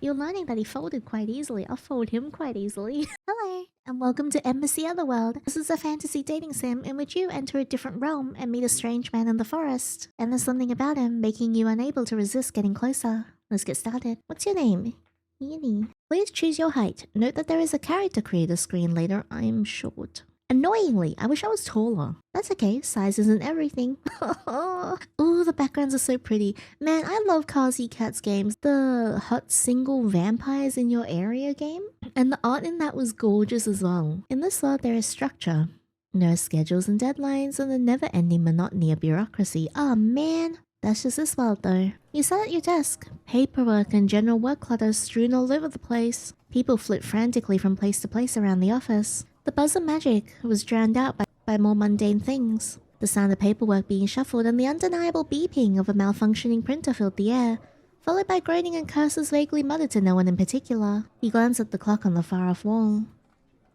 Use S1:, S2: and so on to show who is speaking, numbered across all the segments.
S1: You're learning that he folded quite easily. I'll fold him quite easily. Hello, and welcome to Embassy Otherworld. This is a fantasy dating sim in which you enter a different realm and meet a strange man in the forest. And there's something about him making you unable to resist getting closer. Let's get started. What's your name? Yandere. Please choose your height. Note that there is a character creator screen later. I'm short. Annoyingly, I wish I was taller. That's okay, size isn't everything. Oh, the backgrounds are so pretty. Man, I love Kazi Cat's games. The hot single vampires in your area game. And the art in that was gorgeous as well. In this world, there is structure. No schedules and deadlines and the never-ending monotony of bureaucracy. Oh man. That's just this world though. You sat at your desk. Paperwork and general work clutter strewn all over the place. People flit frantically from place to place around the office. The buzz of magic was drowned out by more mundane things. The sound of paperwork being shuffled and the undeniable beeping of a malfunctioning printer filled the air, followed by groaning and curses vaguely muttered to no one in particular. You glance at the clock on the far-off wall.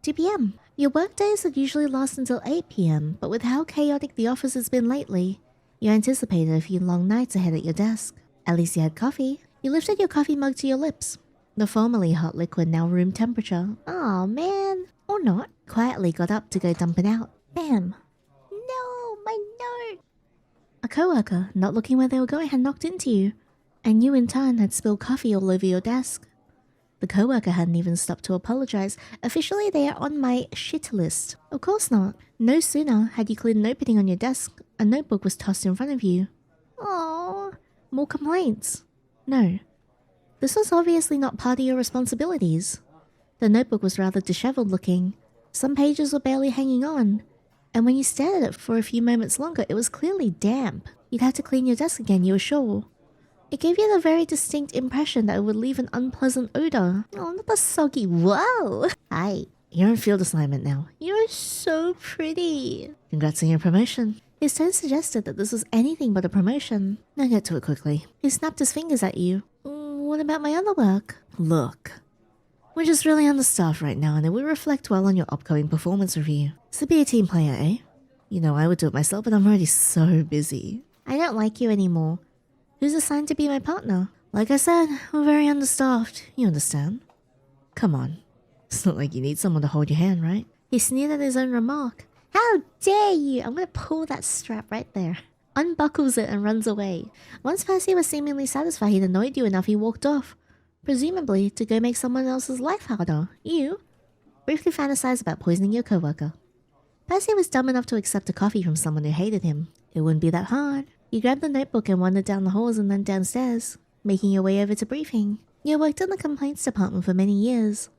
S1: 2 p.m. Your workdays would usually last until 8 p.m, but with how chaotic the office has been lately, you anticipated a few long nights ahead at your desk. At least you had coffee. You lifted your coffee mug to your lips. The formerly hot liquid now room temperature. Aw, man. Or not. Quietly got up to go dump it out. Bam. No, my note! A coworker, not looking where they were going, had knocked into you, and you in turn had spilled coffee all over your desk. The coworker hadn't even stopped to apologize. Officially, they are on my shit list. Of course not. No sooner had you cleared an opening on your desk, a notebook was tossed in front of you. Aww. More complaints. No. This was obviously not part of your responsibilities. The notebook was rather disheveled looking. Some pages were barely hanging on. And when you stared at it for a few moments longer, it was clearly damp. You'd have to clean your desk again, you were sure. It gave you the very distinct impression that it would leave an unpleasant odor. Oh, not the soggy. Whoa! Hi, you're on field assignment now. You're so pretty. Congrats on your promotion. His tone suggested that this was anything but a promotion. Now get to it quickly. He snapped his fingers at you. What about my other work? Look. We're just really understaffed right now and it would reflect well on your upcoming performance review. So be a team player, eh? You know, I would do it myself, but I'm already so busy. I don't like you anymore. Who's assigned to be my partner? Like I said, we're very understaffed. You understand? Come on. It's not like you need someone to hold your hand, right? He sneered at his own remark. How dare you! I'm gonna pull that strap right there. Unbuckles it and runs away. Once Percy was seemingly satisfied he'd annoyed you enough, he walked off. Presumably to go make someone else's life harder. You briefly fantasized about poisoning your coworker. Percy was dumb enough to accept a coffee from someone who hated him. It wouldn't be that hard. You grabbed the notebook and wandered down the halls and then downstairs, making your way over to briefing. You worked in the complaints department for many years.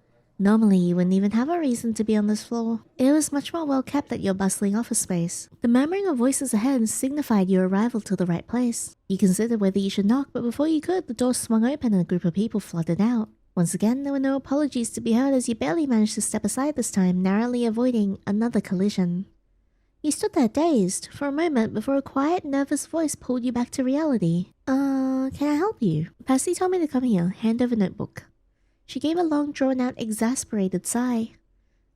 S1: Normally, you wouldn't even have a reason to be on this floor. It was much more well kept at your bustling office space. The murmuring of voices ahead signified your arrival to the right place. You considered whether you should knock, but before you could, the door swung open and a group of people flooded out. Once again, there were no apologies to be heard as you barely managed to step aside this time, narrowly avoiding another collision. You stood there dazed for a moment before a quiet, nervous voice pulled you back to reality. Can I help you? Percy told me to come here. Hand over notebook. She gave a long, drawn-out, exasperated sigh.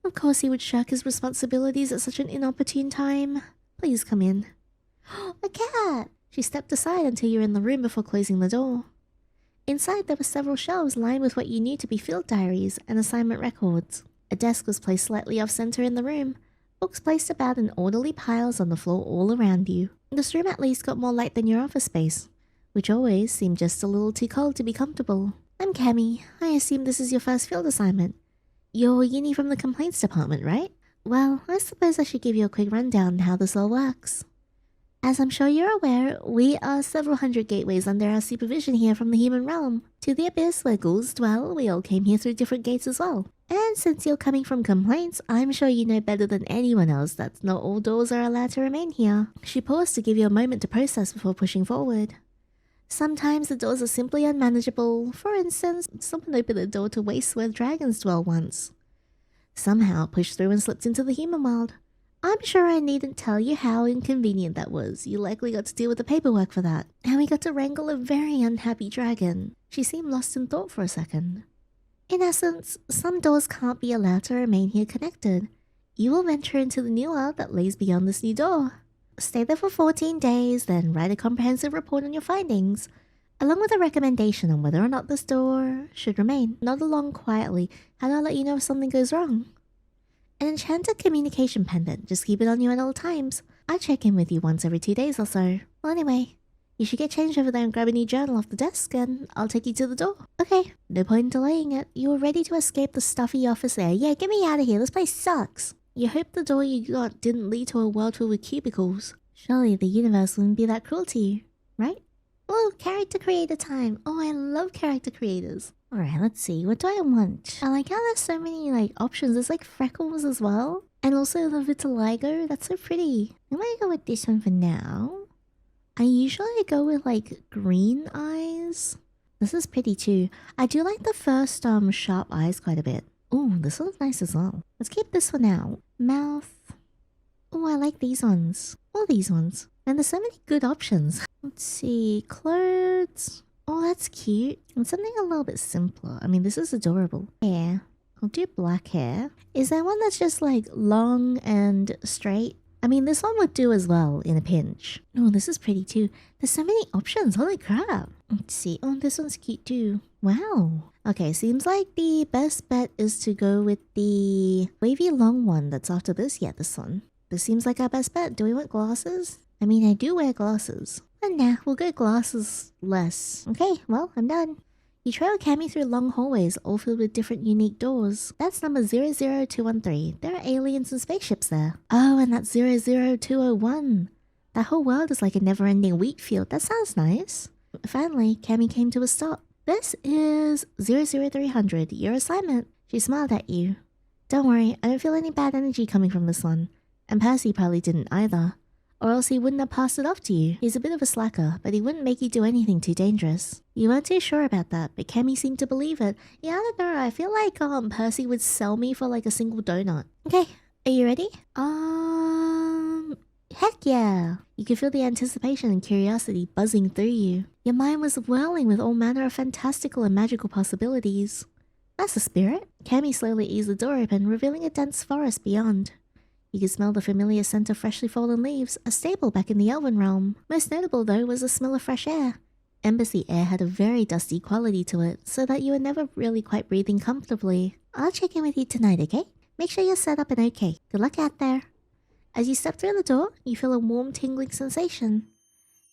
S1: Of course he would shirk his responsibilities at such an inopportune time. Please come in. A cat! She stepped aside until you were in the room before closing the door. Inside there were several shelves lined with what you knew to be field diaries and assignment records. A desk was placed slightly off-center in the room. Books placed about in orderly piles on the floor all around you. This room at least got more light than your office space, which always seemed just a little too cold to be comfortable. I'm Cammy. I assume this is your first field assignment. You're Yinny from the complaints department, right? Well, I suppose I should give you a quick rundown on how this all works. As I'm sure you're aware, we are several hundred gateways under our supervision here from the human realm. To the abyss where ghouls dwell, we all came here through different gates as well. And since you're coming from complaints, I'm sure you know better than anyone else that not all doors are allowed to remain here. She paused to give you a moment to process before pushing forward. Sometimes the doors are simply unmanageable. For instance, someone opened the door to waste where dragons dwell once. Somehow pushed through and slipped into the human world. I'm sure I needn't tell you how inconvenient that was. You likely got to deal with the paperwork for that. And we got to wrangle a very unhappy dragon. She seemed lost in thought for a second. In essence, some doors can't be allowed to remain here connected. You will venture into the new world that lays beyond this new door. Stay there for 14 days, then write a comprehensive report on your findings. along with a recommendation on whether or not this door should remain. Nod along quietly. How do I let you know if something goes wrong? An enchanted communication pendant. Just keep it on you at all times. I check in with you once every 2 days or so. Well, anyway, you should get changed over there and grab a new journal off the desk, and I'll take you to the door. Okay, no point in delaying it. You were ready to escape the stuffy office air. Yeah, get me out of here. This place sucks. You hope the door you got didn't lead to a world filled with cubicles. Surely the universe wouldn't be that cruel to you, right? Oh, character creator time. Oh, I love character creators. Alright, let's see. What do I want? I like how there's so many, options. There's, freckles as well. And also the vitiligo. That's so pretty. I'm gonna go with this one for now. I usually go with, green eyes. This is pretty, too. I do like the first, sharp eyes quite a bit. Ooh, this one's nice as well. Let's keep this one out. Mouth. Oh, I like these ones. All these ones. And there's so many good options. Let's see. Clothes. Oh, that's cute. And something a little bit simpler. I mean, this is adorable. Hair. I'll do black hair. Is there one that's just, long and straight? I mean, this one would do as well in a pinch. Oh, this is pretty too. There's so many options. Holy crap. Let's see. Oh, this one's cute too. Wow. Okay, seems like the best bet is to go with the wavy long one that's after this. Yeah, this one. This seems like our best bet. Do we want glasses? I mean, I do wear glasses. But nah, we'll go glasses less. Okay, well, I'm done. You trail Cammy through long hallways, all filled with different unique doors. That's number 00213. There are aliens and spaceships there. Oh, and that's 00201. That whole world is like a never-ending wheat field. That sounds nice. Finally, Cammy came to a stop. This is 00300, your assignment. She smiled at you. Don't worry, I don't feel any bad energy coming from this one. And Percy probably didn't either. Or else he wouldn't have passed it off to you. He's a bit of a slacker, but he wouldn't make you do anything too dangerous. You weren't too sure about that, but Cammy seemed to believe it. Yeah, I don't know, I feel like Percy would sell me for a single donut. Okay, are you ready? Heck yeah! You could feel the anticipation and curiosity buzzing through you. Your mind was whirling with all manner of fantastical and magical possibilities. That's the spirit. Cammy slowly eased the door open, revealing a dense forest beyond. You could smell the familiar scent of freshly fallen leaves, a staple back in the elven realm. Most notable, though, was the smell of fresh air. Embassy air had a very dusty quality to it, so that you were never really quite breathing comfortably. I'll check in with you tonight, okay? Make sure you're set up and okay. Good luck out there. As you step through the door, you feel a warm, tingling sensation.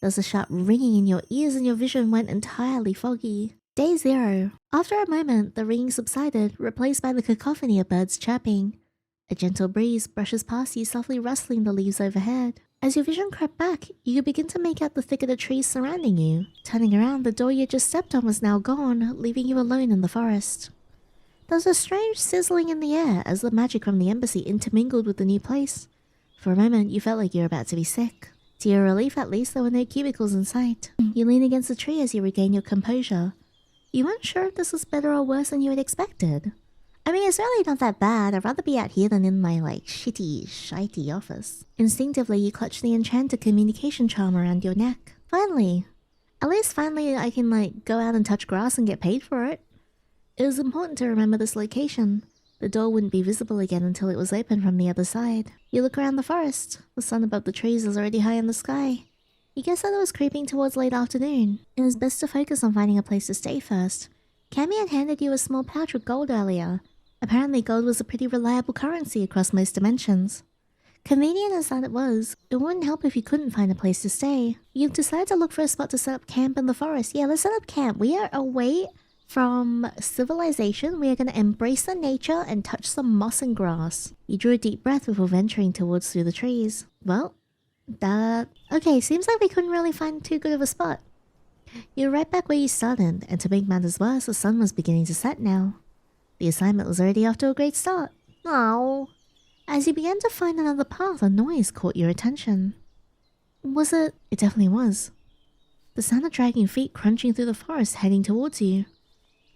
S1: There's a sharp ringing in your ears and your vision went entirely foggy. Day 0. After a moment, the ringing subsided, replaced by the cacophony of birds chirping. A gentle breeze brushes past you, softly rustling the leaves overhead. As your vision crept back, you could begin to make out the thicket of trees surrounding you. Turning around, the door you just stepped on was now gone, leaving you alone in the forest. There was a strange sizzling in the air as the magic from the embassy intermingled with the new place. For a moment, you felt like you were about to be sick. To your relief, at least, there were no cubicles in sight. You lean against the tree as you regain your composure. You weren't sure if this was better or worse than you had expected. I mean, it's really not that bad. I'd rather be out here than in my, shitey office. Instinctively, you clutch the enchanted communication charm around your neck. Finally. At least finally I can, go out and touch grass and get paid for it. It was important to remember this location. The door wouldn't be visible again until it was open from the other side. You look around the forest. The sun above the trees is already high in the sky. You guess that it was creeping towards late afternoon. It was best to focus on finding a place to stay first. Cammy had handed you a small pouch with gold earlier. Apparently gold was a pretty reliable currency across most dimensions. Convenient as that it was, it wouldn't help if you couldn't find a place to stay. You've decided to look for a spot to set up camp in the forest. Yeah, let's set up camp. We are away from civilization. We are going to embrace the nature and touch some moss and grass. You drew a deep breath before venturing towards through the trees. Well, okay, seems like we couldn't really find too good of a spot. You're right back where you started, and to make matters worse, the sun was beginning to set now. The assignment was already off to a great start. Oh. As you began to find another path, a noise caught your attention. Was it? It definitely was. The sound of dragging feet crunching through the forest heading towards you.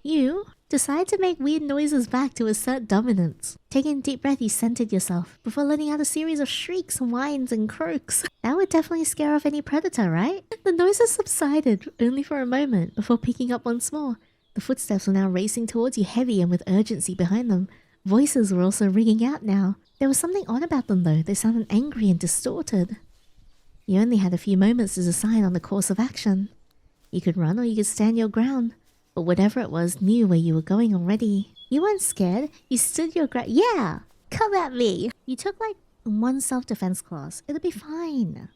S1: You decided to make weird noises back to assert dominance. Taking a deep breath, you centered yourself before letting out a series of shrieks, whines, and croaks. That would definitely scare off any predator, right? The noises subsided only for a moment before picking up once more. The footsteps were now racing towards you, heavy and with urgency behind them. Voices were also ringing out now. There was something odd about them though. They sounded angry and distorted. You only had a few moments to decide on the course of action. You could run or you could stand your ground, but whatever it was knew where you were going already. You weren't scared. You stood your ground. Yeah, come at me. You took like one self-defense class. It'll be fine.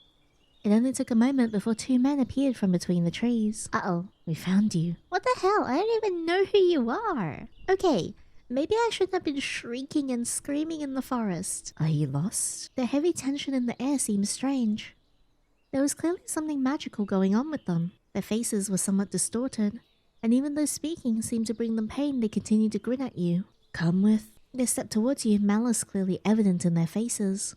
S1: It only took a moment before two men appeared from between the trees. Uh-oh, we found you. What the hell? I don't even know who you are. Okay, maybe I shouldn't have been shrieking and screaming in the forest. Are you lost? The heavy tension in the air seemed strange. There was clearly something magical going on with them. Their faces were somewhat distorted, and even though speaking seemed to bring them pain, they continued to grin at you. Come with. They stepped towards you, malice clearly evident in their faces.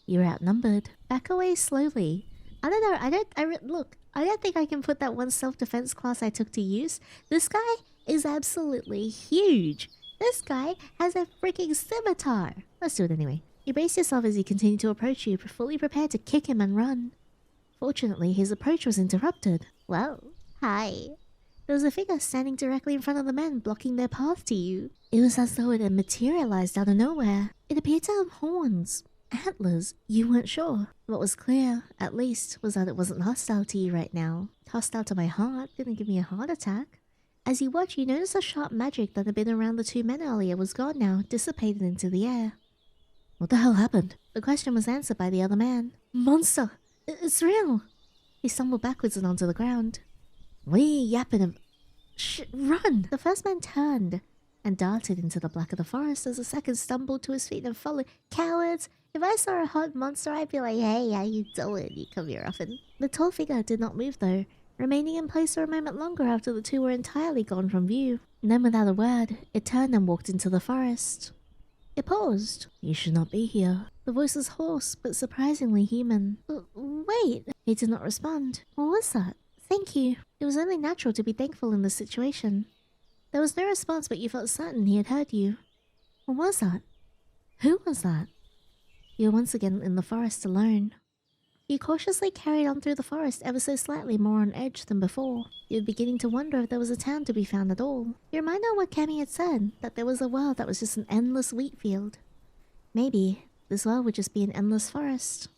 S1: You're outnumbered. Back away slowly. I don't know, look, I don't think I can put that one self-defense class I took to use. This guy is absolutely huge. This guy has a freaking scimitar. Let's do it anyway. You brace yourself as he continued to approach you, fully prepared to kick him and run. Fortunately, his approach was interrupted. Well, hi. There was a figure standing directly in front of the men, blocking their path to you. It was as though it had materialized out of nowhere. It appeared to have horns. Antlers, you weren't sure. What was clear, at least, was that it wasn't hostile to you right now. Hostile to my heart, didn't give me a heart attack. As you watch, you notice a sharp magic that had been around the two men earlier was gone now, dissipated into the air. What the hell happened? The question was answered by the other man. Monster! It's real! He stumbled backwards and onto the ground. What are you yapping of? Run! The first man turned and darted into the black of the forest as the second stumbled to his feet and followed. Cowards! If I saw a hot monster, I'd be like, hey, how you doing? You come here often. The tall figure did not move though, remaining in place for a moment longer after the two were entirely gone from view. And then without a word, it turned and walked into the forest. It paused. You should not be here. The voice was hoarse, but surprisingly human. Wait. He did not respond. What was that? Thank you. It was only natural to be thankful in this situation. There was no response, but you felt certain he had heard you. What was that? Who was that? You were once again in the forest alone. You cautiously carried on through the forest ever so slightly more on edge than before. You were beginning to wonder if there was a town to be found at all. You reminded of what Cammy had said, that there was a world that was just an endless wheat field. Maybe this world would just be an endless forest.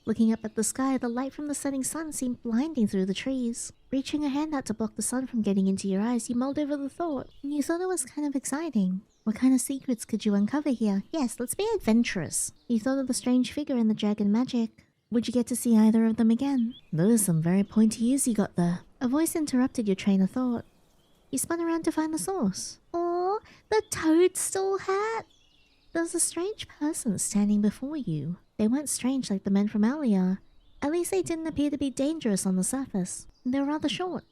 S1: Looking up at the sky, the light from the setting sun seemed blinding through the trees. Reaching a hand out to block the sun from getting into your eyes, you mulled over the thought, and you thought it was kind of exciting. What kind of secrets could you uncover here? Yes, let's be adventurous. You thought of the strange figure and the dragon magic. Would you get to see either of them again? Those are some very pointy ears you got there. A voice interrupted your train of thought. You spun around to find the source. Oh, the toadstool hat! There was a strange person standing before you. They weren't strange like the men from earlier. At least they didn't appear to be dangerous on the surface. They were rather short.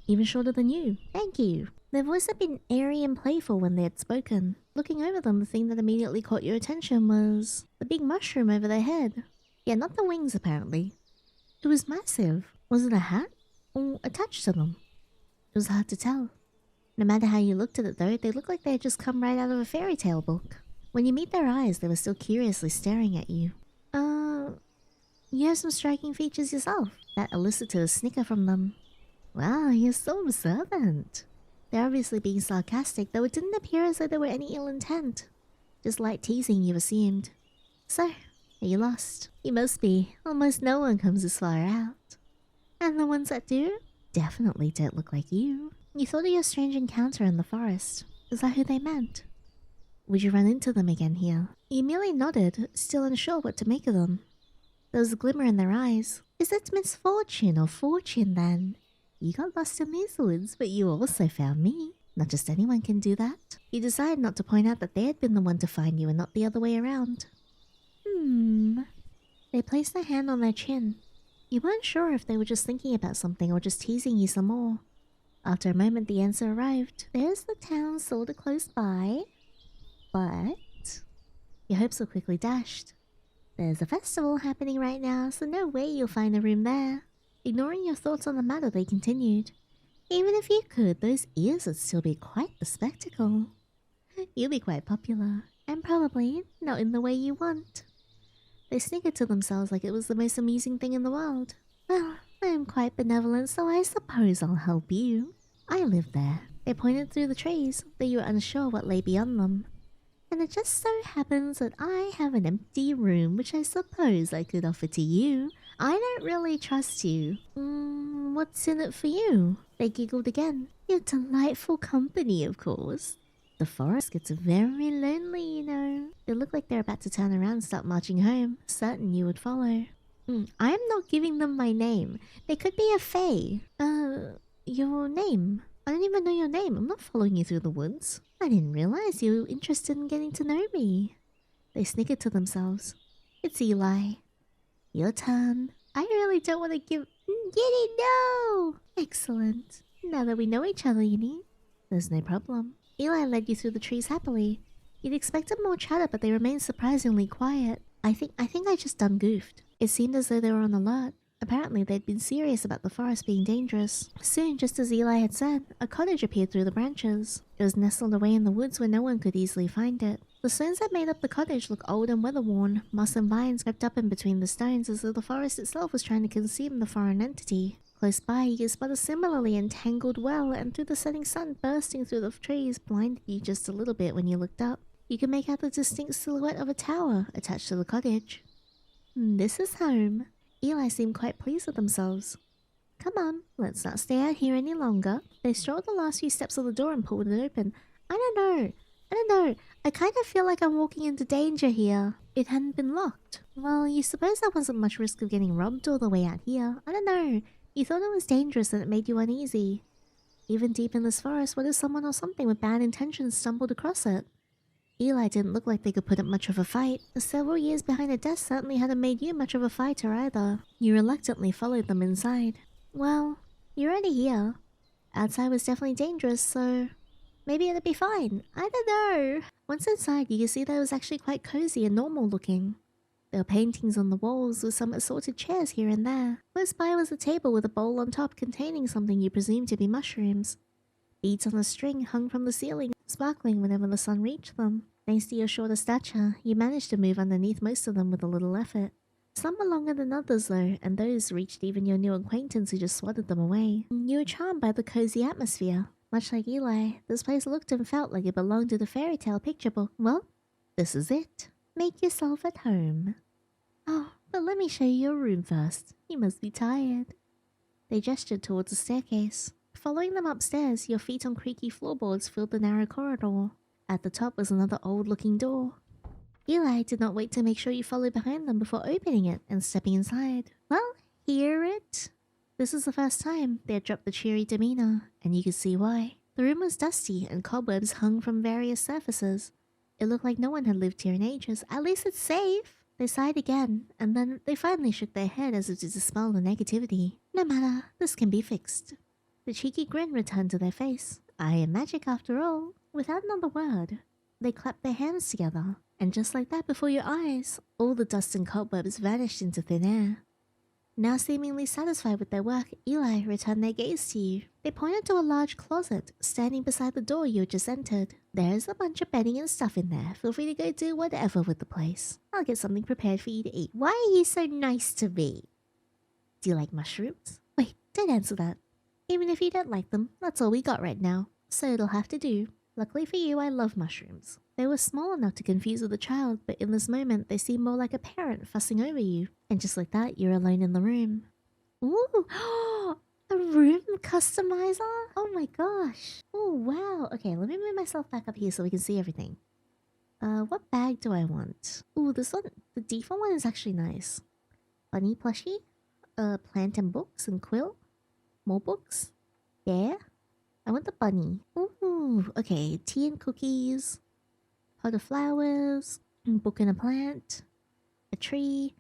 S1: Even shorter than you. Thank you. Their voice had been airy and playful when they had spoken. Looking over them, the thing that immediately caught your attention was the big mushroom over their head. Yeah, not the wings apparently. It was massive. Was it a hat? Or attached to them? It was hard to tell. No matter how you looked at it though, they looked like they had just come right out of a fairy tale book. When you meet their eyes, they were still curiously staring at you. You have some striking features yourself. That elicited a snicker from them. Wow, you're so observant. They're obviously being sarcastic, though it didn't appear as though there were any ill intent. Just light teasing, you assumed. So, are you lost? You must be. Almost no one comes this far out. And the ones that do, definitely don't look like you. You thought of your strange encounter in the forest. Is that who they meant? Would you run into them again here? You merely nodded, still unsure what to make of them. There was a glimmer in their eyes. Is it misfortune or fortune then? You got lost in these woods, but you also found me. Not just anyone can do that. You decided not to point out that they had been the one to find you and not the other way around. They placed their hand on their chin. You weren't sure if they were just thinking about something or just teasing you some more. After a moment, the answer arrived. There's the town sort of close by. But your hopes were quickly dashed. There's a festival happening right now, so no way you'll find a room there. Ignoring your thoughts on the matter, they continued. Even if you could, those ears would still be quite the spectacle. You'll be quite popular, and probably not in the way you want. They snickered to themselves like it was the most amusing thing in the world. Well, I am quite benevolent, so I suppose I'll help you. I live there. They pointed through the trees, though you were unsure what lay beyond them. And it just so happens that I have an empty room which I suppose I could offer to you. I don't really trust you. What's in it for you? They giggled again. Your delightful company, of course. The forest gets very lonely, you know. They look like they're about to turn around and start marching home, certain you would follow. I am not giving them my name. They could be a fae. Your name? I don't even know your name. I'm not following you through the woods. I didn't realize you were interested in getting to know me. They snickered to themselves. It's Eli. Your turn. I really don't want to give... Yinny, no! Excellent. Now that we know each other, Yinny, there's no problem. Eli led you through the trees happily. You'd expected more chatter, but they remained surprisingly quiet. I think I just done goofed. It seemed as though they were on alert. Apparently, they'd been serious about the forest being dangerous. Soon, just as Eli had said, a cottage appeared through the branches. It was nestled away in the woods where no one could easily find it. The stones that made up the cottage looked old and weather-worn. Moss and vines crept up in between the stones as though the forest itself was trying to consume the foreign entity. Close by, you could spot a similarly entangled well, and through the setting sun bursting through the trees blinded you just a little bit when you looked up. You could make out the distinct silhouette of a tower attached to the cottage. This is home. Eli seemed quite pleased with themselves. Come on, let's not stay out here any longer. They strolled the last few steps of the door and pulled it open. I don't know. I kind of feel like I'm walking into danger here. It hadn't been locked. Well, you suppose there wasn't much risk of getting robbed all the way out here. I don't know. You thought it was dangerous and it made you uneasy. Even deep in this forest, what if someone or something with bad intentions stumbled across it? Eli didn't look like they could put up much of a fight. The several years behind a desk certainly hadn't made you much of a fighter either. You reluctantly followed them inside. Well, you're already here. Outside was definitely dangerous, so... maybe it'd be fine. I don't know. Once inside, you could see that it was actually quite cozy and normal looking. There were paintings on the walls with some assorted chairs here and there. Close by was a table with a bowl on top containing something you presumed to be mushrooms. Beads on a string hung from the ceiling, sparkling whenever the sun reached them. Thanks to your shorter stature, you managed to move underneath most of them with a little effort. Some were longer than others though, and those reached even your new acquaintance who just swatted them away. You were charmed by the cozy atmosphere. Much like Eli, this place looked and felt like it belonged to the fairy tale picture book. Well, this is it. Make yourself at home. Oh, but let me show you your room first. You must be tired. They gestured towards the staircase. Following them upstairs, your feet on creaky floorboards filled the narrow corridor. At the top was another old-looking door. Eli did not wait to make sure you followed behind them before opening it and stepping inside. Well, hear it? This was the first time they had dropped the cheery demeanor, and you could see why. The room was dusty and cobwebs hung from various surfaces. It looked like no one had lived here in ages. At least it's safe. They sighed again, and then they finally shook their head as if to dispel the negativity. No matter, this can be fixed. The cheeky grin returned to their face. I am magic after all. Without another word, they clapped their hands together, and just like that before your eyes, all the dust and cobwebs vanished into thin air. Now seemingly satisfied with their work, Eli returned their gaze to you. They pointed to a large closet standing beside the door you had just entered. There's a bunch of bedding and stuff in there. Feel free to go do whatever with the place. I'll get something prepared for you to eat. Why are you so nice to me? Do you like mushrooms? Wait, don't answer that. Even if you don't like them, that's all we got right now. So it'll have to do. Luckily for you, I love mushrooms. They were small enough to confuse with a child, but in this moment, they seemed more like a parent fussing over you. And just like that, you're alone in the room. Ooh! A room customizer? Oh my gosh. Oh wow. Okay, let me move myself back up here so we can see everything. What bag do I want? Ooh, this one, the default one is actually nice. Bunny plushie? Plant and books and quill? More books? Yeah? I want the bunny. Ooh, okay. Tea and cookies. Pot of flowers. Book and a plant. A tree.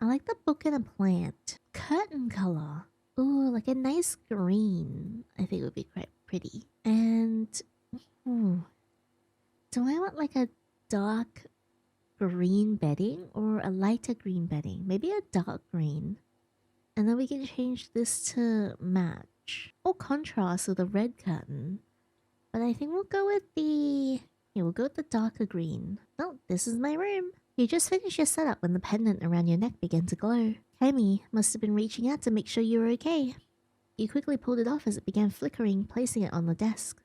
S1: I like the book and a plant. Curtain color. Ooh, like a nice green. I think it would be quite pretty. And... ooh. Do I want like a dark green bedding or a lighter green bedding? Maybe a dark green. And then we can change this to match. Or contrast with a red curtain. But I think we'll go with the... yeah, we'll go with the darker green. Oh, this is my room. You just finished your setup when the pendant around your neck began to glow. Kemi must have been reaching out to make sure you were okay. You quickly pulled it off as it began flickering, placing it on the desk.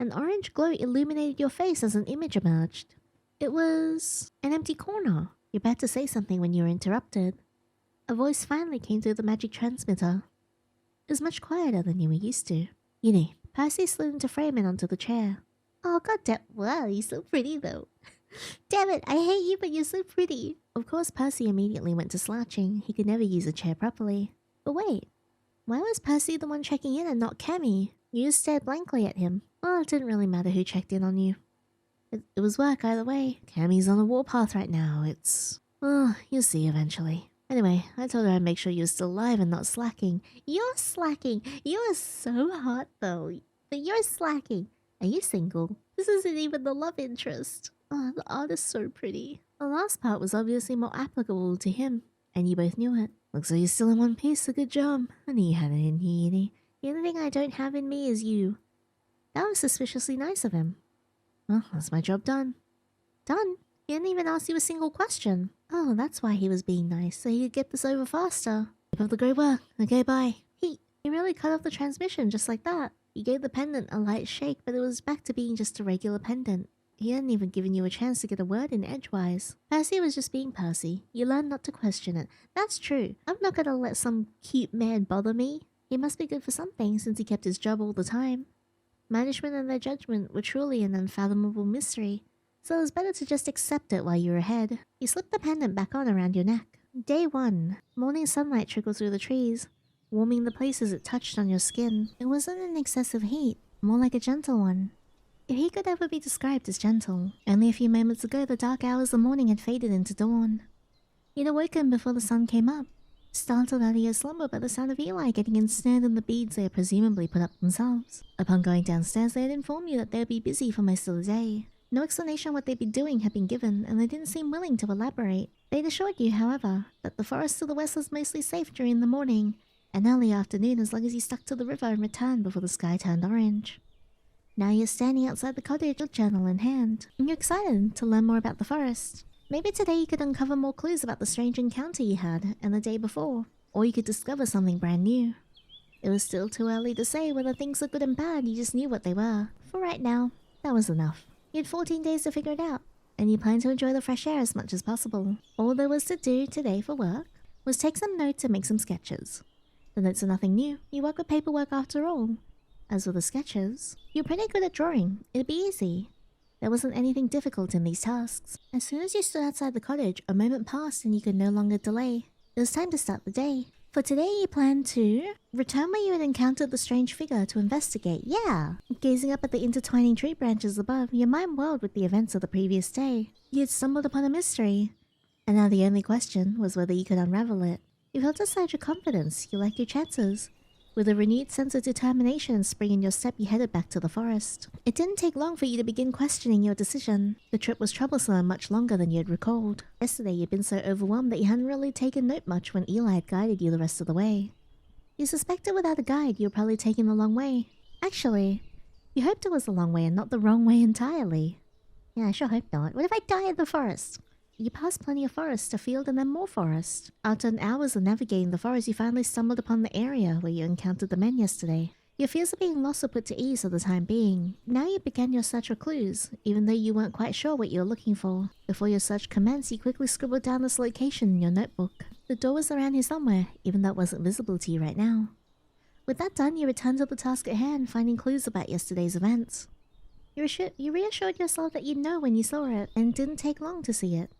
S1: An orange glow illuminated your face as an image emerged. It was... an empty corner. You're about to say something when you were interrupted. A voice finally came through the magic transmitter. It was much quieter than you were used to. Yinny, Percy slid into frame and onto the chair. Oh, goddamn. Wow, you're so pretty, though. Damn it, I hate you, but you're so pretty. Of course, Percy immediately went to slouching. He could never use a chair properly. But wait, why was Percy the one checking in and not Cammy? You just stared blankly at him. Well, it didn't really matter who checked in on you. It was work either way. Cammy's on a warpath right now. Oh, you'll see eventually. Anyway, I told her I'd make sure you were still alive and not slacking. You're slacking. You are so hot, though. But you're slacking. Are you single? This isn't even the love interest. Oh, the art is so pretty. The last part was obviously more applicable to him, and you both knew it. Looks like you're still in one piece, so good job. I knew you had it in you, Yinny. The only thing I don't have in me is you. That was suspiciously nice of him. Well, that's my job done. Done? He didn't even ask you a single question. Oh, that's why he was being nice, so he could get this over faster. Keep up the great work. Okay, bye. He really cut off the transmission just like that. You gave the pendant a light shake, but it was back to being just a regular pendant. He hadn't even given you a chance to get a word in edgewise. Percy was just being Percy. You learned not to question it. That's true. I'm not gonna let some cute man bother me. He must be good for something since he kept his job all the time. Management and their judgment were truly an unfathomable mystery, so it was better to just accept it while you were ahead. You slipped the pendant back on around your neck. Day 1. Morning sunlight trickled through the trees, warming the places it touched on your skin. It wasn't an excessive heat, more like a gentle one. If he could ever be described as gentle. Only a few moments ago the dark hours of morning had faded into dawn. You'd awoken before the sun came up, startled out of your slumber by the sound of Eli getting ensnared in the beads they had presumably put up themselves. Upon going downstairs, they had informed you that they would be busy for most of the day. No explanation on what they'd be doing had been given, and they didn't seem willing to elaborate. They'd assured you, however, that the forest to the west was mostly safe during the morning, and early afternoon as long as you stuck to the river and returned before the sky turned orange. Now you're standing outside the cottage, a journal in hand, and you're excited to learn more about the forest. Maybe today you could uncover more clues about the strange encounter you had and the day before, or you could discover something brand new. It was still too early to say whether things were good and bad, you just knew what they were. For right now, that was enough. You had 14 days to figure it out, and you planned to enjoy the fresh air as much as possible. All there was to do today for work was take some notes and make some sketches. The notes are nothing new, you work with paperwork after all. As for the sketches, you're pretty good at drawing. It'd be easy. There wasn't anything difficult in these tasks. As soon as you stood outside the cottage, a moment passed and you could no longer delay. It was time to start the day. For today, you planned to return where you had encountered the strange figure to investigate. Yeah! Gazing up at the intertwining tree branches above, your mind whirled with the events of the previous day. You had stumbled upon a mystery, and now the only question was whether you could unravel it. You felt a surge of confidence. You liked your chances. With a renewed sense of determination and spring in your step, you headed back to the forest. It didn't take long for you to begin questioning your decision. The trip was troublesome and much longer than you had recalled. Yesterday you'd been so overwhelmed that you hadn't really taken note much when Eli had guided you the rest of the way. You suspected without a guide you were probably taking the long way. Actually, you hoped it was the long way and not the wrong way entirely. Yeah, I sure hope not. What if I die in the forest? You passed plenty of forest, a field, and then more forest. After hours of navigating the forest, you finally stumbled upon the area where you encountered the men yesterday. Your fears of being lost were put to ease for the time being. Now you began your search for clues, even though you weren't quite sure what you were looking for. Before your search commenced, you quickly scribbled down this location in your notebook. The door was around here somewhere, even though it wasn't visible to you right now. With that done, you returned to the task at hand, finding clues about yesterday's events. You reassured yourself that you'd know when you saw it, and it didn't take long to see it.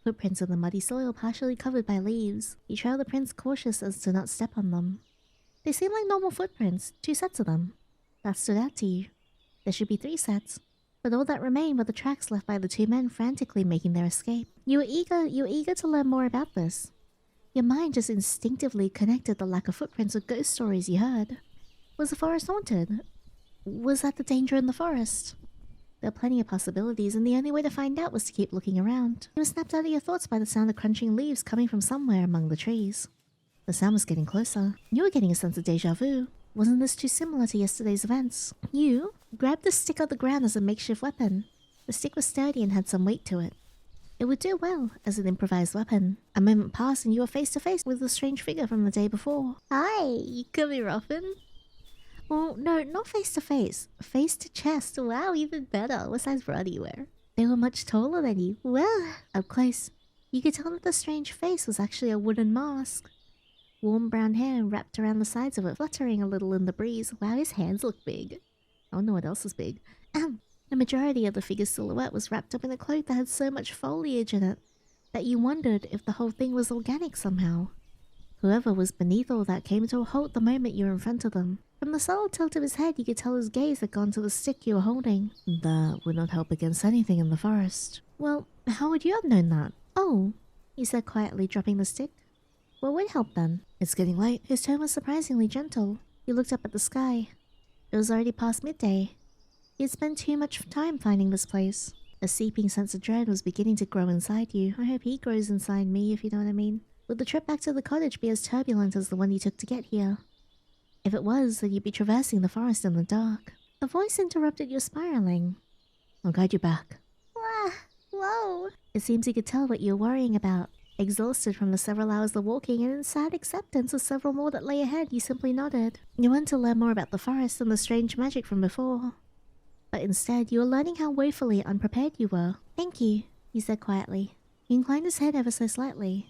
S1: Footprints in the muddy soil partially covered by leaves. You trailed the prints cautious as to not step on them. They seemed like normal footprints, 2 sets of them. That stood out to you. There should be 3 sets, but all that remained were the tracks left by the 2 men frantically making their escape. You were eager to learn more about this. Your mind just instinctively connected the lack of footprints with ghost stories you heard. Was the forest haunted? Was that the danger in the forest? There were plenty of possibilities, and the only way to find out was to keep looking around. You were snapped out of your thoughts by the sound of crunching leaves coming from somewhere among the trees. The sound was getting closer. You were getting a sense of déjà vu. Wasn't this too similar to yesterday's events? You grabbed the stick on the ground as a makeshift weapon. The stick was sturdy and had some weight to it. It would do well as an improvised weapon. A moment passed and you were face to face with the strange figure from the day before. Hi, you come here often? Well, no, not face to face. Face to chest. Wow, even better. What size bra do you wear? They were much taller than you. Well, up close, you could tell that the strange face was actually a wooden mask. warm brown hair wrapped around the sides of it, fluttering a little in the breeze. Wow, his hands look big. I don't know what else is big. The majority of the figure's silhouette was wrapped up in a cloak that had so much foliage in it that you wondered if the whole thing was organic somehow. Whoever was beneath all that came to a halt the moment you were in front of them. From the subtle tilt of his head, you could tell his gaze had gone to the stick you were holding. That would not help against anything in the forest. Well, how would you have known that? Oh, he said quietly, dropping the stick. What would help then? It's getting late. His tone was surprisingly gentle. He looked up at the sky. It was already past midday. He had spent too much time finding this place. A seeping sense of dread was beginning to grow inside you. I hope he grows inside me, if you know what I mean. Would the trip back to the cottage be as turbulent as the one you took to get here? If it was, then you'd be traversing the forest in the dark. A voice interrupted your spiraling. I'll guide you back. Whoa. It seems he could tell what you were worrying about. Exhausted from the several hours of walking and in sad acceptance of several more that lay ahead, you simply nodded. You wanted to learn more about the forest and the strange magic from before. But instead, you were learning how woefully unprepared you were. Thank you, he said quietly. He inclined his head ever so slightly.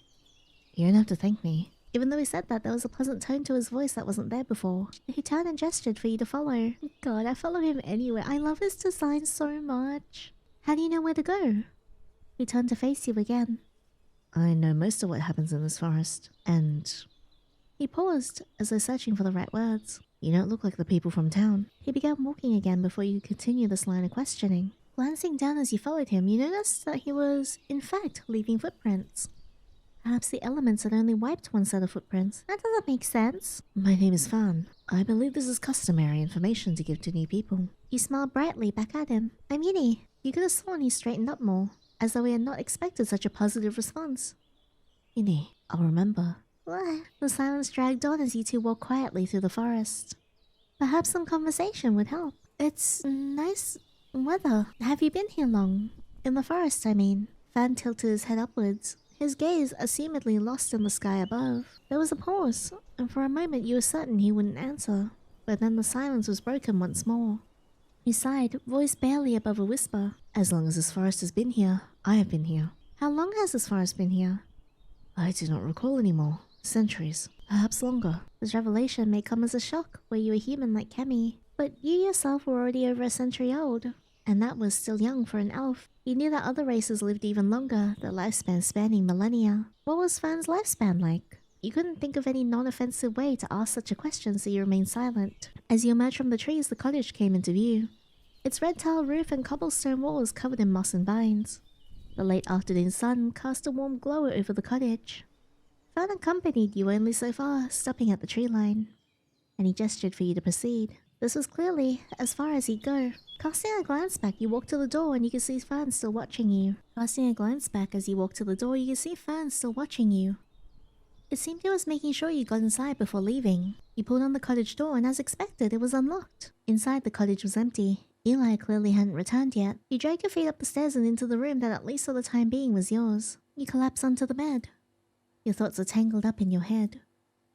S1: You don't have to thank me. Even though he said that, there was a pleasant tone to his voice that wasn't there before. He turned and gestured for you to follow. God, I follow him anywhere. I love his design so much. How do you know where to go? He turned to face you again. I know most of what happens in this forest, and... He paused, as though searching for the right words. You don't look like the people from town. He began walking again before you could continue this line of questioning. Glancing down as you followed him, you noticed that he was, in fact, leaving footprints. Perhaps the elements had only wiped one set of footprints. That doesn't make sense. My name is Fern. I believe this is customary information to give to new people. You smiled brightly back at him. I'm Yandere. You could have sworn he straightened up more, as though he had not expected such a positive response. Yandere, I'll remember. What? The silence dragged on as you two walked quietly through the forest. Perhaps some conversation would help. It's nice weather. Have you been here long? In the forest, I mean. Fern tilted his head upwards, his gaze assumedly lost in the sky above. There was a pause, and for a moment you were certain he wouldn't answer. But then the silence was broken once more. He sighed, voice barely above a whisper. As long as this forest has been here, I have been here. How long has this forest been here? I do not recall anymore. Centuries. Perhaps longer. This revelation may come as a shock, where you were human like Kemi. But you yourself were already over a century old. And that was still young for an elf. You knew that other races lived even longer, their lifespan spanning millennia. What was Fern's lifespan like? You couldn't think of any non-offensive way to ask such a question, so you remained silent. As you emerged from the trees, the cottage came into view. Its red tile roof and cobblestone walls covered in moss and vines. The late afternoon sun cast a warm glow over the cottage. Fern accompanied you only so far, stopping at the tree line. And he gestured for you to proceed. This was clearly as far as he'd go. Casting a glance back, you walked to the door and you could see Fern still watching you. It seemed he was making sure you got inside before leaving. You pulled on the cottage door and as expected, it was unlocked. Inside, the cottage was empty. Eli clearly hadn't returned yet. You dragged your feet up the stairs and into the room that at least for the time being was yours. You collapsed onto the bed. Your thoughts are tangled up in your head.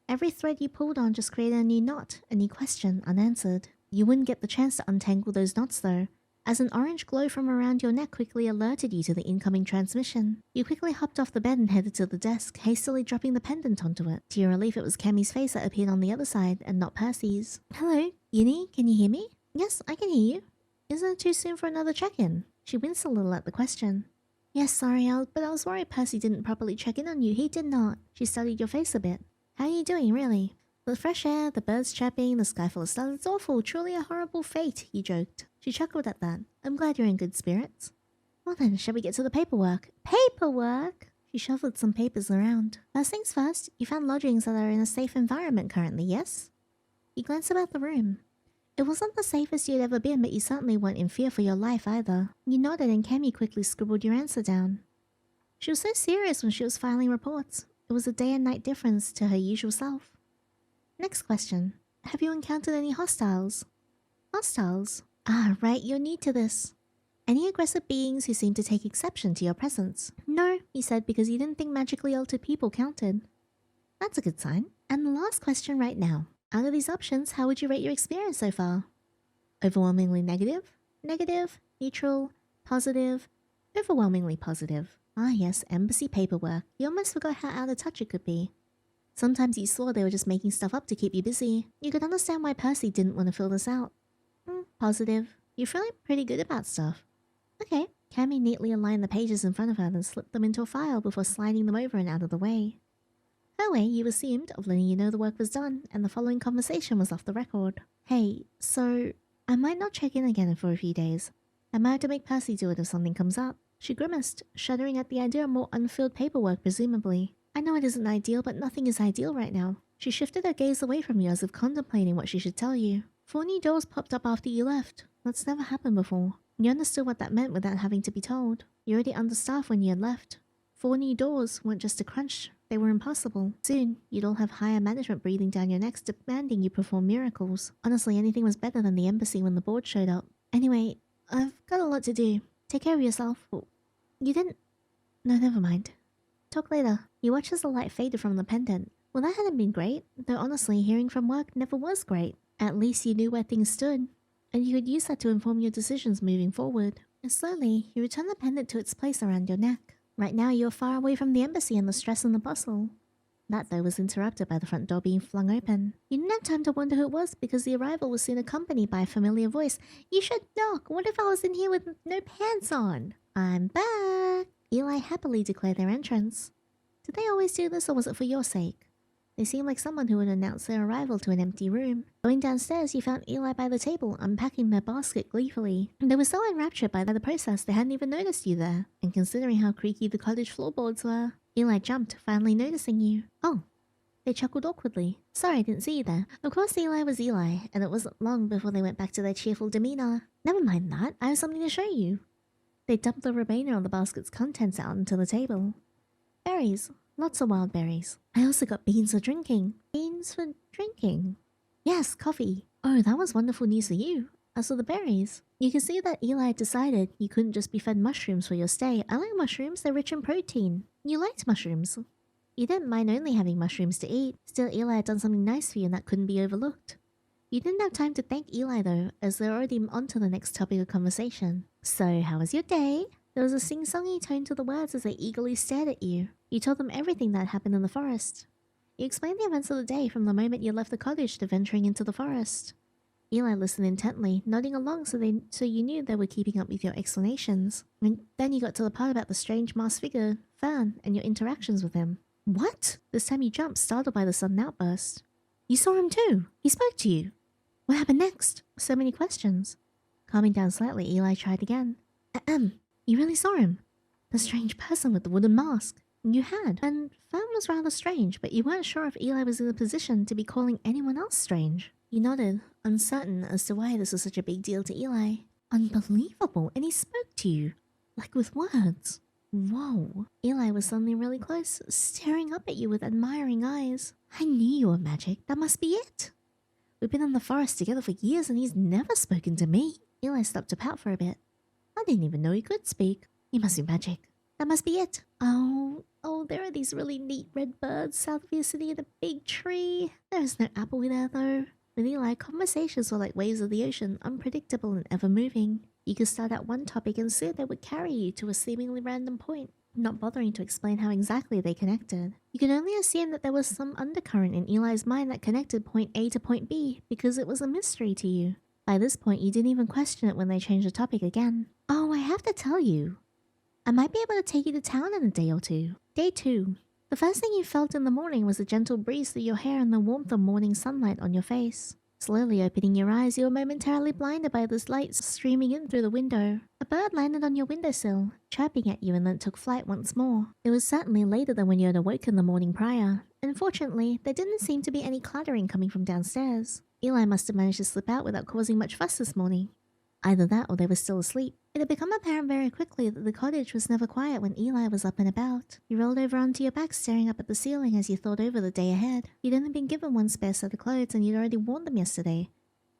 S1: Every thread you pulled on just created a new knot, a new question unanswered. You wouldn't get the chance to untangle those knots though, as an orange glow from around your neck quickly alerted you to the incoming transmission. You quickly hopped off the bed and headed to the desk, hastily dropping the pendant onto it. To your relief, it was Kemi's face that appeared on the other side, and not Percy's. Hello, Yandere, can you hear me? Yes, I can hear you. Isn't it too soon for another check-in? She winced a little at the question. Yes, sorry, but I was worried Percy didn't properly check in on you. He did not. She studied your face a bit. How are you doing, really? The fresh air, the birds chirping, the sky full of stars, it's awful, truly a horrible fate, you joked. She chuckled at that. I'm glad you're in good spirits. Well then, shall we get to the paperwork? Paperwork? She shuffled some papers around. First things first, you found lodgings that are in a safe environment currently, yes? You glanced about the room. It wasn't the safest you'd ever been, but you certainly weren't in fear for your life either. You nodded and Kemi quickly scribbled your answer down. She was so serious when she was filing reports. It was a day and night difference to her usual self. Next question. Have you encountered any hostiles? Hostiles? Ah, right, you're new to this. Any aggressive beings who seem to take exception to your presence? No, he said, because you didn't think magically altered people counted. That's a good sign. And the last question right now. Out of these options, how would you rate your experience so far? Overwhelmingly negative? Negative? Neutral? Positive? Overwhelmingly positive. Ah yes, embassy paperwork. You almost forgot how out of touch it could be. Sometimes you swore they were just making stuff up to keep you busy. You could understand why Percy didn't want to fill this out. Positive. You're feeling pretty good about stuff. Okay. Cammy neatly aligned the pages in front of her, then slipped them into a file before sliding them over and out of the way. Her way, you assumed, of letting you know the work was done, and the following conversation was off the record. Hey, so I might not check in again for a few days. I might have to make Percy do it if something comes up. She grimaced, shuddering at the idea of more unfilled paperwork, presumably. I know it isn't ideal, but nothing is ideal right now. She shifted her gaze away from you as if contemplating what she should tell you. 4 new doors popped up after you left. That's never happened before. You understood what that meant without having to be told. You already understaffed when you had left. 4 new doors weren't just a crunch, they were impossible. Soon, you'd all have higher management breathing down your necks demanding you perform miracles. Honestly, anything was better than the embassy when the board showed up. Anyway, I've got a lot to do. Take care of yourself. Oh, you didn't... No, never mind. Talk later. You watched as the light faded from the pendant. Well, that hadn't been great, though honestly, hearing from work never was great. At least you knew where things stood, and you could use that to inform your decisions moving forward. And slowly, you returned the pendant to its place around your neck. Right now, you are far away from the embassy and the stress and the bustle. That, though, was interrupted by the front door being flung open. You didn't have time to wonder who it was because the arrival was soon accompanied by a familiar voice. You should knock! What if I was in here with no pants on? I'm back! Eli happily declared their entrance. Did they always do this, or was it for your sake? They seemed like someone who would announce their arrival to an empty room. Going downstairs, you found Eli by the table, unpacking their basket gleefully. They were so enraptured by the process they hadn't even noticed you there. And considering how creaky the cottage floorboards were, Eli jumped, finally noticing you. Oh. They chuckled awkwardly. Sorry, I didn't see you there. Of course Eli was Eli, and it wasn't long before they went back to their cheerful demeanor. Never mind that, I have something to show you. They dumped the remainder of the basket's contents out onto the table. Berries. Lots of wild berries. I also got beans for drinking. Beans for drinking? Yes, coffee. Oh, that was wonderful news for you. As for the berries, you can see that Eli had decided you couldn't just be fed mushrooms for your stay. I like mushrooms, they're rich in protein. You liked mushrooms. You didn't mind only having mushrooms to eat. Still, Eli had done something nice for you and that couldn't be overlooked. You didn't have time to thank Eli though, as they're already on to the next topic of conversation. So, how was your day? There was a sing-songy tone to the words as they eagerly stared at you. You told them everything that happened in the forest. You explained the events of the day from the moment you left the cottage to venturing into the forest. Eli listened intently, nodding along so you knew they were keeping up with your explanations. And then you got to the part about the strange masked figure, Fern, and your interactions with him. What? This time you jumped, startled by the sudden outburst. You saw him too! He spoke to you! What happened next? So many questions. Calming down slightly, Eli tried again. You really saw him? The strange person with the wooden mask. You had. And Fern was rather strange, but you weren't sure if Eli was in a position to be calling anyone else strange. You nodded, uncertain as to why this was such a big deal to Eli. Unbelievable, and he spoke to you. Like with words. Whoa. Eli was suddenly really close, staring up at you with admiring eyes. I knew you were magic. That must be it. We've been in the forest together for years and he's never spoken to me. Eli stopped to pout for a bit. I didn't even know he could speak. He must be magic. That must be it. Oh, there are these really neat red birds south of your city in a big tree. There is no apple there though. With Eli, conversations were like waves of the ocean, unpredictable and ever-moving. You could start at one topic and soon they would carry you to a seemingly random point, not bothering to explain how exactly they connected. You could only assume that there was some undercurrent in Eli's mind that connected point A to point B, because it was a mystery to you. By this point, you didn't even question it when they changed the topic again. Oh, I have to tell you. I might be able to take you to town in a day or two. Day 2. The first thing you felt in the morning was a gentle breeze through your hair and the warmth of morning sunlight on your face. Slowly opening your eyes, you were momentarily blinded by this light streaming in through the window. A bird landed on your windowsill, chirping at you, and then took flight once more. It was certainly later than when you had awoken the morning prior. Unfortunately, there didn't seem to be any clattering coming from downstairs. Eli must have managed to slip out without causing much fuss this morning. Either that or they were still asleep. It had become apparent very quickly that the cottage was never quiet when Eli was up and about. You rolled over onto your back, staring up at the ceiling as you thought over the day ahead. You'd only been given one spare set of clothes and you'd already worn them yesterday.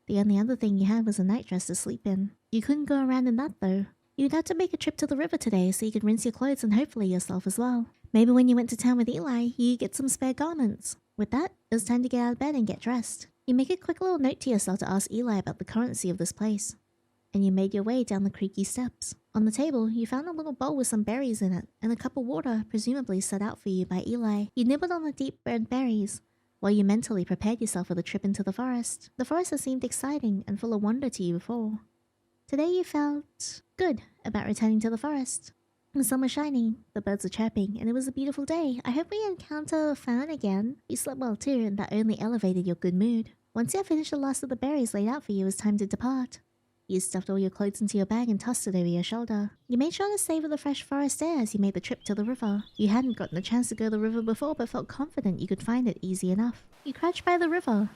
S1: The only other thing you had was a nightdress to sleep in. You couldn't go around in that though. You'd have to make a trip to the river today so you could rinse your clothes and hopefully yourself as well. Maybe when you went to town with Eli, you'd get some spare garments. With that, it was time to get out of bed and get dressed. You make a quick little note to yourself to ask Eli about the currency of this place. and you made your way down the creaky steps. On the table, you found a little bowl with some berries in it, and a cup of water, presumably set out for you by Eli. You nibbled on the deep red berries, while you mentally prepared yourself for the trip into the forest. The forest had seemed exciting and full of wonder to you before. Today you felt good about returning to the forest. The sun was shining, the birds were chirping, and it was a beautiful day. I hope we encounter Fern again. You slept well too, and that only elevated your good mood. Once you had finished the last of the berries laid out for you, it was time to depart. You stuffed all your clothes into your bag and tossed it over your shoulder. You made sure to savor the fresh forest air as you made the trip to the river. You hadn't gotten a chance to go to the river before, but felt confident you could find it easy enough. You crouched by the river.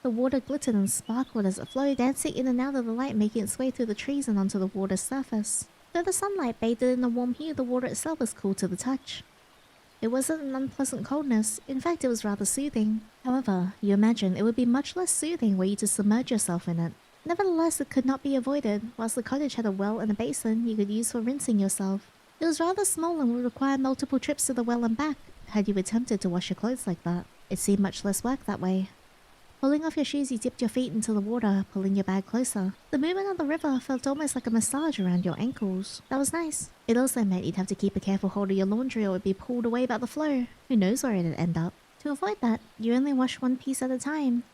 S1: The water glittered and sparkled as it flowed, dancing in and out of the light, making its way through the trees and onto the water's surface. Though the sunlight bathed it in a warm hue, the water itself was cool to the touch. It wasn't an unpleasant coldness. In fact, it was rather soothing. However, you imagine it would be much less soothing were you to submerge yourself in it. Nevertheless, it could not be avoided. Whilst the cottage had a well and a basin you could use for rinsing yourself. It was rather small and would require multiple trips to the well and back had you attempted to wash your clothes like that. It seemed much less work that way. Pulling off your shoes, you dipped your feet into the water, pulling your bag closer. The movement of the river felt almost like a massage around your ankles. That was nice. It also meant you'd have to keep a careful hold of your laundry or it would be pulled away by the flow. Who knows where it'd end up. To avoid that, you only washed one piece at a time,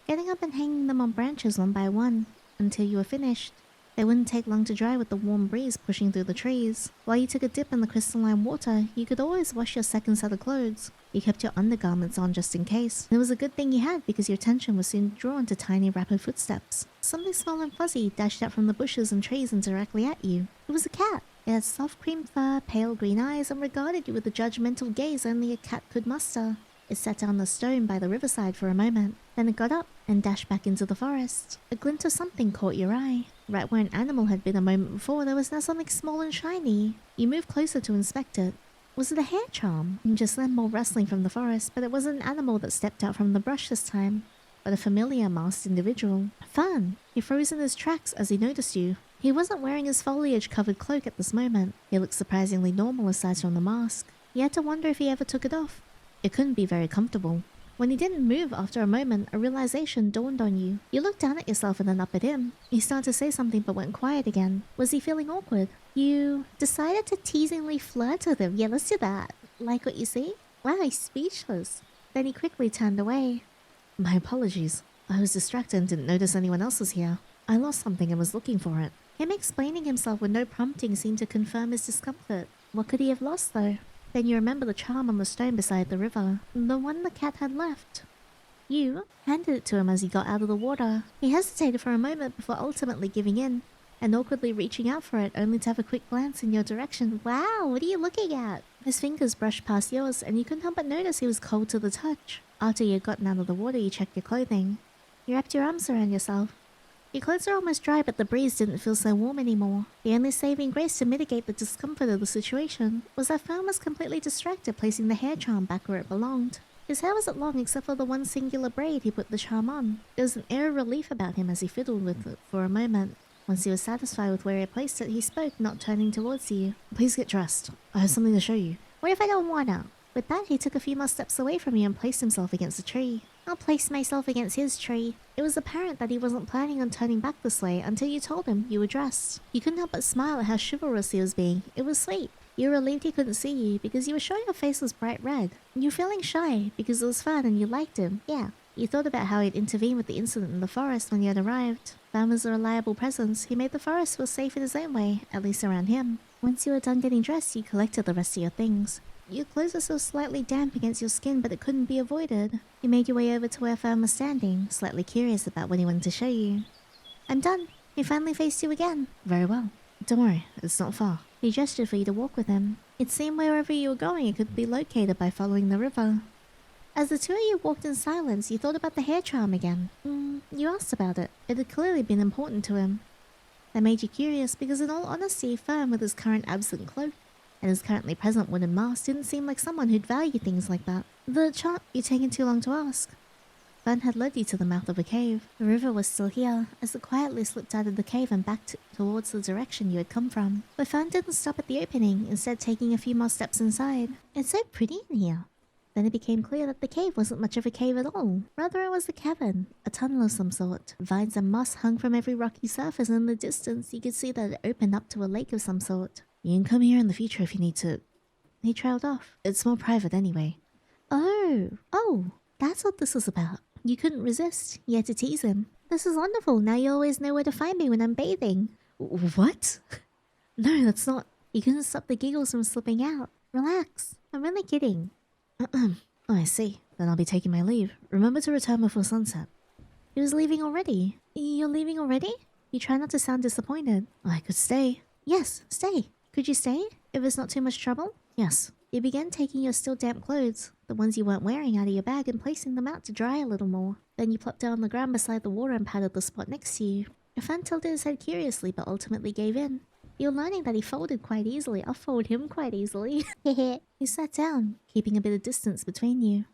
S1: getting up and hanging them on branches one by one, until you were finished. They wouldn't take long to dry with the warm breeze pushing through the trees. While you took a dip in the crystalline water, you could always wash your second set of clothes. You kept your undergarments on just in case. And it was a good thing you had because your attention was soon drawn to tiny rapid footsteps. Something small and fuzzy dashed out from the bushes and trees and directly at you. It was a cat. It had soft cream fur, pale green eyes, and regarded you with the judgmental gaze only a cat could muster. It sat down on the stone by the riverside for a moment. Then it got up and dashed back into the forest. A glint of something caught your eye. Right where an animal had been a moment before, there was now something small and shiny. You moved closer to inspect it. Was it a hair charm? Just then more rustling from the forest, but it wasn't an animal that stepped out from the brush this time, but a familiar masked individual. Fern! He froze in his tracks as he noticed you. He wasn't wearing his foliage-covered cloak at this moment. He looked surprisingly normal aside from the mask. You had to wonder if he ever took it off. It couldn't be very comfortable. When he didn't move after a moment, a realization dawned on you. You looked down at yourself and then up at him. He started to say something but went quiet again. Was he feeling awkward? You decided to teasingly flirt with him. Yeah, let's do that. Like what you see? Wow, he's speechless. Then he quickly turned away. My apologies. I was distracted and didn't notice anyone else was here. I lost something and was looking for it. Him explaining himself with no prompting seemed to confirm his discomfort. What could he have lost though? Then you remember the charm on the stone beside the river, the one the cat had left. You handed it to him as he got out of the water. He hesitated for a moment before ultimately giving in, and awkwardly reaching out for it only to have a quick glance in your direction. Wow, what are you looking at? His fingers brushed past yours and you couldn't help but notice he was cold to the touch. After you had gotten out of the water, you checked your clothing. You wrapped your arms around yourself. Your clothes are almost dry, but the breeze didn't feel so warm anymore. The only saving grace to mitigate the discomfort of the situation was that Fern was completely distracted placing the hair charm back where it belonged. His hair wasn't long except for the one singular braid he put the charm on. There was an air of relief about him as he fiddled with it for a moment. Once he was satisfied with where he placed it, he spoke, not turning towards you. Please get dressed. I have something to show you. What if I don't wanna? With that, he took a few more steps away from you and placed himself against a tree. I'll place myself against his tree. It was apparent that he wasn't planning on turning back this way until you told him you were dressed. You couldn't help but smile at how chivalrous he was being. It was sweet. You were relieved he couldn't see you because you were sure your face was bright red. You were feeling shy because it was Fern and you liked him. Yeah. You thought about how he'd intervened with the incident in the forest when you had arrived. Fern was a reliable presence. He made the forest feel safe in his own way, at least around him. Once you were done getting dressed, you collected the rest of your things. Your clothes were still slightly damp against your skin, but it couldn't be avoided. You made your way over to where Fern was standing, slightly curious about what he wanted to show you. I'm done. He finally faced you again. Very well. Don't worry, it's not far. He gestured for you to walk with him. It seemed wherever you were going, it could be located by following the river. As the two of you walked in silence, you thought about the hair charm again. You asked about it. It had clearly been important to him. That made you curious because in all honesty, Fern with his current absent cloak and his currently present wooden mask didn't seem like someone who'd value things like that. The charm you'd taken too long to ask. Fern had led you to the mouth of a cave. The river was still here, as it quietly slipped out of the cave and back towards the direction you had come from. But Fern didn't stop at the opening, instead taking a few more steps inside. It's so pretty in here. Then it became clear that the cave wasn't much of a cave at all. Rather, it was a cavern, a tunnel of some sort. Vines and moss hung from every rocky surface, and in the distance you could see that it opened up to a lake of some sort. You can come here in the future if you need to. He trailed off. It's more private anyway. Oh, that's what this was about. You couldn't resist. You had to tease him. This is wonderful. Now you always know where to find me when I'm bathing. What? No, that's not... You couldn't stop the giggles from slipping out. Relax. I'm really kidding. Oh, I see. Then I'll be taking my leave. Remember to return before sunset. He was leaving already. You're leaving already? You try not to sound disappointed. I could stay. Yes, stay. Could you stay? If it's not too much trouble? Yes. You began taking your still damp clothes, the ones you weren't wearing, out of your bag and placing them out to dry a little more. Then you plopped down on the ground beside the water and patted the spot next to you. Fern tilted his head curiously but ultimately gave in. You're learning that he folded quite easily. I'll fold him quite easily. He sat down, keeping a bit of distance between you.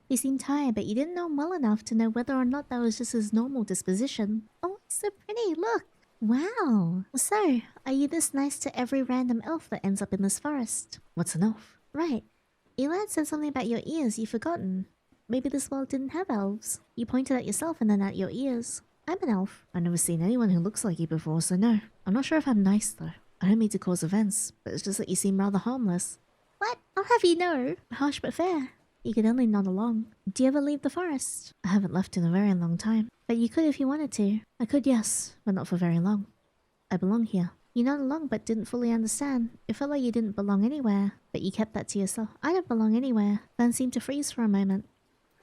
S1: He seemed tired, but you didn't know him well enough to know whether or not that was just his normal disposition. Oh, it's so pretty, look! Wow! So, are you this nice to every random elf that ends up in this forest? What's an elf? Right. Eli had said something about your ears you've forgotten. Maybe this world didn't have elves. You pointed at yourself and then at your ears. I'm an elf. I've never seen anyone who looks like you before, so no. I'm not sure if I'm nice, though. I don't mean to cause offense, but it's just that you seem rather harmless. What? I'll have you know. Harsh but fair. You could only nod along. Do you ever leave the forest? I haven't left in a very long time. But you could if you wanted to. I could, yes, but not for very long. I belong here. You nodded along but didn't fully understand. It felt like you didn't belong anywhere, but you kept that to yourself. I don't belong anywhere. Fern seemed to freeze for a moment.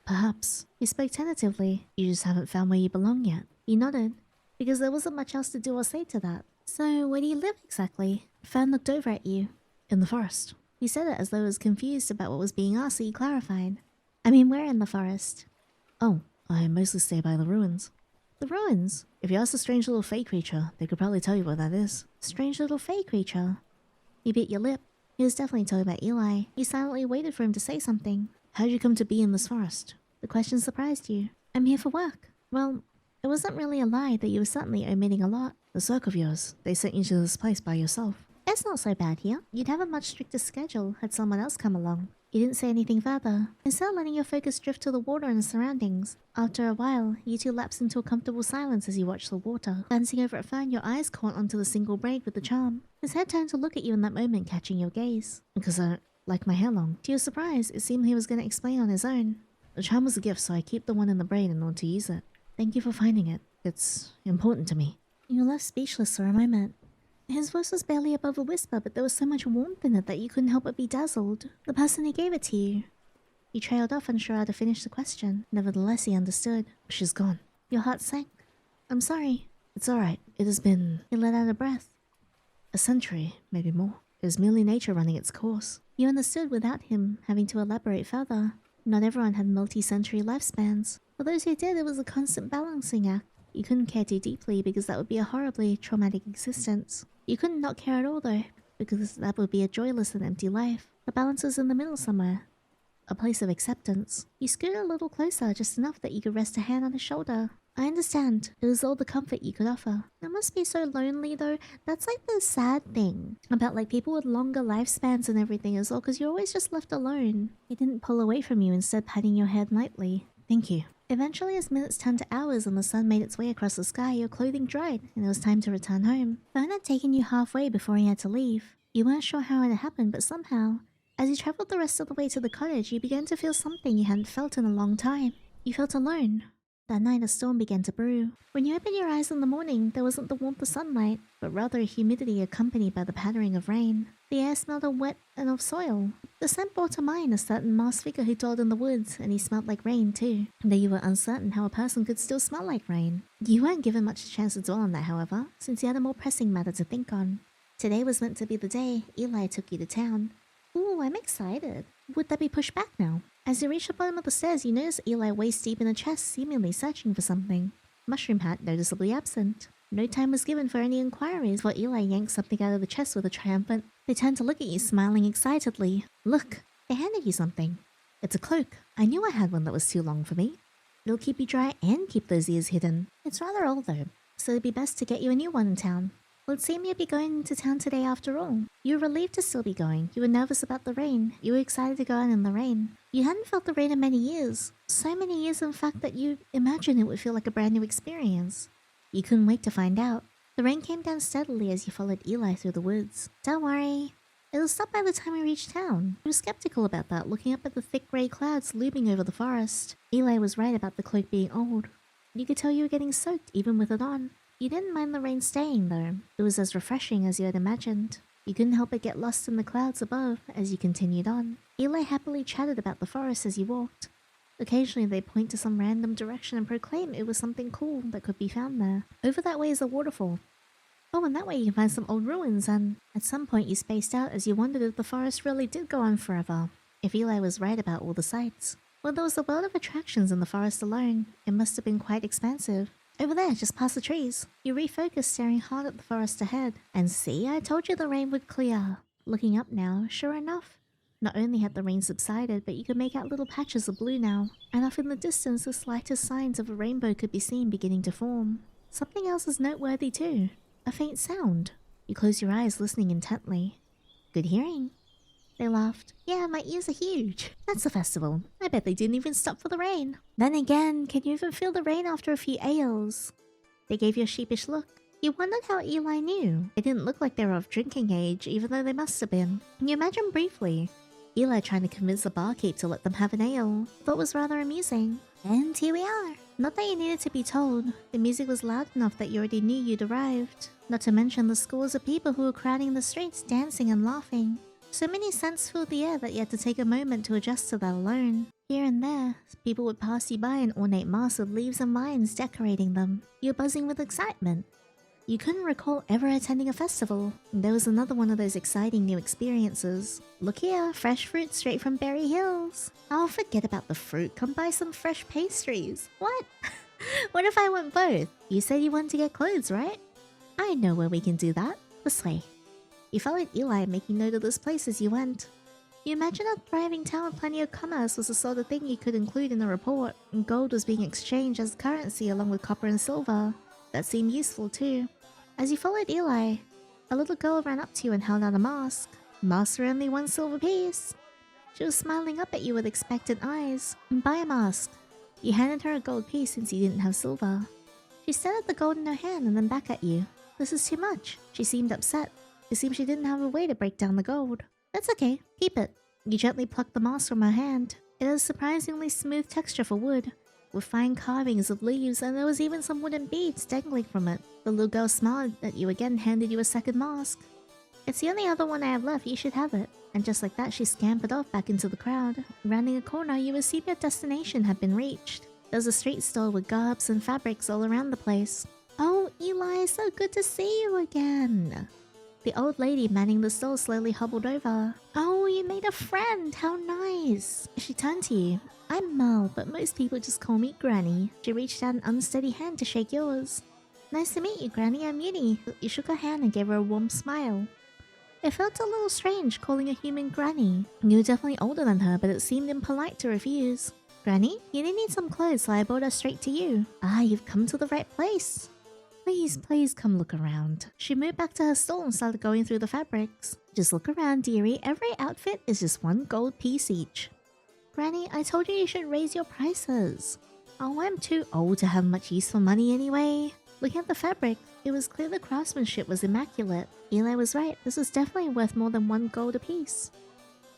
S1: Perhaps. You spoke tentatively. You just haven't found where you belong yet. You nodded, because there wasn't much else to do or say to that. So, where do you live exactly? Fern looked over at you. In the forest. He said it as though he was confused about what was being asked, so he clarified. I mean, where in the forest? Oh, I mostly stay by the ruins. The ruins? If you ask a strange little fey creature, they could probably tell you what that is. Strange little fey creature? You bit your lip. He was definitely talking about Eli. You silently waited for him to say something. How'd you come to be in this forest? The question surprised you. I'm here for work. Well, it wasn't really a lie, that you were certainly omitting a lot. The circ of yours, they sent you to this place by yourself. It's not so bad here. You'd have a much stricter schedule had someone else come along. You didn't say anything further, instead letting your focus drift to the water and the surroundings. After a while, you two lapsed into a comfortable silence as you watched the water. Glancing over at Fern, your eyes caught onto the single braid with the charm. His head turned to look at you in that moment, catching your gaze. Because I don't like my hair long. To your surprise, it seemed he was going to explain on his own. The charm was a gift, so I keep the one in the braid in order to use it. Thank you for finding it. It's important to me. You were left speechless for a moment. His voice was barely above a whisper, but there was so much warmth in it that you couldn't help but be dazzled. The person who gave it to you. You trailed off, unsure how to finish the question. Nevertheless, he understood. She's gone. Your heart sank. I'm sorry. It's alright. It has been... He let out a breath. A century, maybe more. It was merely nature running its course. You understood without him having to elaborate further. Not everyone had multi-century lifespans. For those who did, it was a constant balancing act. You couldn't care too deeply because that would be a horribly traumatic existence. You couldn't not care at all though, because that would be a joyless and empty life. The balance was in the middle somewhere. A place of acceptance. You scooted a little closer, just enough that you could rest a hand on his shoulder. I understand. It was all the comfort you could offer. It must be so lonely though. That's like the sad thing about like people with longer lifespans and everything as well, because you're always just left alone. He didn't pull away from you, instead patting your head lightly. Thank you. Eventually, as minutes turned to hours and the sun made its way across the sky, your clothing dried, and it was time to return home. Fern had taken you halfway before he had to leave. You weren't sure how it had happened, but somehow, as you traveled the rest of the way to the cottage, you began to feel something you hadn't felt in a long time. You felt alone. That night, a storm began to brew. When you opened your eyes in the morning, there wasn't the warmth of sunlight, but rather a humidity accompanied by the pattering of rain. The air smelled of wet and of soil. The scent brought to mind a certain masked figure who dwelled in the woods, and he smelled like rain too. Though you were uncertain how a person could still smell like rain. You weren't given much chance to dwell on that, however, since you had a more pressing matter to think on. Today was meant to be the day Eli took you to town. Ooh, I'm excited. Would that be pushed back now? As you reached the bottom of the stairs, you noticed Eli waist deep in a chest, seemingly searching for something. Mushroom Hat noticeably absent. No time was given for any inquiries, while Eli yanked something out of the chest with a triumphant. They turned to look at you, smiling excitedly. Look, they handed you something. It's a cloak. I knew I had one that was too long for me. It'll keep you dry and keep those ears hidden. It's rather old though, so it'd be best to get you a new one in town. Well, it seemed you'd be going to town today after all. You were relieved to still be going. You were nervous about the rain. You were excited to go out in the rain. You hadn't felt the rain in many years. So many years, in fact, that you imagined it would feel like a brand new experience. You couldn't wait to find out. The rain came down steadily as you followed Eli through the woods. Don't worry. It'll stop by the time we reach town. You were skeptical about that, looking up at the thick grey clouds looming over the forest. Eli was right about the cloak being old. You could tell you were getting soaked even with it on. You didn't mind the rain staying, though. It was as refreshing as you had imagined. You couldn't help but get lost in the clouds above as you continued on. Eli happily chatted about the forest as you walked. Occasionally they'd point to some random direction and proclaim it was something cool that could be found there. Over that way is a waterfall. Oh, and that way you can find some old ruins, and at some point you spaced out as you wondered if the forest really did go on forever. If Eli was right about all the sights. Well, there was a world of attractions in the forest alone. It must have been quite expansive. Over there, just past the trees. You refocused, staring hard at the forest ahead. And see, I told you the rain would clear. Looking up now, sure enough. Not only had the rain subsided, but you could make out little patches of blue now. And off in the distance, the slightest signs of a rainbow could be seen beginning to form. Something else is noteworthy too. A faint sound. You close your eyes, listening intently. Good hearing. They laughed. Yeah, my ears are huge. That's the festival. I bet they didn't even stop for the rain. Then again, can you even feel the rain after a few ales? They gave you a sheepish look. You wondered how Eli knew. They didn't look like they were of drinking age, even though they must have been. You imagine briefly Eli trying to convince the barkeep to let them have an ale. Thought was rather amusing. And here we are. Not that you needed to be told. The music was loud enough that you already knew you'd arrived. Not to mention the scores of people who were crowding the streets, dancing and laughing. So many scents filled the air that you had to take a moment to adjust to that alone. Here and there, people would pass you by in ornate masks with leaves and vines decorating them. You were buzzing with excitement. You couldn't recall ever attending a festival. There was another one of those exciting new experiences. Look here, fresh fruit straight from Berry Hills. Oh, forget about the fruit. Come buy some fresh pastries. What? What if I want both? You said you wanted to get clothes, right? I know where we can do that. This way. You followed Eli, making note of this place as you went. You imagine a thriving town with plenty of commerce was the sort of thing you could include in the report, and gold was being exchanged as currency along with copper and silver. That seemed useful too. As you followed Eli, a little girl ran up to you and held out a mask. Masks were only 1 silver piece. She was smiling up at you with expectant eyes. Buy a mask. You handed her a gold piece since you didn't have silver. She stared at the gold in her hand and then back at you. This is too much. She seemed upset. It seemed she didn't have a way to break down the gold. That's okay. Keep it. You gently plucked the mask from her hand. It has a surprisingly smooth texture for wood, with fine carvings of leaves, and there was even some wooden beads dangling from it. The little girl smiled at you again and handed you a second mask. It's the only other one I have left. You should have it. And just like that, she scampered off back into the crowd. Rounding a corner, you assumed your destination had been reached. There was a street stall with garbs and fabrics all around the place. Oh, Eli, so good to see you again. The old lady manning the stall slowly hobbled over. Oh, you made a friend! How nice! She turned to you. I'm Merle, but most people just call me Granny. She reached out an unsteady hand to shake yours. Nice to meet you, Granny. I'm Yinny. You shook her hand and gave her a warm smile. It felt a little strange calling a human Granny. You were definitely older than her, but it seemed impolite to refuse. Granny, Yinny needs some clothes, so I brought her straight to you. Ah, you've come to the right place. Please come look around. She moved back to her stall and started going through the fabrics. Just look around, dearie. Every outfit is just 1 gold piece each. Granny, I told you should raise your prices. Oh, I'm too old to have much use for money anyway. Looking at the fabric, it was clear the craftsmanship was immaculate. Eli was right. This was definitely worth more than 1 gold apiece.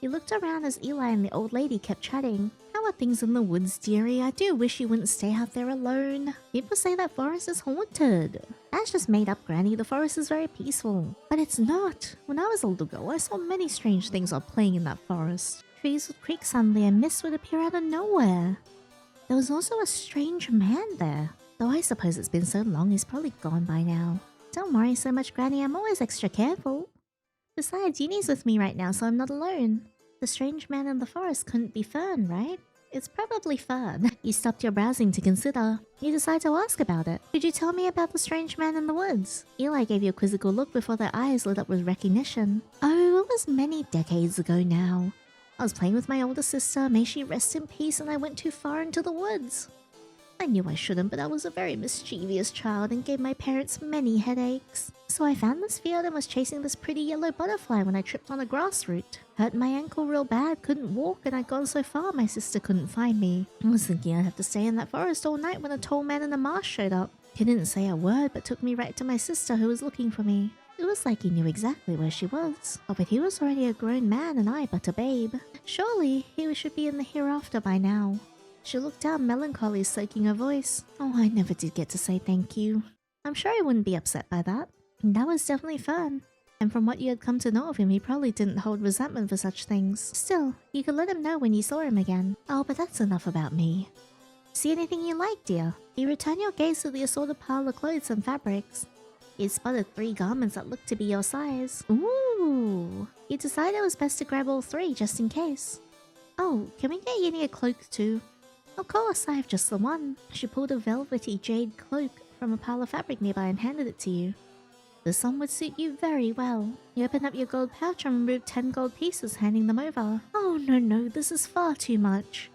S1: He looked around as Eli and the old lady kept chatting. How are things in the woods, dearie? I do wish you wouldn't stay out there alone. People say that forest is haunted. That's just made up, Granny. The forest is very peaceful. But it's not. When I was a little girl, I saw many strange things while playing in that forest. Trees would creak suddenly and mist would appear out of nowhere. There was also a strange man there. Though I suppose it's been so long, he's probably gone by now. Don't worry so much, Granny. I'm always extra careful. Besides, Yinny's with me right now, so I'm not alone. The strange man in the forest couldn't be Fern, right? It's probably Fern. You stopped your browsing to consider. You decide to ask about it. Could you tell me about the strange man in the woods? Eli gave you a quizzical look before their eyes lit up with recognition. Oh, it was many decades ago now. I was playing with my older sister, may she rest in peace, and I went too far into the woods. I knew I shouldn't, but I was a very mischievous child and gave my parents many headaches. So I found this field and was chasing this pretty yellow butterfly when I tripped on a grass root. Hurt my ankle real bad, couldn't walk, and I'd gone so far my sister couldn't find me. I was thinking I'd have to stay in that forest all night when a tall man in a mask showed up. He didn't say a word but took me right to my sister who was looking for me. It was like he knew exactly where she was. Oh, but he was already a grown man and I but a babe. Surely he should be in the hereafter by now. She looked down melancholy, soaking her voice. Oh, I never did get to say thank you. I'm sure he wouldn't be upset by that. That was definitely Fern. And from what you had come to know of him, he probably didn't hold resentment for such things. Still, you could let him know when you saw him again. Oh, but that's enough about me. See anything you like, dear? You return your gaze to the assorted pile of clothes and fabrics. You spotted 3 garments that looked to be your size. Ooh! You decided it was best to grab all 3 just in case. Oh, can we get Yinny a cloak too? Of course, I have just the one. She pulled a velvety jade cloak from a pile of fabric nearby and handed it to you. This one would suit you very well. You opened up your gold pouch and removed 10 gold pieces, handing them over. Oh no, this is far too much.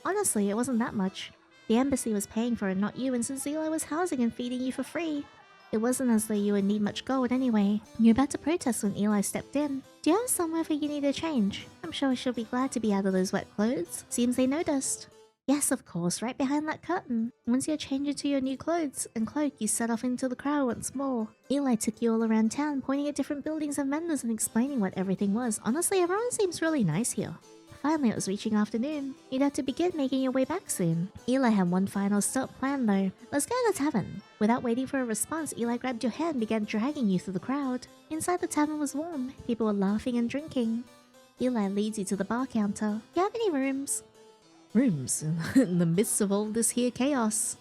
S1: Honestly, it wasn't that much. The embassy was paying for it, not you, and since Eli was housing and feeding you for free. It wasn't as though you would need much gold anyway. You're about to protest when Eli stepped in. Do you have somewhere for Yinny to change? I'm sure she'll be glad to be out of those wet clothes. Seems they noticed. Yes, of course, right behind that curtain. Once you're changed into your new clothes and cloak, you set off into the crowd once more. Eli took you all around town, pointing at different buildings and vendors and explaining what everything was. Honestly, everyone seems really nice here. Finally, it was reaching afternoon. You'd have to begin making your way back soon. Eli had one final stop planned though. Let's go to the tavern. Without waiting for a response, Eli grabbed your hand and began dragging you through the crowd. Inside the tavern was warm. People were laughing and drinking. Eli leads you to the bar counter. Do you have any rooms? Rooms? In the midst of all this here chaos.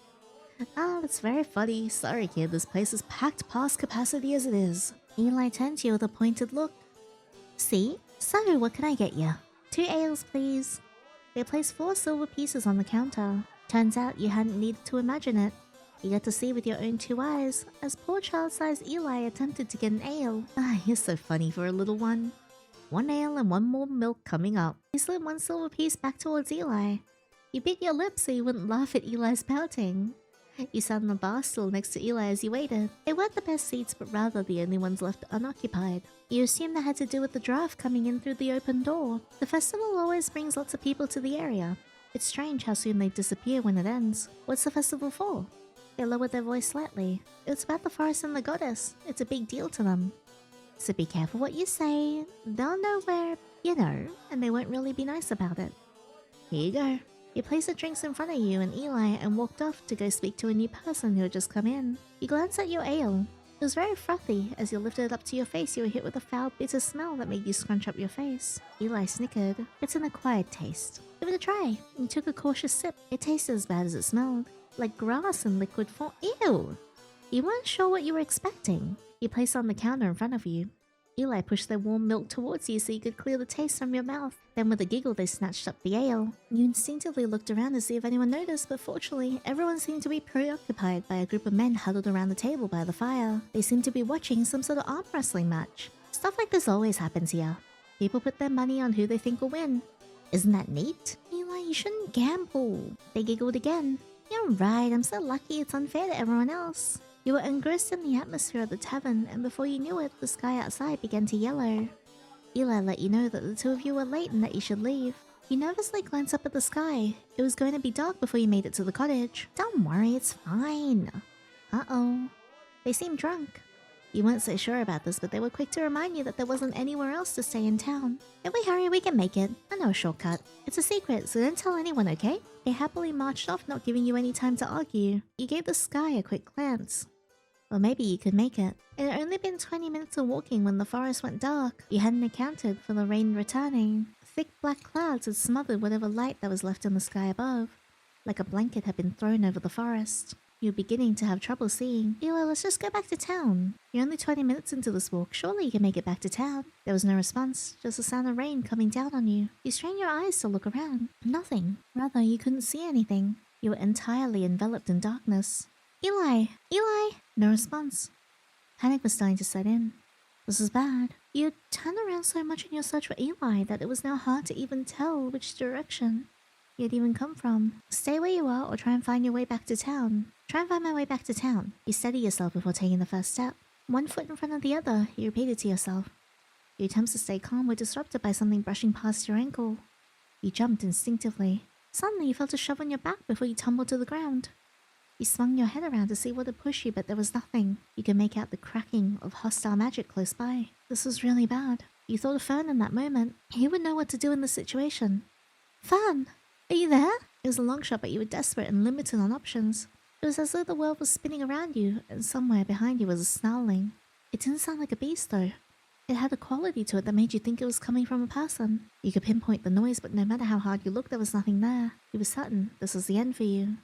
S1: Ah, that's very funny. Sorry kid, this place is packed past capacity as it is. Eli turned to you with a pointed look. See? So, what can I get you? 2 ales, please. They placed 4 silver pieces on the counter. Turns out you hadn't needed to imagine it. You got to see with your own 2 eyes, as poor child-sized Eli attempted to get an ale. Ah, you're so funny for a little one. 1 ale and 1 more milk coming up. You slid 1 silver piece back towards Eli. You bit your lips so you wouldn't laugh at Eli's pouting. You sat on the bar stool next to Eli as you waited. They weren't the best seats, but rather the only ones left unoccupied. You assumed that had to do with the draft coming in through the open door. The festival always brings lots of people to the area. It's strange how soon they disappear when it ends. What's the festival for? They lowered their voice slightly. It's about the forest and the goddess. It's a big deal to them. So be careful what you say. They'll know where, you know, and they won't really be nice about it. Here you go. You placed the drinks in front of you and Eli and walked off to go speak to a new person who had just come in. You glanced at your ale. It was very frothy. As you lifted it up to your face, you were hit with a foul, bitter smell that made you scrunch up your face. Eli snickered. It's an acquired taste. Give it a try. You took a cautious sip. It tasted as bad as it smelled. Like grass in liquid form. Ew! You weren't sure what you were expecting. You placed it on the counter in front of you. Eli pushed their warm milk towards you so you could clear the taste from your mouth. Then with a giggle they snatched up the ale. You instinctively looked around to see if anyone noticed, but fortunately, everyone seemed to be preoccupied by a group of men huddled around the table by the fire. They seemed to be watching some sort of arm wrestling match. Stuff like this always happens here. People put their money on who they think will win. Isn't that neat? Eli, you shouldn't gamble. They giggled again. You're right, I'm so lucky it's unfair to everyone else. You were engrossed in the atmosphere of the tavern, and before you knew it, the sky outside began to yellow. Eli let you know that the 2 of you were late and that you should leave. You nervously glanced up at the sky. It was going to be dark before you made it to the cottage. Don't worry, it's fine. Uh-oh. They seemed drunk. You weren't so sure about this, but they were quick to remind you that there wasn't anywhere else to stay in town. If we hurry, we can make it. I know a shortcut. It's a secret, so don't tell anyone, okay? They happily marched off, not giving you any time to argue. You gave the sky a quick glance. Or maybe you could make it. It had only been 20 minutes of walking when the forest went dark. You hadn't accounted for the rain returning. Thick black clouds had smothered whatever light that was left in the sky above. Like a blanket had been thrown over the forest. You were beginning to have trouble seeing. Eli, let's just go back to town. You're only 20 minutes into this walk. Surely you can make it back to town. There was no response, just the sound of rain coming down on you. You strained your eyes to look around. Nothing. Rather, you couldn't see anything. You were entirely enveloped in darkness. Eli! Eli! No response. Panic was starting to set in. This is bad. You had turned around so much in your search for Eli that it was now hard to even tell which direction. you had even come from. Stay where you are or try and find your way back to town. Try and find my way back to town. You steady yourself before taking the first step. One foot in front of the other, you repeated to yourself. Your attempts to stay calm were disrupted by something brushing past your ankle. You jumped instinctively. Suddenly, you felt a shove on your back before you tumbled to the ground. You swung your head around to see what had pushed you, but there was nothing. You could make out the cracking of hostile magic close by. This was really bad. You thought of Fern in that moment. He would know what to do in this situation. Fern! Are you there? It was a long shot, but you were desperate and limited on options. It was as though the world was spinning around you, and somewhere behind you was a snarling. It didn't sound like a beast, though. It had a quality to it that made you think it was coming from a person. You could pinpoint the noise, but no matter how hard you looked, there was nothing there. You were certain this was the end for you.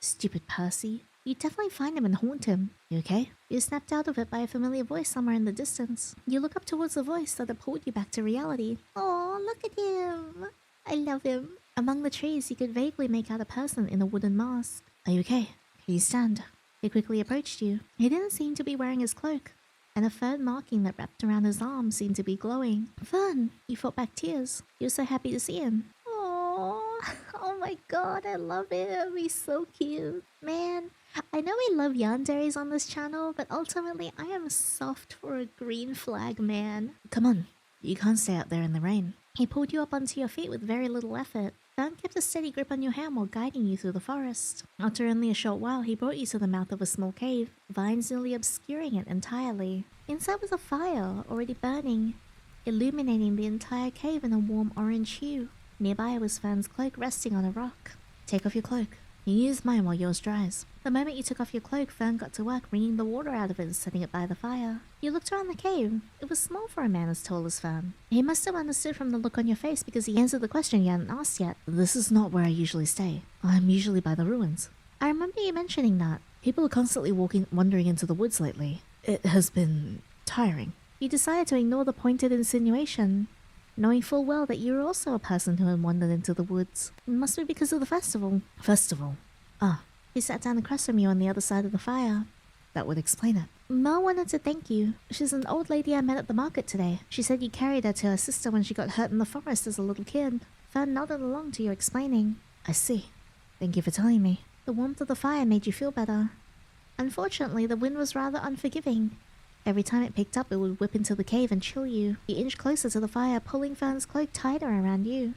S1: Stupid Percy. You'd definitely find him and haunt him. You okay? You snapped out of it by a familiar voice somewhere in the distance. You look up towards the voice that had pulled you back to reality. Oh, look at him. I love him. Among the trees, you could vaguely make out a person in a wooden mask. Are you okay? Can you stand? He quickly approached you. He didn't seem to be wearing his cloak, and a fern marking that wrapped around his arm seemed to be glowing. Fern! You fought back tears. You were so happy to see him. Oh my god, I love him. He's so cute. Man, I know we love yanderes on this channel, but ultimately I am soft for a green flag man. Come on, you can't stay out there in the rain. He pulled you up onto your feet with very little effort. Fern kept a steady grip on your hand while guiding you through the forest. After only a short while, he brought you to the mouth of a small cave, vines nearly obscuring it entirely. Inside was a fire, already burning, illuminating the entire cave in a warm orange hue. Nearby was Fern's cloak resting on a rock. Take off your cloak. You use mine while yours dries. The moment you took off your cloak, Fern got to work wringing the water out of it and setting it by the fire. You looked around the cave. It was small for a man as tall as Fern. He must have understood from the look on your face because he answered the question you hadn't asked yet. This is not where I usually stay. I'm usually by the ruins. I remember you mentioning that. People are constantly wandering into the woods lately. It has been tiring. You decided to ignore the pointed insinuation, knowing full well that you were also a person who had wandered into the woods. It must be because of the festival. Festival? Ah. He sat down across from you on the other side of the fire. That would explain it. Mel wanted to thank you. She's an old lady I met at the market today. She said you carried her to her sister when she got hurt in the forest as a little kid. Fern nodded along to your explaining. I see. Thank you for telling me. The warmth of the fire made you feel better. Unfortunately, the wind was rather unforgiving. Every time it picked up, it would whip into the cave and chill you. You inched closer to the fire, pulling Fern's cloak tighter around you.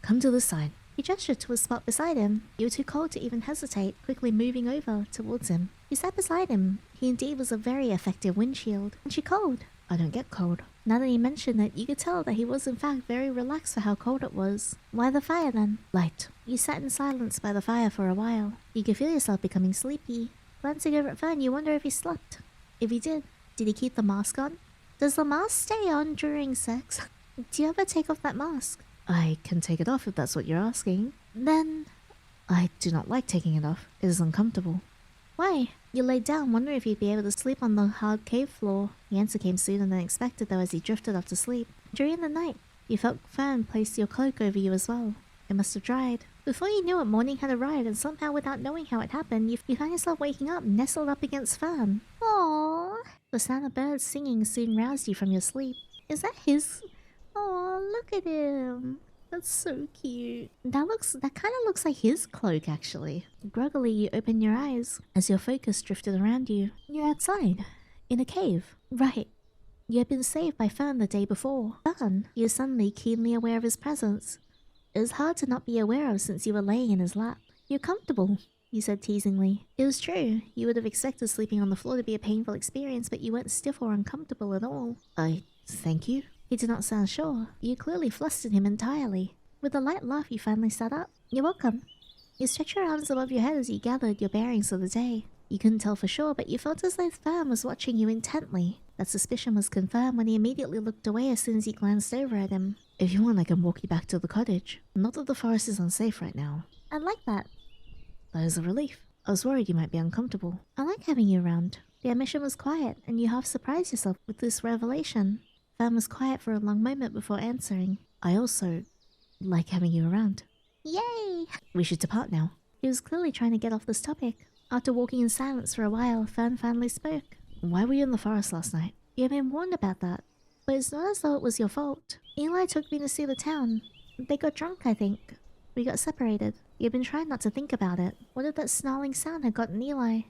S1: Come to this side. He gestured to a spot beside him. You were too cold to even hesitate, quickly moving over towards him. You sat beside him. He indeed was a very effective windshield. And she cold. I don't get cold. Now that he mentioned it, you could tell that he was in fact very relaxed for how cold it was. Why the fire then? Light. You sat in silence by the fire for a while. You could feel yourself becoming sleepy. Glancing over at Fern, you wonder if he slept. If he did he keep the mask on? Does the mask stay on during sex? Do you ever take off that mask? I can take it off if that's what you're asking. Then I do not like taking it off. It is uncomfortable. Why? You laid down, wondering if you'd be able to sleep on the hard cave floor. The answer came sooner than expected, though, as you drifted off to sleep. During the night, you felt Fern place your cloak over you as well. It must have dried. Before you knew it, morning had arrived, and somehow, without knowing how it happened, you found yourself waking up, nestled up against Fern. Aww. The sound of birds singing soon roused you from your sleep. Is that his? Oh, look at him. That's so cute. That kind of looks like his cloak, actually. Groggily, you open your eyes as your focus drifted around you. You're outside, in a cave. Right. You had been saved by Fern the day before. Fern, you're suddenly keenly aware of his presence. It was hard to not be aware of since you were laying in his lap. You're comfortable, you said teasingly. It was true. You would have expected sleeping on the floor to be a painful experience, but you weren't stiff or uncomfortable at all. Thank you? He did not sound sure. You clearly flustered him entirely. With a light laugh, you finally sat up. You're welcome. You stretched your arms above your head as you gathered your bearings for the day. You couldn't tell for sure, but you felt as though Fern was watching you intently. That suspicion was confirmed when he immediately looked away as soon as you glanced over at him. If you want, I can walk you back to the cottage. Not that the forest is unsafe right now. I like that. That is a relief. I was worried you might be uncomfortable. I like having you around. The admission was quiet, and you half surprised yourself with this revelation. Fern was quiet for a long moment before answering. I also like having you around. Yay! We should depart now. He was clearly trying to get off this topic. After walking in silence for a while, Fern finally spoke. Why were you in the forest last night? You had been warned about that. But it's not as though it was your fault. Eli took me to see the town. They got drunk, I think. We got separated. You've been trying not to think about it. What if that snarling sound had gotten Eli?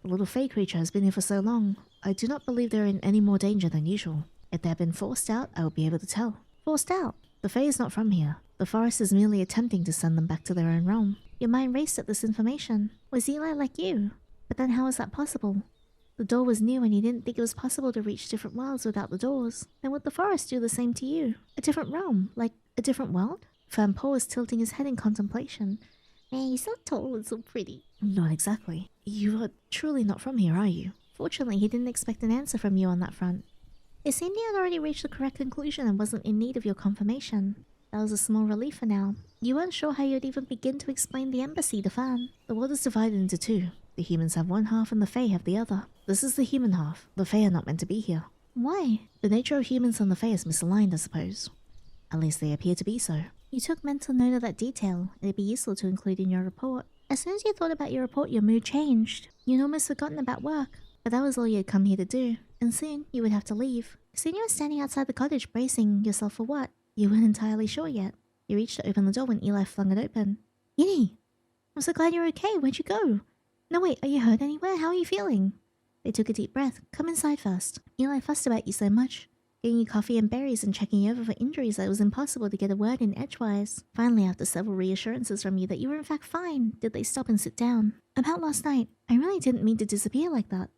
S1: The little fey creature has been here for so long. I do not believe they are in any more danger than usual. If they have been forced out, I will be able to tell. Forced out? The fey is not from here. The forest is merely attempting to send them back to their own realm. Your mind raced at this information. Was Eli like you? But then how is that possible? The door was new and you didn't think it was possible to reach different worlds without the doors. Then would the forest do the same to you? A different realm? Like a different world? Fern was tilting his head in contemplation. Man, you're so tall and so pretty. Not exactly. You are truly not from here, are you? Fortunately, he didn't expect an answer from you on that front. It seemed he had already reached the correct conclusion and wasn't in need of your confirmation. That was a small relief for now. You weren't sure how you'd even begin to explain the embassy to Fern. The world is divided into two. The humans have one half and the Fae have the other. This is the human half. The Fae are not meant to be here. Why? The nature of humans and the Fae is misaligned, I suppose. At least they appear to be so. You took mental note of that detail. It'd be useful to include in your report. As soon as you thought about your report, your mood changed. You'd almost forgotten about work. But that was all you had come here to do. And soon, you would have to leave. Soon you were standing outside the cottage bracing yourself for what? You weren't entirely sure yet. You reached to open the door when Eli flung it open. Yinny! I'm so glad you're okay. Where'd you go? No wait, are you hurt anywhere? How are you feeling? They took a deep breath. Come inside first. Eli fussed about you so much. Getting you coffee and berries and checking you over for injuries that it was impossible to get a word in edgewise. Finally, after several reassurances from you that you were in fact fine, did they stop and sit down. About last night, I really didn't mean to disappear like that.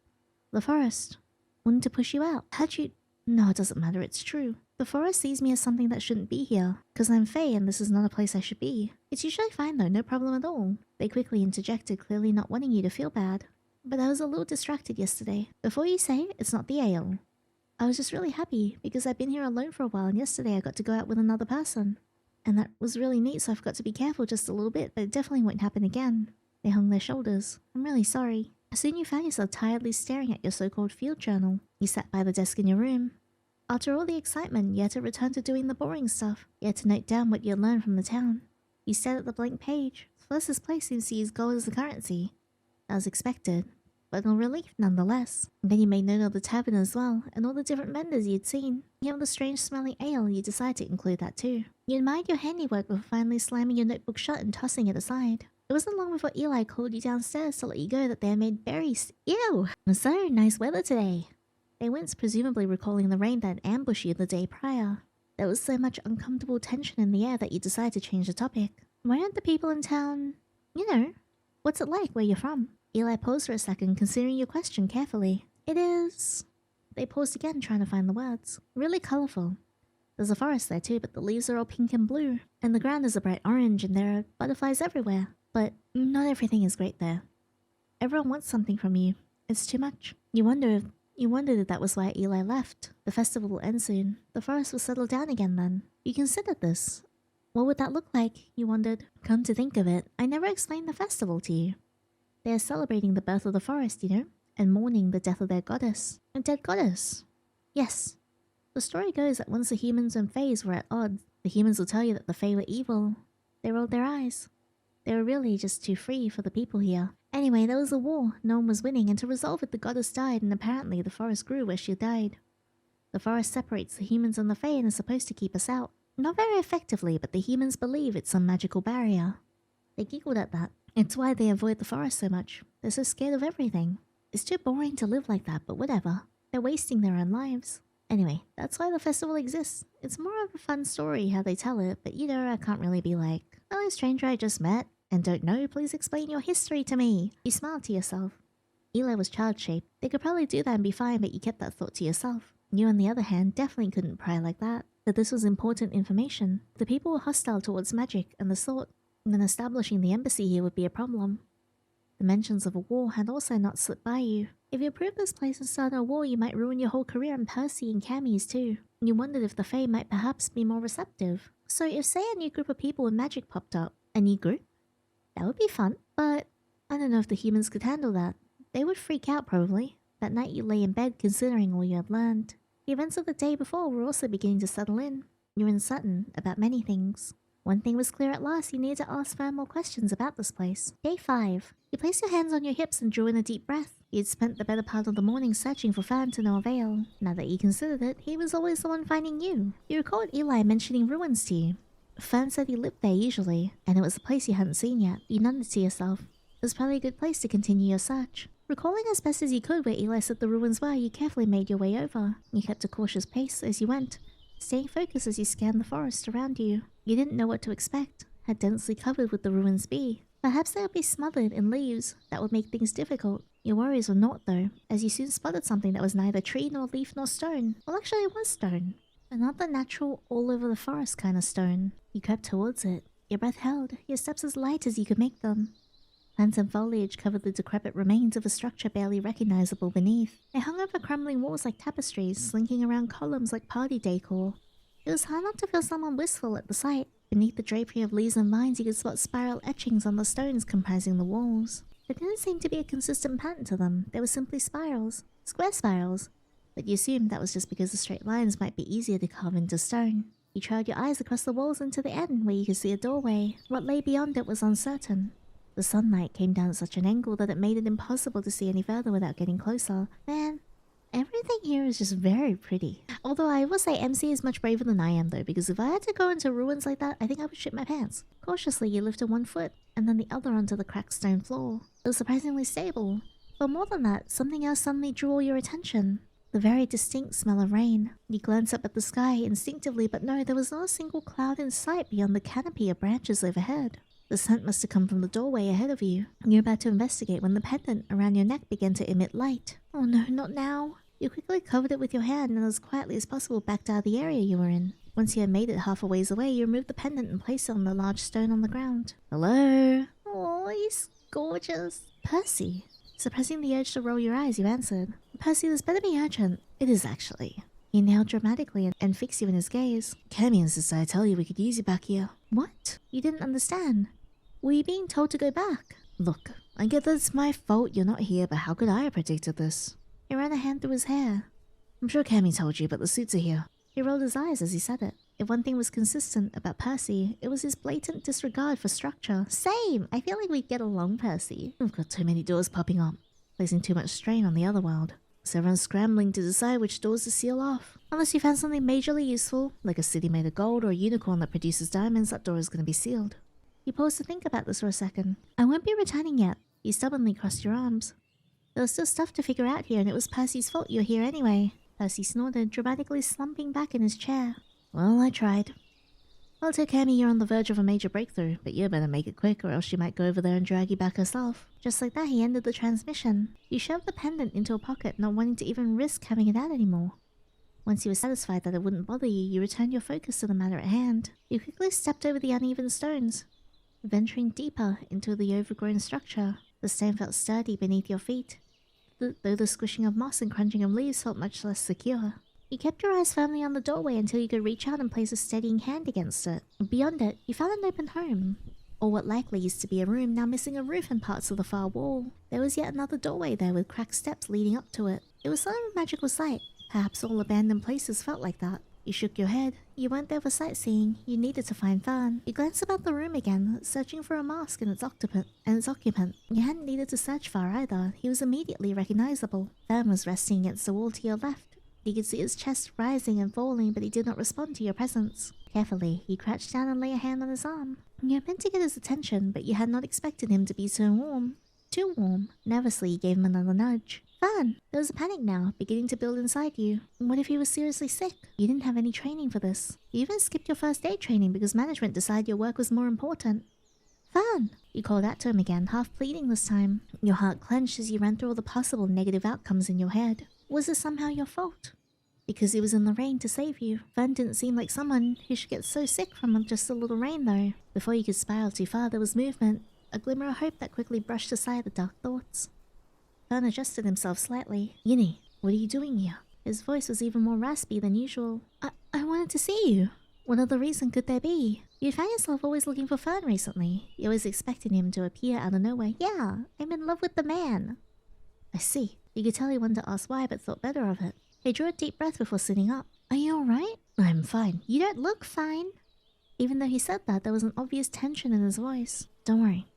S1: The forest wanted to push you out. How'd you... No, it doesn't matter, it's true. The forest sees me as something that shouldn't be here, because I'm Fae and this is not a place I should be. It's usually fine though, no problem at all. They quickly interjected, clearly not wanting you to feel bad. But I was a little distracted yesterday. Before you say, it's not the ale. I was just really happy, because I've been here alone for a while and yesterday I got to go out with another person. And that was really neat, so I've got to be careful just a little bit, but it definitely won't happen again. They hung their shoulders. I'm really sorry. Soon you found yourself tiredly staring at your so-called field journal. You sat by the desk in your room. After all the excitement, you had to return to doing the boring stuff. You had to note down what you had learned from the town. You stared at the blank page. Celeste's place seems to use gold as the currency. That was expected, but a relief nonetheless. And then you made note of the tavern as well, and all the different vendors you'd seen. Even the strange-smelling ale, you decided to include that too. You admired your handiwork before finally slamming your notebook shut and tossing it aside. It wasn't long before Eli called you downstairs to let you go that they had made berries. Ew! So, nice weather today. They winced, presumably recalling the rain that ambushed you the day prior. There was so much uncomfortable tension in the air that you decided to change the topic. Why aren't the people in town... You know, what's it like where you're from? Eli paused for a second, considering your question carefully. It is... They paused again, trying to find the words. Really colourful. There's a forest there too, but the leaves are all pink and blue. And the ground is a bright orange, and there are butterflies everywhere. But not everything is great there. Everyone wants something from you. It's too much. You wondered if that was why Eli left. The festival will end soon. The forest will settle down again then. You considered this. What would that look like? You wondered. Come to think of it, I never explained the festival to you. They are celebrating the birth of the forest, you know, and mourning the death of their goddess. A dead goddess? Yes. The story goes that once the humans and Faes were at odds, the humans will tell you that the Fae were evil. They rolled their eyes. They were really just too free for the people here. Anyway, there was a war, no one was winning, and to resolve it the goddess died, and apparently the forest grew where she died. The forest separates the humans and the Fae and is supposed to keep us out. Not very effectively, but the humans believe it's some magical barrier. They giggled at that. It's why they avoid the forest so much. They're so scared of everything. It's too boring to live like that, but whatever. They're wasting their own lives. Anyway, that's why the festival exists. It's more of a fun story how they tell it, but you know, I can't really be like, hello stranger I just met. And don't know, please explain your history to me. You smiled to yourself. Eli was child-shaped. They could probably do that and be fine, but you kept that thought to yourself. You, on the other hand, definitely couldn't pry like that. But this was important information. The people were hostile towards magic, and the thought that establishing the embassy here would be a problem. The mentions of a war had also not slipped by you. If you approved this place and started a war, you might ruin your whole career in Percy and Cammy's too. You wondered if the Fae might perhaps be more receptive. So if, say, a new group of people with magic popped up, a new group? That would be fun, but I don't know if the humans could handle that. They would freak out probably. That night you lay in bed considering all you had learned. The events of the day before were also beginning to settle in. You were uncertain about many things. One thing was clear at last, you needed to ask Fern more questions about this place. Day 5. You placed your hands on your hips and drew in a deep breath. You'd spent the better part of the morning searching for Fern to no avail. Now that you considered it, he was always the one finding you. You recalled Eli mentioning ruins to you. Fern said he lived there usually, and it was a place you hadn't seen yet. You nodded to yourself. It was probably a good place to continue your search. Recalling as best as you could where Eli said the ruins were, you carefully made your way over. You kept a cautious pace as you went, staying focused as you scanned the forest around you. You didn't know what to expect. How densely covered would the ruins be? Perhaps they would be smothered in leaves. That would make things difficult. Your worries were naught though, as you soon spotted something that was neither tree nor leaf nor stone. Well, actually it was stone. But not the natural, all over the forest kind of stone. You crept towards it. Your breath held, your steps as light as you could make them. Plants and foliage covered the decrepit remains of a structure barely recognizable beneath. They hung over crumbling walls like tapestries, slinking around columns like party decor. It was hard not to feel somewhat wistful at the sight. Beneath the drapery of leaves and vines, you could spot spiral etchings on the stones comprising the walls. There didn't seem to be a consistent pattern to them. They were simply spirals. Square spirals. But you assumed that was just because the straight lines might be easier to carve into stone. You trailed your eyes across the walls into the end, where you could see a doorway. What lay beyond it was uncertain. The sunlight came down at such an angle that it made it impossible to see any further without getting closer. Man, everything here is just very pretty. Although I will say MC is much braver than I am though, because if I had to go into ruins like that, I think I would shit my pants. Cautiously, you lifted one foot, and then the other onto the cracked stone floor. It was surprisingly stable. But more than that, something else suddenly drew all your attention. The very distinct smell of rain. You glanced up at the sky instinctively, but no, there was not a single cloud in sight beyond the canopy of branches overhead. The scent must have come from the doorway ahead of you. You're about to investigate when the pendant around your neck began to emit light. Oh no, not now. You quickly covered it with your hand and as quietly as possible backed out of the area you were in. Once you had made it half a ways away, you removed the pendant and placed it on the large stone on the ground. Hello? Oh, he's gorgeous. Percy. Suppressing the urge to roll your eyes, you answered. Percy, this better be urgent. It is actually. He inhaled dramatically and fixed you in his gaze. Cammy insisted I tell you we could use you back here. What? You didn't understand. Were you being told to go back? Look, I get that it's my fault you're not here, but how could I have predicted this? He ran a hand through his hair. I'm sure Cammy told you, but the suits are here. He rolled his eyes as he said it. If one thing was consistent about Percy, it was his blatant disregard for structure. Same! I feel like we'd get along, Percy. We've got too many doors popping up, placing too much strain on the Otherworld. So everyone's scrambling to decide which doors to seal off. Unless you found something majorly useful, like a city made of gold or a unicorn that produces diamonds, that door is going to be sealed. You paused to think about this for a second. I won't be returning yet. You stubbornly crossed your arms. There was still stuff to figure out here, and it was Percy's fault you're here anyway. Percy snorted, dramatically slumping back in his chair. Well, I tried. I'll tell Cammy you're on the verge of a major breakthrough, but you better make it quick or else she might go over there and drag you back herself. Just like that, he ended the transmission. You shoved the pendant into a pocket, not wanting to even risk having it out anymore. Once you were satisfied that it wouldn't bother you, you returned your focus to the matter at hand. You quickly stepped over the uneven stones, venturing deeper into the overgrown structure. The stone felt sturdy beneath your feet, though the squishing of moss and crunching of leaves felt much less secure. You kept your eyes firmly on the doorway until you could reach out and place a steadying hand against it. Beyond it, you found an open home, or what likely used to be a room, now missing a roof and parts of the far wall. There was yet another doorway there with cracked steps leading up to it. It was sort of a magical sight. Perhaps all abandoned places felt like that. You shook your head. You weren't there for sightseeing. You needed to find Fern. You glanced about the room again, searching for a mask and its occupant. You hadn't needed to search far either. He was immediately recognizable. Fern was resting against the wall to your left. You could see his chest rising and falling, but he did not respond to your presence. Carefully, you crouched down and lay a hand on his arm. You had meant to get his attention, but you had not expected him to be so warm. Too warm. Nervously, you gave him another nudge. Fern! There was a panic now, beginning to build inside you. What if he was seriously sick? You didn't have any training for this. You even skipped your first aid training because management decided your work was more important. Fern! You called out to him again, half pleading this time. Your heart clenched as you ran through all the possible negative outcomes in your head. Was this somehow your fault? Because he was in the rain to save you. Fern didn't seem like someone who should get so sick from just a little rain though. Before you could spiral too far, there was movement. A glimmer of hope that quickly brushed aside the dark thoughts. Fern adjusted himself slightly. Yinny, what are you doing here? His voice was even more raspy than usual. I wanted to see you. What other reason could there be? You found yourself always looking for Fern recently. You always expected him to appear out of nowhere. Yeah, I'm in love with the man. I see. You could tell he wanted to ask why, but thought better of it. He drew a deep breath before sitting up. Are you alright? I'm fine. You don't look fine. Even though he said that, there was an obvious tension in his voice. Don't worry.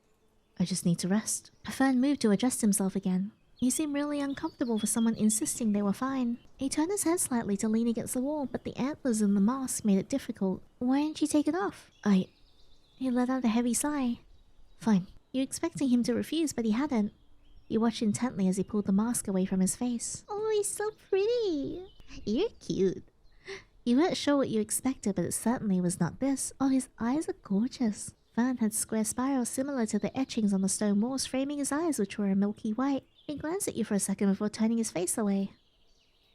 S1: I just need to rest. Fern moved to adjust himself again. He seemed really uncomfortable for someone insisting they were fine. He turned his head slightly to lean against the wall, but the antlers in the mask made it difficult. Why didn't you take it off? He let out a heavy sigh. Fine. You were expecting him to refuse, but he hadn't. You watched intently as he pulled the mask away from his face. Oh, he's so pretty. You're cute. You weren't sure what you expected, but it certainly was not this. Oh, his eyes are gorgeous. Fern had square spirals similar to the etchings on the stone walls framing his eyes, which were a milky white. He glanced at you for a second before turning his face away.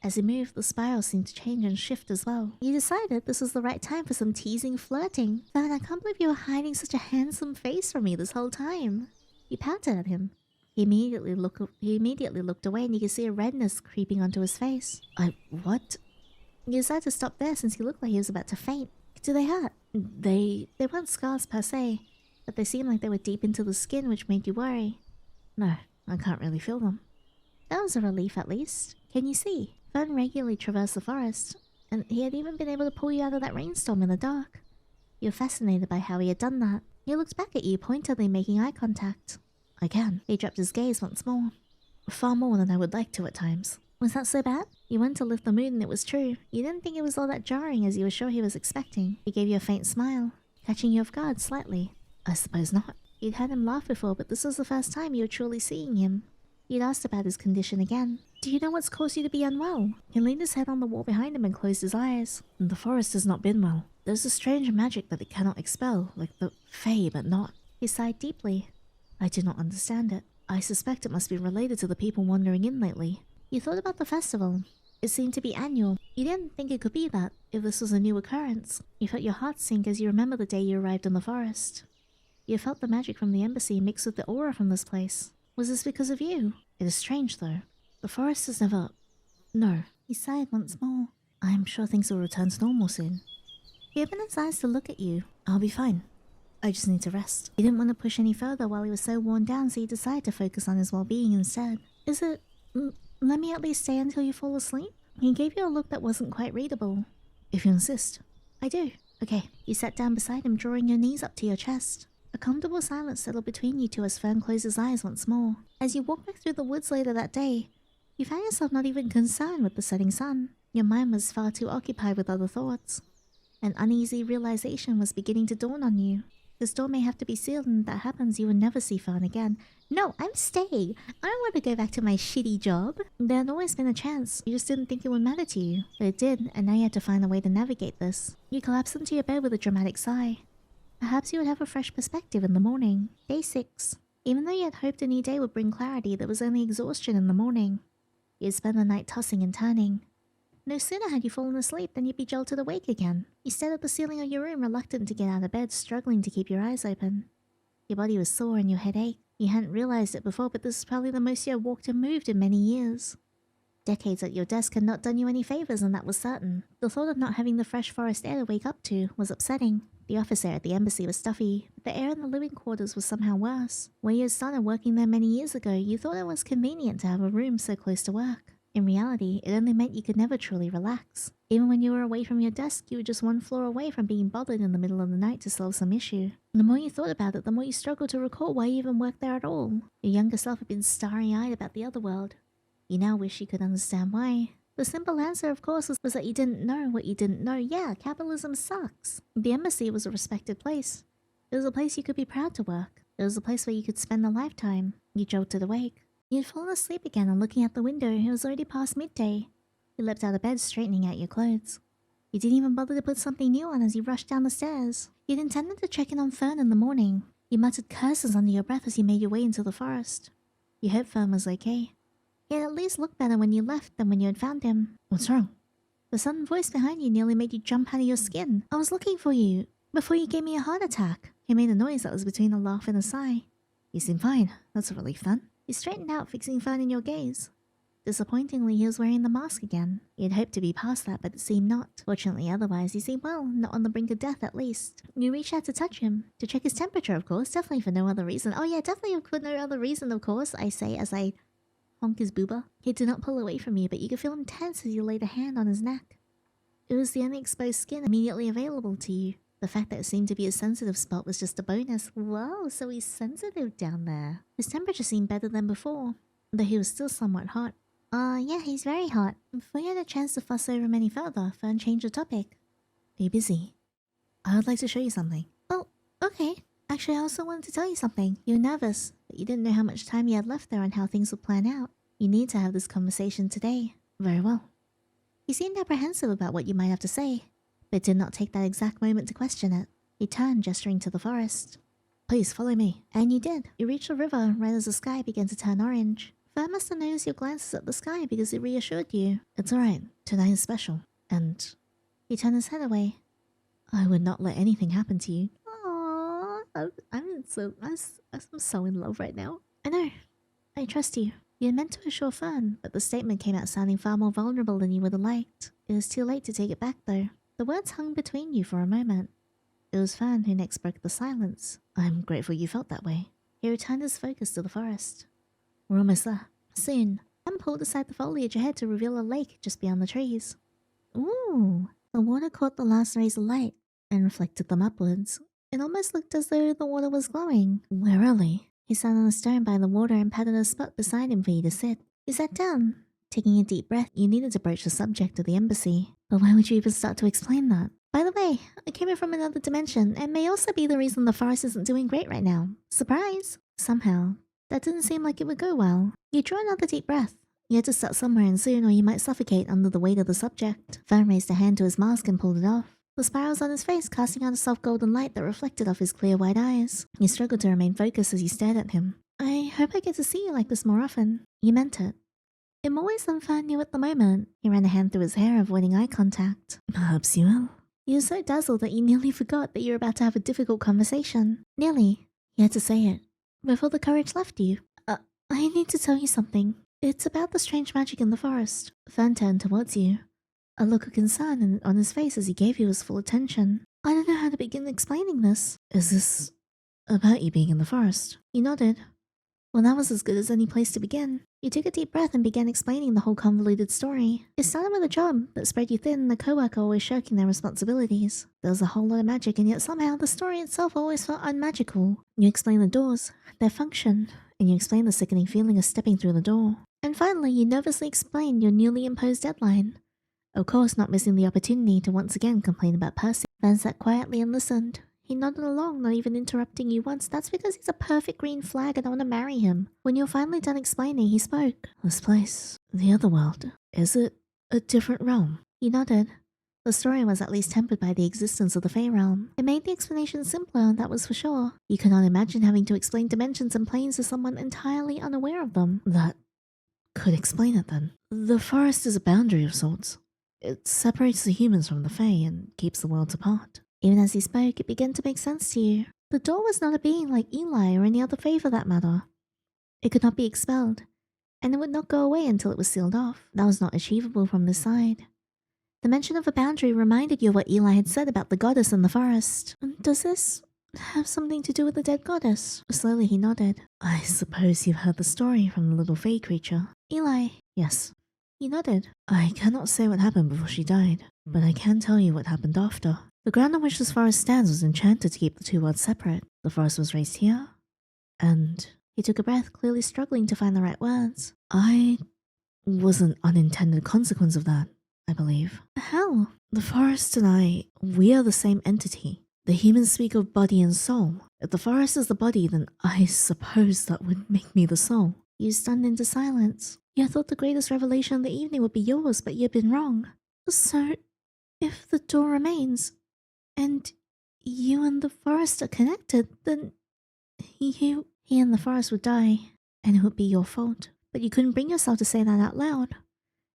S1: As he moved, the spirals seemed to change and shift as well. You decided this was the right time for some teasing flirting. Fern, I can't believe you were hiding such a handsome face from me this whole time. You pouted at him. He immediately looked away, and you could see a redness creeping onto his face. What? You decided to stop there since he looked like he was about to faint. Do they hurt? They weren't scars per se, but they seemed like they were deep into the skin, which made you worry. No, I can't really feel them. That was a relief at least. Can you see? Fern regularly traversed the forest, and he had even been able to pull you out of that rainstorm in the dark. You were fascinated by how he had done that. He looked back at you, pointedly making eye contact. I can. He dropped his gaze once more. Far more than I would like to at times. Was that so bad? You wanted to lift the mood and it was true. You didn't think it was all that jarring as you were sure he was expecting. He gave you a faint smile, catching you off guard slightly. I suppose not. You'd had him laugh before, but this was the first time you were truly seeing him. You'd asked about his condition again. Do you know what's caused you to be unwell? He leaned his head on the wall behind him and closed his eyes. The forest has not been well. There's a strange magic that it cannot expel, like the Fae, but not. He sighed deeply. I do not understand it. I suspect it must be related to the people wandering in lately. You thought about the festival. It seemed to be annual. You didn't think it could be that, if this was a new occurrence. You felt your heart sink as you remember the day you arrived in the forest. You felt the magic from the embassy mixed with the aura from this place. Was this because of you? It is strange, though. The forest has never... No. He sighed once more. I am sure things will return to normal soon. He opened his eyes to look at you. I'll be fine. I just need to rest. He didn't want to push any further while he was so worn down, so he decided to focus on his well-being instead. Is it... let me at least stay until you fall asleep? He gave you a look that wasn't quite readable. If you insist. I do. Okay. You sat down beside him, drawing your knees up to your chest. A comfortable silence settled between you two as Fern closed his eyes once more. As you walked back through the woods later that day, you found yourself not even concerned with the setting sun. Your mind was far too occupied with other thoughts. An uneasy realization was beginning to dawn on you. This door may have to be sealed, and if that happens, you will never see Fern again. No, I'm staying. I don't want to go back to my shitty job. There had always been a chance. You just didn't think it would matter to you. But it did, and now you had to find a way to navigate this. You collapsed into your bed with a dramatic sigh. Perhaps you would have a fresh perspective in the morning. Day 6. Even though you had hoped a new day would bring clarity, there was only exhaustion in the morning. You had spent the night tossing and turning. No sooner had you fallen asleep than you'd be jolted awake again. You stared at the ceiling of your room, reluctant to get out of bed, struggling to keep your eyes open. Your body was sore and your head ached. You hadn't realized it before, but this is probably the most you had walked and moved in many years. Decades at your desk had not done you any favors, and that was certain. The thought of not having the fresh forest air to wake up to was upsetting. The office air at the embassy was stuffy, but the air in the living quarters was somehow worse. Where you had started working there many years ago, you thought it was convenient to have a room so close to work. In reality, it only meant you could never truly relax. Even when you were away from your desk, you were just one floor away from being bothered in the middle of the night to solve some issue. The more you thought about it, the more you struggled to recall why you even worked there at all. Your younger self had been starry-eyed about the Otherworld. You now wish you could understand why. The simple answer, of course, was that you didn't know what you didn't know. Yeah, capitalism sucks. The embassy was a respected place. It was a place you could be proud to work. It was a place where you could spend a lifetime. You jolted awake. You'd fallen asleep again, and looking out the window, it was already past midday. You leapt out of bed, straightening out your clothes. You didn't even bother to put something new on as you rushed down the stairs. You'd intended to check in on Fern in the morning. You muttered curses under your breath as you made your way into the forest. You hoped Fern was okay. He had at least looked better when you left than when you had found him. What's wrong? The sudden voice behind you nearly made you jump out of your skin. I was looking for you, before you gave me a heart attack. He made a noise that was between a laugh and a sigh. You seem fine. That's a relief then. You straightened out, fixing Fern in your gaze. Disappointingly, he was wearing the mask again. He had hoped to be past that, but it seemed not. Fortunately, otherwise, he seemed well, not on the brink of death at least. You reached out to touch him. To check his temperature, of course. Definitely for no other reason. Oh yeah, definitely for no other reason, of course, I say as I honk his booba. He did not pull away from you, but you could feel him tense as you laid a hand on his neck. It was the only exposed skin immediately available to you. The fact that it seemed to be a sensitive spot was just a bonus. Whoa, so he's sensitive down there. His temperature seemed better than before. though he was still somewhat hot. Yeah, he's very hot. Before you had a chance to fuss over him any further, Fern changed the topic. Are you busy? I would like to show you something. Oh, okay. Actually, I also wanted to tell you something. You were nervous, but you didn't know how much time you had left there and how things would plan out. You need to have this conversation today. Very well. He seemed apprehensive about what you might have to say, but did not take that exact moment to question it. He turned, gesturing to the forest. Please, follow me. And you did. You reached the river right as the sky began to turn orange. Fern must have noticed your glances at the sky because it reassured you. It's alright. Tonight is special. And he turned his head away. I would not let anything happen to you. Aww, I'm so in love right now. I know. I trust you. You had meant to assure Fern, but the statement came out sounding far more vulnerable than you would have liked. It was too late to take it back, though. The words hung between you for a moment. It was Fern who next broke the silence. I'm grateful you felt that way. He returned his focus to the forest. We're almost there. Soon. Fern pulled aside the foliage ahead to reveal a lake just beyond the trees. Ooh. The water caught the last rays of light and reflected them upwards. It almost looked as though the water was glowing. Where are they? He sat on a stone by the water and patted a spot beside him for you to sit. You sat down. Taking a deep breath, you needed to broach the subject of the embassy. But why would you even start to explain that? By the way, I came in from another dimension and may also be the reason the forest isn't doing great right now. Surprise! Somehow, that didn't seem like it would go well. You drew another deep breath. You had to start somewhere and soon or you might suffocate under the weight of the subject. Fern raised a hand to his mask and pulled it off. The spirals on his face casting out a soft golden light that reflected off his clear white eyes. You struggled to remain focused as you stared at him. I hope I get to see you like this more often. You meant it. It more ways than Fern knew at the moment. He ran a hand through his hair, avoiding eye contact. Perhaps you will. You were so dazzled that you nearly forgot that you were about to have a difficult conversation. Nearly. You had to say it. Before the courage left you. I need to tell you something. It's about the strange magic in the forest. Fern turned towards you. A look of concern on his face as he gave you his full attention. I don't know how to begin explaining this. Is this about you being in the forest? You nodded. Well, that was as good as any place to begin. You took a deep breath and began explaining the whole convoluted story. It started with a job that spread you thin and a coworker always shirking their responsibilities. There was a whole lot of magic and yet somehow the story itself always felt unmagical. You explained the doors, their function, and you explained the sickening feeling of stepping through the door. And finally, you nervously explained your newly imposed deadline. Of course, not missing the opportunity to once again complain about Percy. Fern sat quietly and listened. He nodded along, not even interrupting you once. That's because he's a perfect green flag and I want to marry him. When you're finally done explaining, he spoke. This place, the Otherworld, is it a different realm? You nodded. The story was at least tempered by the existence of the Fey realm. It made the explanation simpler, that was for sure. You could not imagine having to explain dimensions and planes to someone entirely unaware of them. That could explain it then. The forest is a boundary of sorts. It separates the humans from the Fey and keeps the worlds apart. Even as he spoke, it began to make sense to you. The door was not a being like Eli or any other Fey for that matter. It could not be expelled, and it would not go away until it was sealed off. That was not achievable from this side. The mention of a boundary reminded you of what Eli had said about the goddess in the forest. Does this have something to do with the dead goddess? Slowly he nodded. I suppose you've heard the story from the little Fey creature. Eli. Yes. He nodded. I cannot say what happened before she died, but I can tell you what happened after. The ground on which this forest stands was enchanted to keep the two worlds separate. The forest was raised here, and he took a breath, clearly struggling to find the right words. I was an unintended consequence of that, I believe. How? The forest and we are the same entity. The humans speak of body and soul. If the forest is the body, then I suppose that would make me the soul. You stunned into silence. You thought the greatest revelation of the evening would be yours, but you had been wrong. So, if the door remains, and you and the forest are connected, then he and the forest would die, and it would be your fault. But you couldn't bring yourself to say that out loud.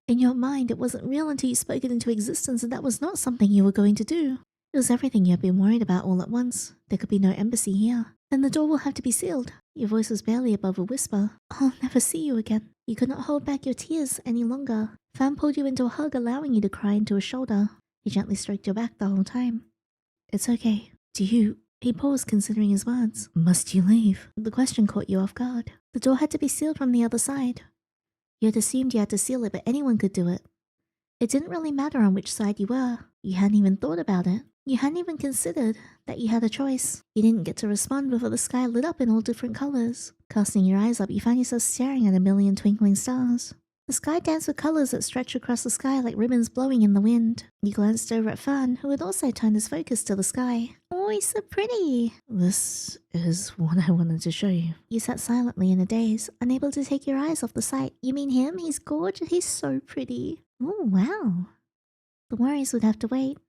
S1: In your mind, it wasn't real until you spoke it into existence, and that was not something you were going to do. It was everything you had been worried about all at once. There could be no embassy here. Then the door will have to be sealed. Your voice was barely above a whisper. I'll never see you again. You could not hold back your tears any longer. Fern pulled you into a hug, allowing you to cry into his shoulder. He gently stroked your back the whole time. It's okay. He paused, considering his words. Must you leave? The question caught you off guard. The door had to be sealed from the other side. You had assumed you had to seal it, but anyone could do it. It didn't really matter on which side you were. You hadn't even thought about it. You hadn't even considered that you had a choice. You didn't get to respond before the sky lit up in all different colors. Casting your eyes up, you found yourself staring at a million twinkling stars. The sky danced with colors that stretched across the sky like ribbons blowing in the wind. You glanced over at Fern, who had also turned his focus to the sky. Oh, he's so pretty. This is what I wanted to show you. You sat silently in a daze, unable to take your eyes off the sight. You mean him? He's gorgeous. He's so pretty. Oh, wow. The worries would have to wait.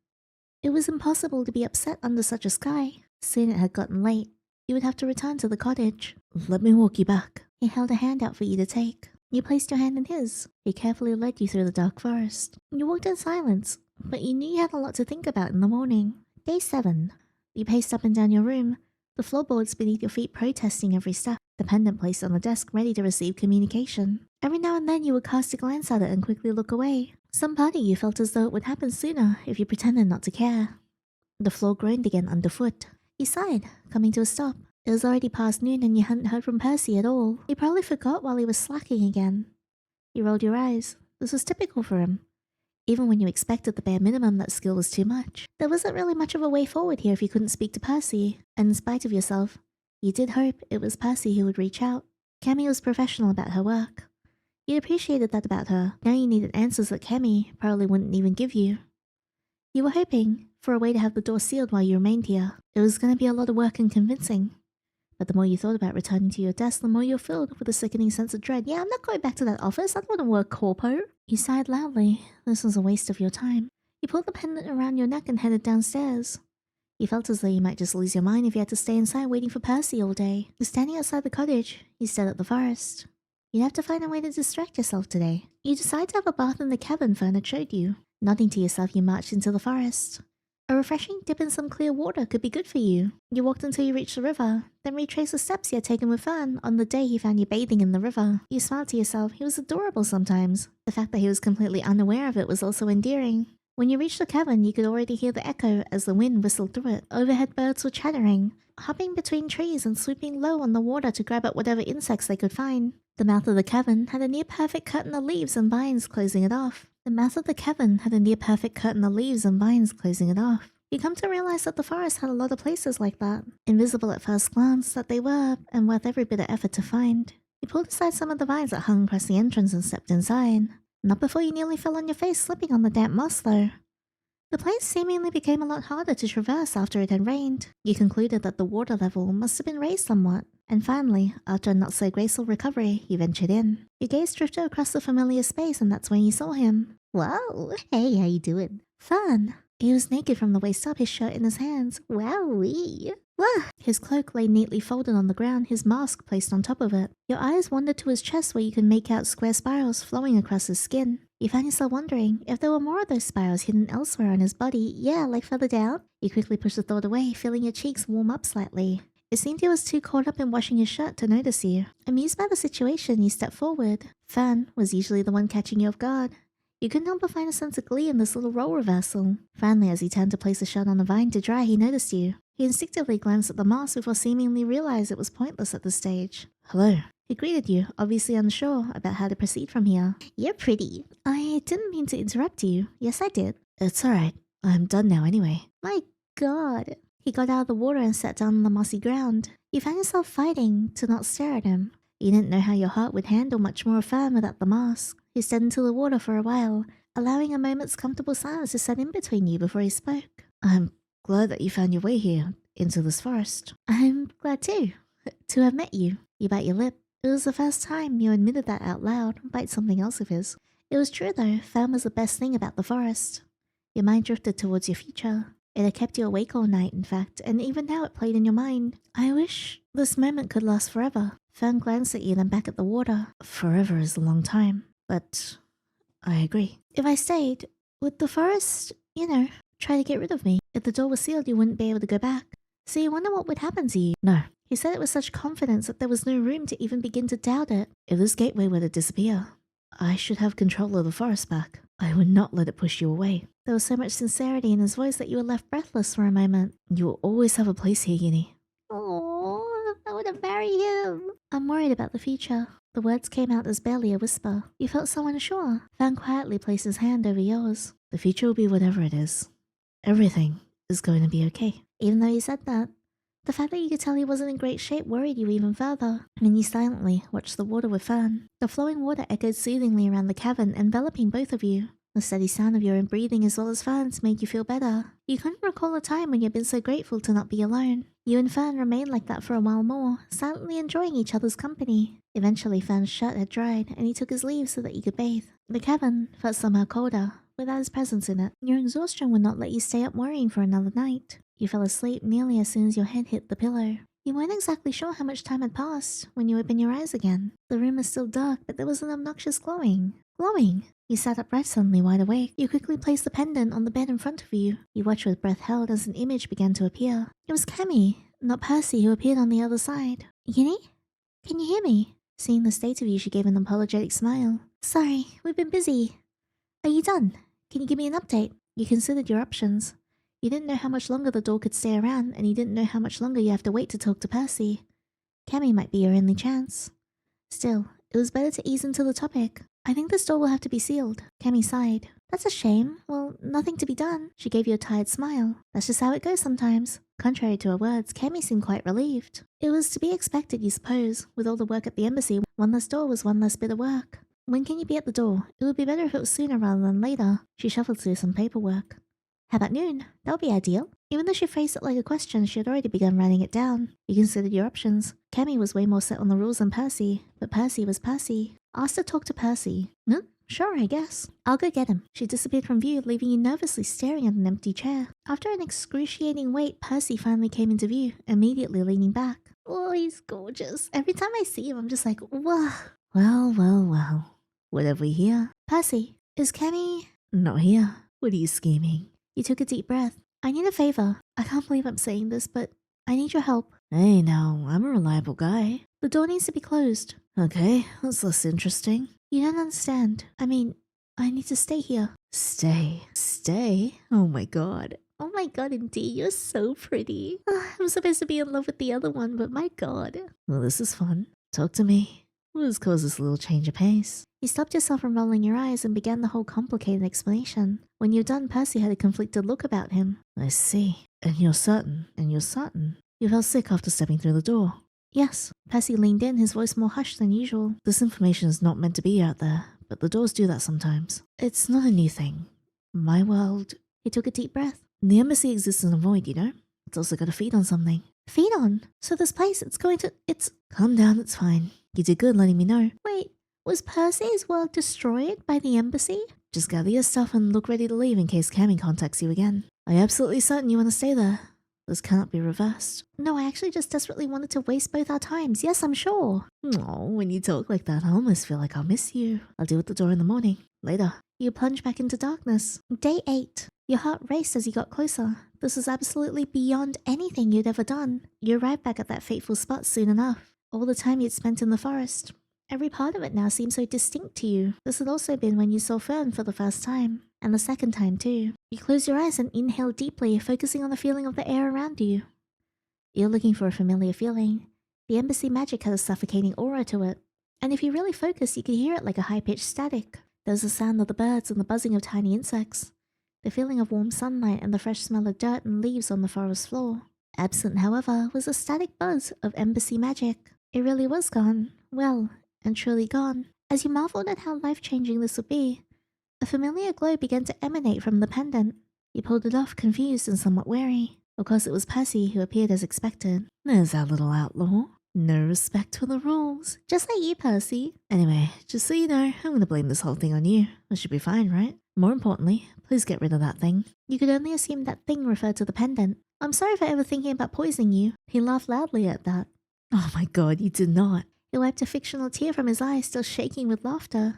S1: It was impossible to be upset under such a sky. Soon it had gotten late. You would have to return to the cottage. Let me walk you back. He held a hand out for you to take. You placed your hand in his. He carefully led you through the dark forest. You walked in silence, but you knew you had a lot to think about in the morning. Day 7. You paced up and down your room, the floorboards beneath your feet protesting every step, the pendant placed on the desk ready to receive communication. Every now and then you would cast a glance at it and quickly look away. Some part of you felt as though it would happen sooner if you pretended not to care. The floor groaned again underfoot. You sighed, coming to a stop. It was already past noon and you hadn't heard from Percy at all. He probably forgot while he was slacking again. You rolled your eyes. This was typical for him. Even when you expected the bare minimum, that skill was too much. There wasn't really much of a way forward here if you couldn't speak to Percy, and in spite of yourself, you did hope it was Percy who would reach out. Cammy was professional about her work. You appreciated that about her. Now you needed answers that Cammy probably wouldn't even give you. You were hoping for a way to have the door sealed while you remained here. It was going to be a lot of work and convincing. But the more you thought about returning to your desk, the more you're filled with a sickening sense of dread. Yeah, I'm not going back to that office. I don't want to work corpo. You sighed loudly. This was a waste of your time. You pulled the pendant around your neck and headed downstairs. You felt as though you might just lose your mind if you had to stay inside waiting for Percy all day. Standing outside the cottage, you stared at the forest. You'd have to find a way to distract yourself today. You decided to have a bath in the cabin Fern had showed you. Nodding to yourself, you marched into the forest. A refreshing dip in some clear water could be good for you. You walked until you reached the river, then retraced the steps you had taken with Fern on the day he found you bathing in the river. You smiled to yourself. He was adorable sometimes. The fact that he was completely unaware of it was also endearing. When you reached the cabin, you could already hear the echo as the wind whistled through it. Overhead birds were chattering, hopping between trees and swooping low on the water to grab at whatever insects they could find. The mouth of the cavern had a near-perfect curtain of leaves and vines closing it off. You come to realize that the forest had a lot of places like that. Invisible at first glance that they were, and worth every bit of effort to find. You pulled aside some of the vines that hung across the entrance and stepped inside. Not before you nearly fell on your face slipping on the damp moss though. The place seemingly became a lot harder to traverse after it had rained. You concluded that the water level must have been raised somewhat. And finally, after a not-so-graceful recovery, you ventured in. Your gaze drifted across the familiar space and that's when you saw him. Whoa! Hey, how you doing? Fun! He was naked from the waist up, his shirt in his hands. Wowee! Wah! His cloak lay neatly folded on the ground, his mask placed on top of it. Your eyes wandered to his chest where you could make out square spirals flowing across his skin. You found yourself wondering if there were more of those spirals hidden elsewhere on his body. Yeah, like further down. You quickly pushed the thought away, feeling your cheeks warm up slightly. It seemed he was too caught up in washing his shirt to notice you. Amused by the situation, you stepped forward. Fern was usually the one catching you off guard. You couldn't help but find a sense of glee in this little role reversal. Finally, as he turned to place the shirt on the vine to dry, he noticed you. He instinctively glanced at the moss before seemingly realized it was pointless at this stage. Hello. He greeted you, obviously unsure about how to proceed from here. You're pretty. I didn't mean to interrupt you. Yes, I did. It's alright. I'm done now anyway. My god. He got out of the water and sat down on the mossy ground. You found yourself fighting to not stare at him. You didn't know how your heart would handle much more Fern without the mask. He stared into the water for a while, allowing a moment's comfortable silence to set in between you before he spoke. I'm glad that you found your way here, into this forest. I'm glad too, to have met you. You bite your lip. It was the first time you admitted that out loud, bite something else of his. It was true though, Fern was the best thing about the forest. Your mind drifted towards your future. It had kept you awake all night, in fact, and even now it played in your mind. I wish this moment could last forever. Fern glanced at you, then back at the water. Forever is a long time, but I agree. If I stayed, would the forest, try to get rid of me? If the door was sealed, you wouldn't be able to go back. So you wonder what would happen to you? No. He said it with such confidence that there was no room to even begin to doubt it. If this gateway were to disappear, I should have control of the forest back. I would not let it push you away. There was so much sincerity in his voice that you were left breathless for a moment. You will always have a place here, Yinny. Oh, I want to marry him. I'm worried about the future. The words came out as barely a whisper. You felt so unsure. Fern quietly placed his hand over yours. The future will be whatever it is. Everything is going to be okay. Even though you said that, the fact that you could tell he wasn't in great shape worried you even further, and you silently watched the water with Fern. The flowing water echoed soothingly around the cavern, enveloping both of you. The steady sound of your own breathing as well as Fern's made you feel better. You couldn't recall a time when you'd been so grateful to not be alone. You and Fern remained like that for a while more, silently enjoying each other's company. Eventually, Fern's shirt had dried, and he took his leave so that you could bathe. The cavern felt somehow colder, without his presence in it. Your exhaustion would not let you stay up worrying for another night. You fell asleep nearly as soon as your head hit the pillow. You weren't exactly sure how much time had passed when you opened your eyes again. The room was still dark, but there was an obnoxious glowing. Glowing! You sat upright suddenly wide awake. You quickly placed the pendant on the bed in front of you. You watched with breath held as an image began to appear. It was Cammy, not Percy, who appeared on the other side. Yinny? Can you hear me? Seeing the state of you, she gave an apologetic smile. Sorry, we've been busy. Are you done? Can you give me an update? You considered your options. You didn't know how much longer the door could stay around, and you didn't know how much longer you have to wait to talk to Percy. Cammy might be your only chance. Still, it was better to ease into the topic. I think this door will have to be sealed. Cammy sighed. That's a shame. Well, nothing to be done. She gave you a tired smile. That's just how it goes sometimes. Contrary to her words, Cammy seemed quite relieved. It was to be expected, you suppose. With all the work at the embassy, one less door was one less bit of work. When can you be at the door? It would be better if it was sooner rather than later. She shuffled through some paperwork. How about noon? That would be ideal. Even though she phrased it like a question, she had already begun writing it down. You considered your options. Cammy was way more set on the rules than Percy, but Percy was Percy. Asked to talk to Percy. No? Sure, I guess. I'll go get him. She disappeared from view, leaving you nervously staring at an empty chair. After an excruciating wait, Percy finally came into view, immediately leaning back. Oh, he's gorgeous. Every time I see him, I'm just like, wow. Well. What have we here? Percy, is Cammy not here? What are you scheming? You took a deep breath. I need a favor. I can't believe I'm saying this, but I need your help. Hey, now, I'm a reliable guy. The door needs to be closed. Okay, that's less interesting. You don't understand. I mean, I need to stay here. Stay? Stay? Oh my god. Oh my god, indeed, you're so pretty. I'm supposed to be in love with the other one, but my god. Well, this is fun. Talk to me. What has caused this little change of pace? You stopped yourself from rolling your eyes and began the whole complicated explanation. When you're done, Percy had a conflicted look about him. I see. And you're certain. You felt sick after stepping through the door. Yes. Percy leaned in, his voice more hushed than usual. This information is not meant to be out there, but the doors do that sometimes. It's not a new thing. My world... He took a deep breath. The embassy exists in a void, you know? It's also got to feed on something. Feed on? So this place, it's... Calm down, it's fine. You did good letting me know. Wait, was Percy's world destroyed by the embassy? Just gather your stuff and look ready to leave in case Cammy contacts you again. Are you absolutely certain you want to stay there? This cannot be reversed. No, I actually just desperately wanted to waste both our times. Yes, I'm sure. Oh, when you talk like that, I almost feel like I'll miss you. I'll deal with the door in the morning. Later. You plunge back into darkness. Day 8. Your heart raced as you got closer. This was absolutely beyond anything you'd ever done. You arrived back at that fateful spot soon enough. All the time you'd spent in the forest. Every part of it now seemed so distinct to you. This had also been when you saw Fern for the first time. And the second time too. You closed your eyes and inhaled deeply, focusing on the feeling of the air around you. You're looking for a familiar feeling. The embassy magic had a suffocating aura to it. And if you really focused, you could hear it like a high-pitched static. There was the sound of the birds and the buzzing of tiny insects. The feeling of warm sunlight and the fresh smell of dirt and leaves on the forest floor. Absent, however, was a static buzz of embassy magic. It really was gone. Well, and truly gone. As you marveled at how life-changing this would be, a familiar glow began to emanate from the pendant. You pulled it off, confused and somewhat wary. Of course, it was Percy who appeared as expected. There's our little outlaw. No respect for the rules. Just like you, Percy. Anyway, just so you know, I'm gonna blame this whole thing on you. I should be fine, right? More importantly, please get rid of that thing. You could only assume that thing referred to the pendant. I'm sorry for ever thinking about poisoning you. He laughed loudly at that. Oh my god, you did not. He wiped a fictional tear from his eye, still shaking with laughter.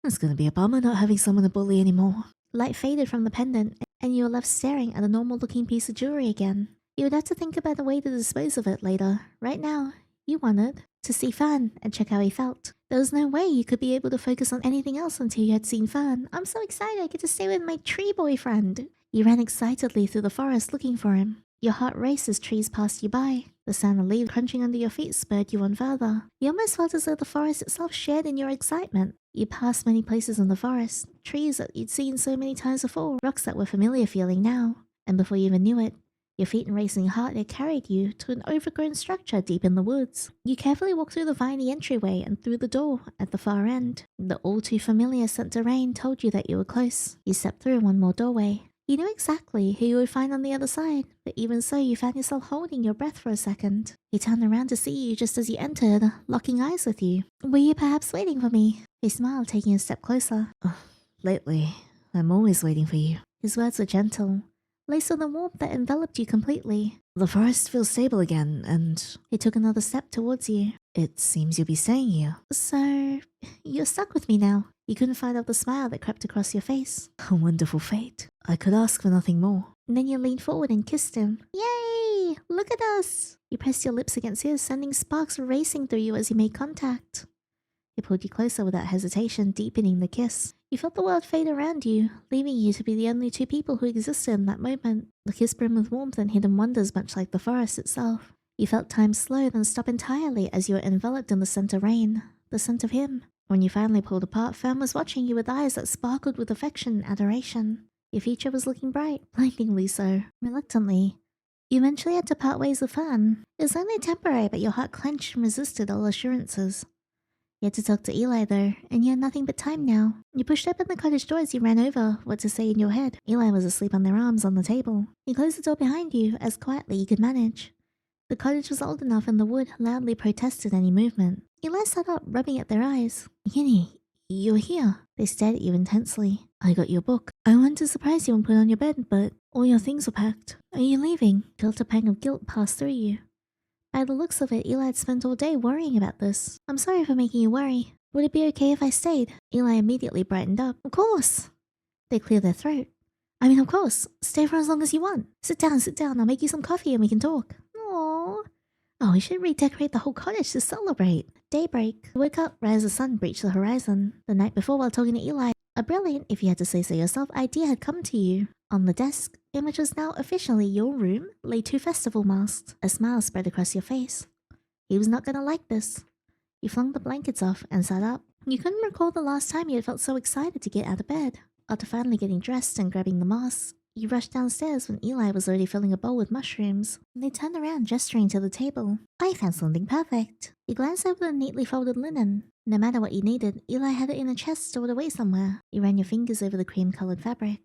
S1: It's gonna be a bummer not having someone to bully anymore. Light faded from the pendant, and you were left staring at a normal-looking piece of jewelry again. You would have to think about a way to dispose of it later. Right now, you wanted to see Fern and check how he felt. There was no way you could be able to focus on anything else until you had seen Fern. I'm so excited I get to stay with my tree boyfriend. You ran excitedly through the forest looking for him. Your heart raced as trees passed you by. The sound of leaves crunching under your feet spurred you on further. You almost felt as though the forest itself shared in your excitement. You passed many places in the forest, trees that you'd seen so many times before, rocks that were familiar feeling now. And before you even knew it, your feet and racing heart had carried you to an overgrown structure deep in the woods. You carefully walked through the viney entryway and through the door at the far end. The all-too-familiar scent of rain told you that you were close. You stepped through one more doorway. You knew exactly who you would find on the other side, but even so, you found yourself holding your breath for a second. He turned around to see you just as you entered, locking eyes with you. Were you perhaps waiting for me? He smiled, taking a step closer. Lately, I'm always waiting for you. His words were gentle, laced with a warmth that enveloped you completely. The forest feels stable again, and he took another step towards you. It seems you'll be staying here. So, you're stuck with me now. You couldn't find out the smile that crept across your face. A wonderful fate. I could ask for nothing more. And then you leaned forward and kissed him. Yay! Look at us! You pressed your lips against his, sending sparks racing through you as you made contact. He pulled you closer without hesitation, deepening the kiss. You felt the world fade around you, leaving you to be the only two people who existed in that moment. The kiss brimmed with warmth and hidden wonders much like the forest itself. You felt time slow, then stop entirely as you were enveloped in the scent of rain, the scent of him. When you finally pulled apart, Fern was watching you with eyes that sparkled with affection and adoration. Your future was looking bright, blindingly so. Reluctantly, you eventually had to part ways with Fern. It was only temporary, but your heart clenched and resisted all assurances. You had to talk to Eli though, and you had nothing but time now. You pushed open the cottage door as you ran over, what to say in your head. Eli was asleep on their arms on the table. You closed the door behind you, as quietly you could manage. The cottage was old enough and the wood loudly protested any movement. Eli sat up, rubbing at their eyes. Yinny, you're here. They stared at you intensely. I got your book. I wanted to surprise you and put on your bed, but all your things were packed. Are you leaving? Felt a pang of guilt pass through you. By the looks of it, Eli had spent all day worrying about this. I'm sorry for making you worry. Would it be okay if I stayed? Eli immediately brightened up. Of course. They cleared their throat. I mean, of course. Stay for as long as you want. Sit down. I'll make you some coffee and we can talk. Aww. Oh, we should redecorate the whole cottage to celebrate. Daybreak. You woke up right as the sun breached the horizon. The night before, while talking to Eli, a brilliant, if you had to say so yourself, idea had come to you. On the desk, in which was now officially your room, lay 2 festival masks. A smile spread across your face. He was not going to like this. You flung the blankets off and sat up. You couldn't recall the last time you had felt so excited to get out of bed. After finally getting dressed and grabbing the masks, you rushed downstairs when Eli was already filling a bowl with mushrooms. They turned around, gesturing to the table. I found something perfect. You glanced over the neatly folded linen. No matter what you needed, Eli had it in a chest stored away somewhere. You ran your fingers over the cream-colored fabric.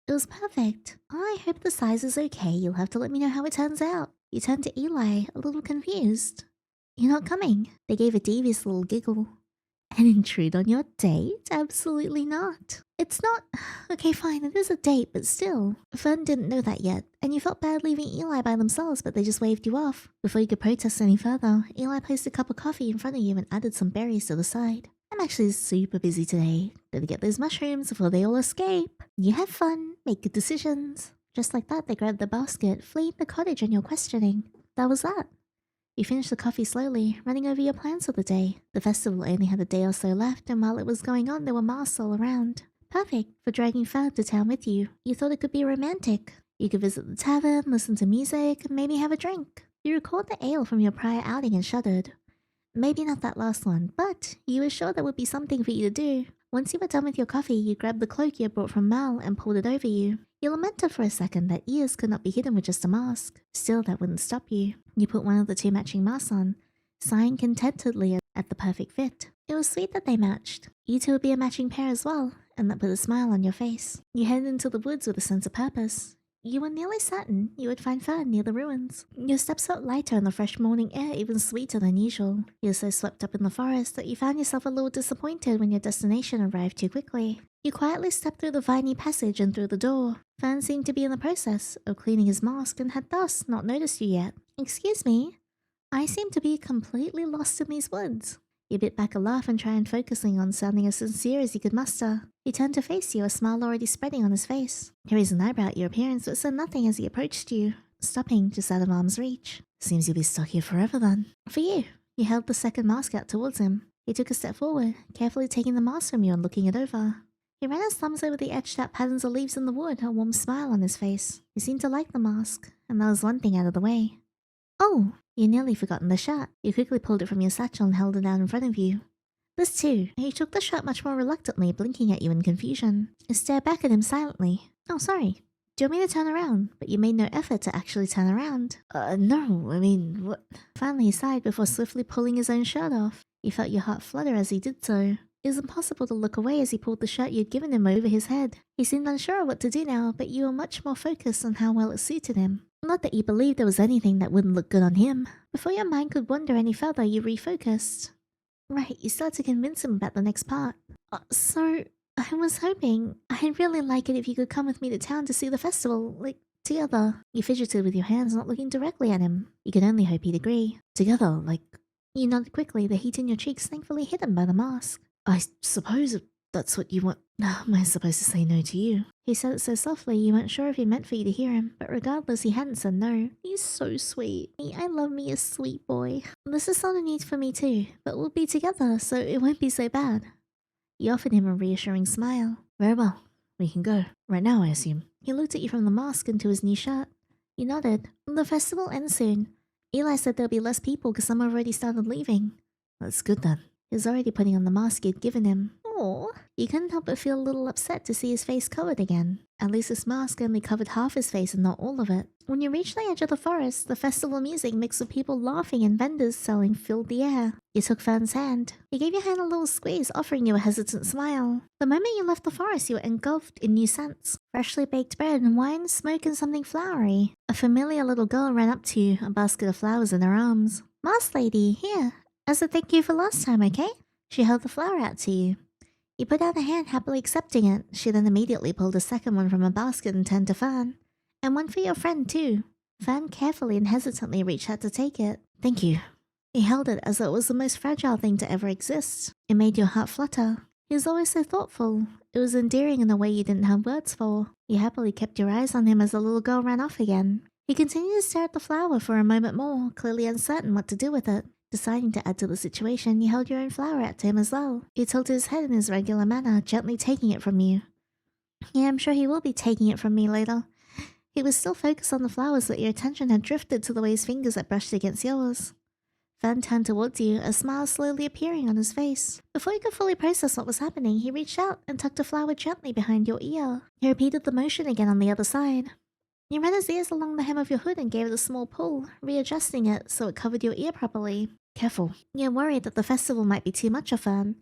S1: It was perfect. I hope the size is okay. You'll have to let me know how it turns out. You turned to Eli, a little confused. You're not coming. They gave a devious little giggle. And intrude on your date? Absolutely not. It's not... Okay, fine, it is a date, but still. Fern didn't know that yet, and you felt bad leaving Eli by themselves, but they just waved you off. Before you could protest any further, Eli placed a cup of coffee in front of you and added some berries to the side. I'm actually super busy today. Gotta get those mushrooms before they all escape. You have fun, make good decisions. Just like that, they grabbed the basket, fleeing the cottage on your questioning. That was that. You finished the coffee slowly, running over your plans for the day. The festival only had a day or so left, and while it was going on, there were masks all around. Perfect for dragging Fern to town with you. You thought it could be romantic. You could visit the tavern, listen to music, maybe have a drink. You recalled the ale from your prior outing and shuddered. Maybe not that last one, but you were sure there would be something for you to do. Once you were done with your coffee, you grabbed the cloak you had brought from Mal and pulled it over you. You lamented for a second that ears could not be hidden with just a mask. Still, that wouldn't stop you. You put one of the 2 matching masks on, sighing contentedly at the perfect fit. It was sweet that they matched. You two would be a matching pair as well, and that put a smile on your face. You headed into the woods with a sense of purpose. You were nearly certain you would find Fern near the ruins. Your steps felt lighter in the fresh morning air, even sweeter than usual. You were so swept up in the forest that you found yourself a little disappointed when your destination arrived too quickly. You quietly stepped through the viney passage and through the door. Fern seemed to be in the process of cleaning his mask and had thus not noticed you yet. Excuse me, I seem to be completely lost in these woods. You bit back a laugh and tried focusing on sounding as sincere as he could muster. He turned to face you, a smile already spreading on his face. He raised an eyebrow at your appearance but said nothing as he approached you, stopping just out of arm's reach. Seems you'll be stuck here forever then. For you. You held the second mask out towards him. He took a step forward, carefully taking the mask from you and looking it over. He ran his thumbs over the etched out patterns of leaves in the wood, a warm smile on his face. He seemed to like the mask, and that was one thing out of the way. Oh, you'd nearly forgotten the shirt. You quickly pulled it from your satchel and held it out in front of you. This too. He took the shirt much more reluctantly, blinking at you in confusion. You stared back at him silently. Oh, sorry. Do you want me to turn around? But you made no effort to actually turn around. No, I mean, what? Finally he sighed before swiftly pulling his own shirt off. You felt your heart flutter as he did so. It was impossible to look away as he pulled the shirt you'd given him over his head. He seemed unsure of what to do now, but you were much more focused on how well it suited him. Not that you believed there was anything that wouldn't look good on him. Before your mind could wander any further, you refocused. Right, you started to convince him about the next part. So, I was hoping I'd really like it if you could come with me to town to see the festival, like, together. You fidgeted with your hands, not looking directly at him. You could only hope he'd agree. Together, like... You nodded quickly, the heat in your cheeks thankfully hidden by the mask. I suppose if that's what you want... Am I supposed to say no to you? He said it so softly you weren't sure if he meant for you to hear him, but regardless he hadn't said no. He's so sweet. I love me a sweet boy. This is not a need for me too, but we'll be together so it won't be so bad. You offered him a reassuring smile. Very well, we can go. Right now, I assume. He looked at you from the mask into his new shirt. You nodded. The festival ends soon. Eli said there'll be less people because some have already started leaving. That's good then. He was already putting on the mask you'd given him. Aww. You couldn't help but feel a little upset to see his face covered again. At least this mask only covered half his face and not all of it. When you reached the edge of the forest, the festival music mixed with people laughing and vendors selling filled the air. You took Fern's hand. He gave your hand a little squeeze, offering you a hesitant smile. The moment you left the forest, you were engulfed in new scents. Freshly baked bread and wine, smoke and something flowery. A familiar little girl ran up to you, a basket of flowers in her arms. Mask lady, here. As a thank you for last time, okay? She held the flower out to you. You put out a hand, happily accepting it. She then immediately pulled a second one from a basket and turned to Fern. And one for your friend, too. Fern carefully and hesitantly reached out to take it. Thank you. He held it as though it was the most fragile thing to ever exist. It made your heart flutter. He was always so thoughtful. It was endearing in a way you didn't have words for. You happily kept your eyes on him as the little girl ran off again. He continued to stare at the flower for a moment more, clearly uncertain what to do with it. Deciding to add to the situation, you held your own flower out to him as well. He tilted his head in his regular manner, gently taking it from you. Yeah, I'm sure he will be taking it from me later. He was still focused on the flowers, but your attention had drifted to the way his fingers had brushed against yours. Fern turned towards you, a smile slowly appearing on his face. Before you could fully process what was happening, he reached out and tucked a flower gently behind your ear. He repeated the motion again on the other side. He ran his ears along the hem of your hood and gave it a small pull, readjusting it so it covered your ear properly. Careful. You're worried that the festival might be too much of Fern.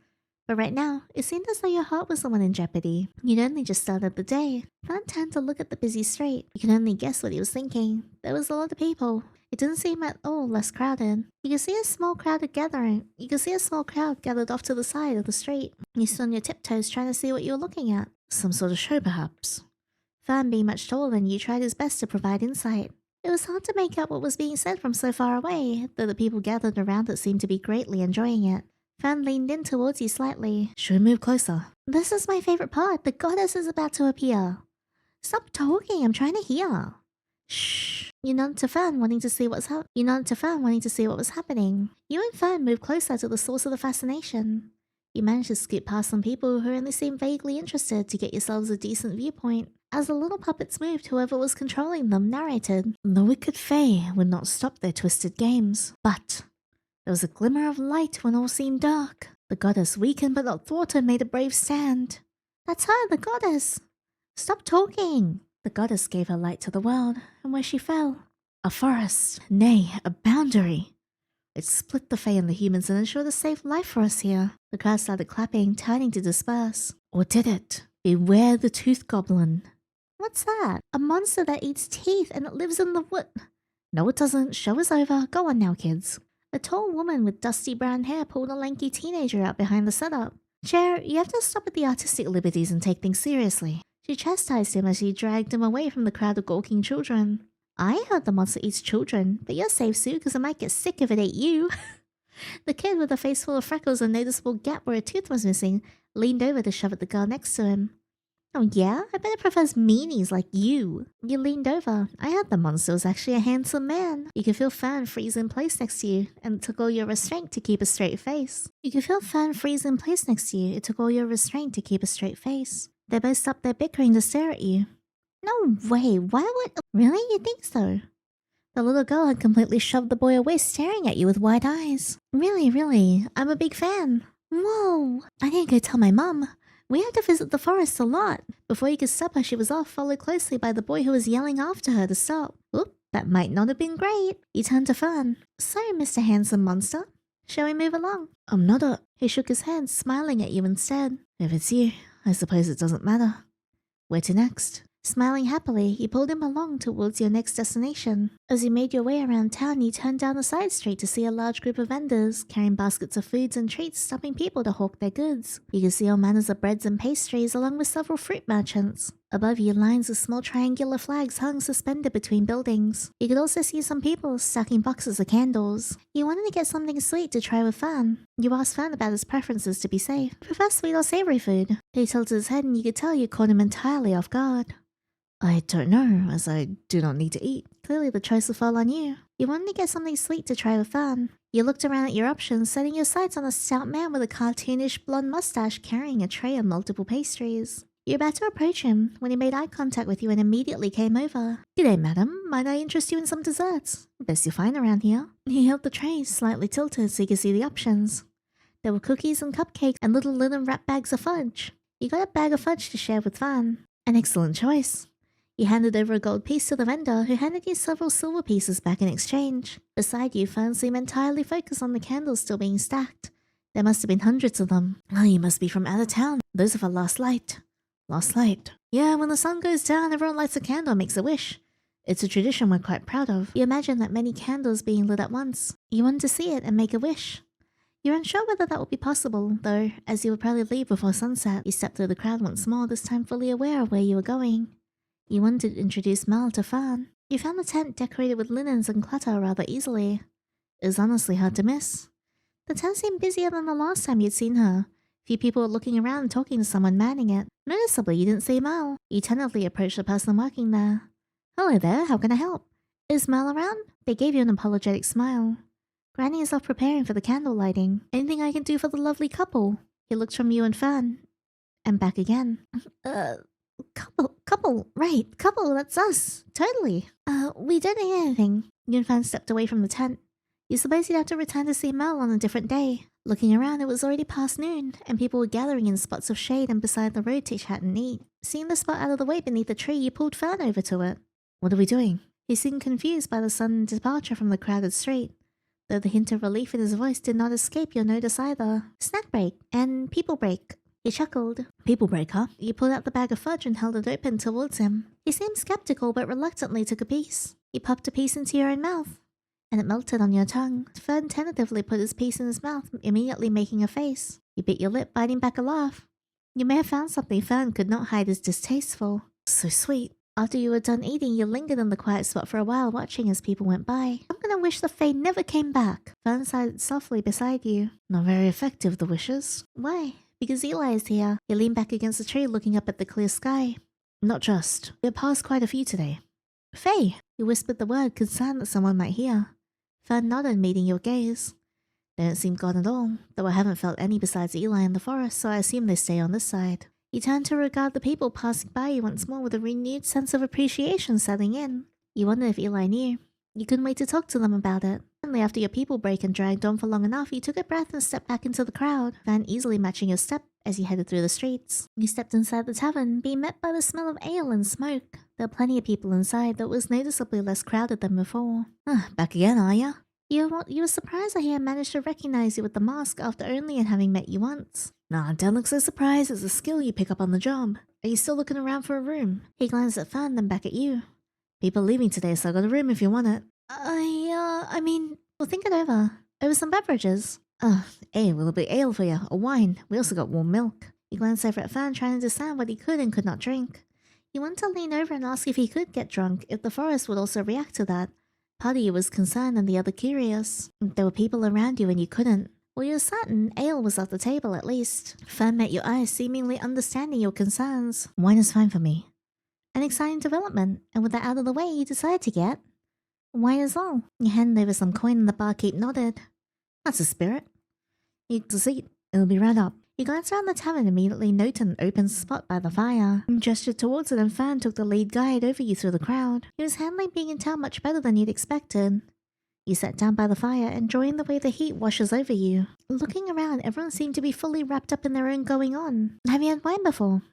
S1: But right now, it seemed as though your heart was the one in jeopardy. You'd only just started the day. Fern turned to look at the busy street. You could only guess what he was thinking. There was a lot of people. It didn't seem at all less crowded. You could see a small crowd gathered off to the side of the street. You stood on your tiptoes trying to see what you were looking at. Some sort of show, perhaps. Fern, being much taller than you, tried his best to provide insight. It was hard to make out what was being said from so far away, though the people gathered around it seemed to be greatly enjoying it. Fern leaned in towards you slightly. Should we move closer? This is my favorite part. The goddess is about to appear. Stop talking. I'm trying to hear. Shh. You nodded to Fern, wanting to see what was happening. You and Fern moved closer to the source of the fascination. You managed to scoot past some people who only seemed vaguely interested to get yourselves a decent viewpoint. As the little puppets moved, whoever was controlling them narrated. The wicked Fae would not stop their twisted games. But there was a glimmer of light when all seemed dark. The goddess, weakened but not thwarted, made a brave stand. That's her, the goddess. Stop talking. The goddess gave her light to the world, and where she fell. A forest, nay, a boundary. It split the Fae and the humans and ensured a safe life for us here. The crowd started clapping, turning to disperse. Or did it? Beware the tooth goblin. What's that? A monster that eats teeth and it lives in the wood. No, it doesn't. Show is over. Go on now, kids. A tall woman with dusty brown hair pulled a lanky teenager out behind the setup. Chair, you have to stop at the artistic liberties and take things seriously. She chastised him as she dragged him away from the crowd of gawking children. I heard the monster eats children, but you're safe, Sue, because I might get sick if it ate you. The kid with a face full of freckles and a noticeable gap where a tooth was missing leaned over to shove at the girl next to him. Oh yeah? I bet it prefers meanies like you. You leaned over. I heard the monster was actually a handsome man. You could feel Fern freeze in place next to you, and it took all your restraint to keep a straight face. They both stopped their bickering to stare at you. No way, why would... Really? You think so? The little girl had completely shoved the boy away, staring at you with wide eyes. Really, I'm a big fan. Whoa. I need to go tell my mum. We had to visit the forest a lot. Before you could stop her, she was off, followed closely by the boy who was yelling after her to stop. Oop, that might not have been great. He turned to Fern. So, Mr. Handsome Monster, shall we move along? I'm not a... He shook his head, smiling at you instead. If it's you, I suppose it doesn't matter. Where to next? Smiling happily, he pulled him along towards your next destination. As you made your way around town, you turned down a side street to see a large group of vendors, carrying baskets of foods and treats, stopping people to hawk their goods. You could see all manners of breads and pastries, along with several fruit merchants. Above you, lines of small triangular flags hung suspended between buildings. You could also see some people stacking boxes of candles. You wanted to get something sweet to try with Fern. You asked Fern about his preferences to be safe. Prefer sweet or savory food? He tilted his head and you could tell you caught him entirely off guard. I don't know, as I do not need to eat. Clearly the choice will fall on you. You wanted to get something sweet to try with Fern. You looked around at your options, setting your sights on a stout man with a cartoonish blonde mustache carrying a tray of multiple pastries. You were about to approach him when he made eye contact with you and immediately came over. G'day, madam. Might I interest you in some desserts? Best you'll find around here. He held the tray slightly tilted so you could see the options. There were cookies and cupcakes and little linen wrap bags of fudge. You got a bag of fudge to share with Fern. An excellent choice. You handed over a gold piece to the vendor, who handed you several silver pieces back in exchange. Beside you, Fern seemed entirely focused on the candles still being stacked. There must have been hundreds of them. Oh, you must be from out of town. Those are for last light. Last light. Yeah, when the sun goes down, everyone lights a candle and makes a wish. It's a tradition we're quite proud of. You imagine that many candles being lit at once. You wanted to see it and make a wish. You're unsure whether that would be possible, though, as you would probably leave before sunset. You stepped through the crowd once more, this time fully aware of where you were going. You wanted to introduce Mal to Fern. You found the tent decorated with linens and clutter rather easily. It was honestly hard to miss. The tent seemed busier than the last time you'd seen her. Few people were looking around and talking to someone manning it. Noticeably, you didn't see Mal. You tentatively approached the person working there. Hello there, how can I help? Is Mal around? They gave you an apologetic smile. Granny is off preparing for the candle lighting. Anything I can do for the lovely couple? He looked from you and Fern. And back again. Couple, that's us. Totally. We don't need anything. You and Fern stepped away from the tent. You suppose you'd have to return to see Mel on a different day. Looking around, it was already past noon, and people were gathering in spots of shade and beside the road to chat and eat. Seeing the spot out of the way beneath the tree, you pulled Fern over to it. What are we doing? He seemed confused by the sudden departure from the crowded street, though the hint of relief in his voice did not escape your notice either. Snack break and people break. He chuckled. People break, huh? You pulled out the bag of fudge and held it open towards him. He seemed skeptical but reluctantly took a piece. He popped a piece into your own mouth, and it melted on your tongue. Fern tentatively put his piece in his mouth, immediately making a face. You bit your lip, biting back a laugh. You may have found something Fern could not hide as distasteful. So sweet. After you were done eating, you lingered in the quiet spot for a while, watching as people went by. I'm gonna wish the Fae never came back. Fern sighed softly beside you. Not very effective, the wishes. Why? Because Eli is here. You leaned back against the tree, looking up at the clear sky. Not just. We have passed quite a few today. Fae! You whispered the word, concerned that someone might hear. Fern nodded, meeting your gaze. They don't seem gone at all, though I haven't felt any besides Eli in the forest, so I assume they stay on this side. You turned to regard the people passing by you once more with a renewed sense of appreciation setting in. You wondered if Eli knew. You couldn't wait to talk to them about it. Finally, after your people break and dragged on for long enough, you took a breath and stepped back into the crowd, Fern easily matching your step as you headed through the streets. You stepped inside the tavern, being met by the smell of ale and smoke. There were plenty of people inside, though it was noticeably less crowded than before. Back again, are ya? You were surprised that he had managed to recognize you with the mask after only having met you once. Nah, don't look so surprised. It's a skill you pick up on the job. Are you still looking around for a room? He glanced at Fern, then back at you. People leaving today, so I got a room if you want it. I mean, we'll think it over. Over some beverages. Ale, will it be ale for you? Or wine? We also got warm milk. He glanced over at Fern, trying to understand what he could and could not drink. He wanted to lean over and ask if he could get drunk, if the forest would also react to that. Part of you was concerned and the other curious. There were people around you and you couldn't. Well, you're certain ale was off the table at least. Fern met your eyes, seemingly understanding your concerns. Wine is fine for me. An exciting development, and with that out of the way, you decided to get wine as well. You handed over some coin and the barkeep nodded. That's a spirit. You took a seat. It'll be right up. You glanced around the tavern, immediately noted an open spot by the fire. You gestured towards it and Fern took the lead guide over you through the crowd. He was handling being in town much better than you'd expected. You sat down by the fire, enjoying the way the heat washes over you. Looking around, everyone seemed to be fully wrapped up in their own going on. Have you had wine before?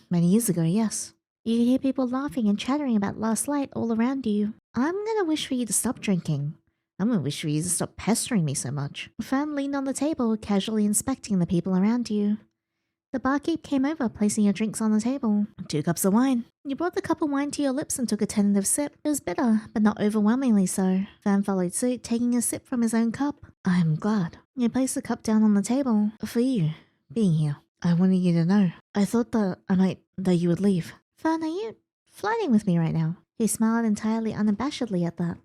S1: Many years ago, yes. You could hear people laughing and chattering about last light all around you. I'm gonna wish for you to stop drinking. I'm gonna wish for you to stop pestering me so much. Fern leaned on the table, casually inspecting the people around you. The barkeep came over, placing your drinks on the table. 2 cups of wine. You brought the cup of wine to your lips and took a tentative sip. It was bitter, but not overwhelmingly so. Fern followed suit, taking a sip from his own cup. I'm glad. He placed the cup down on the table. For you, being here. I wanted you to know. I thought that you would leave. Fern, are you flirting with me right now? He smiled entirely unabashedly at that.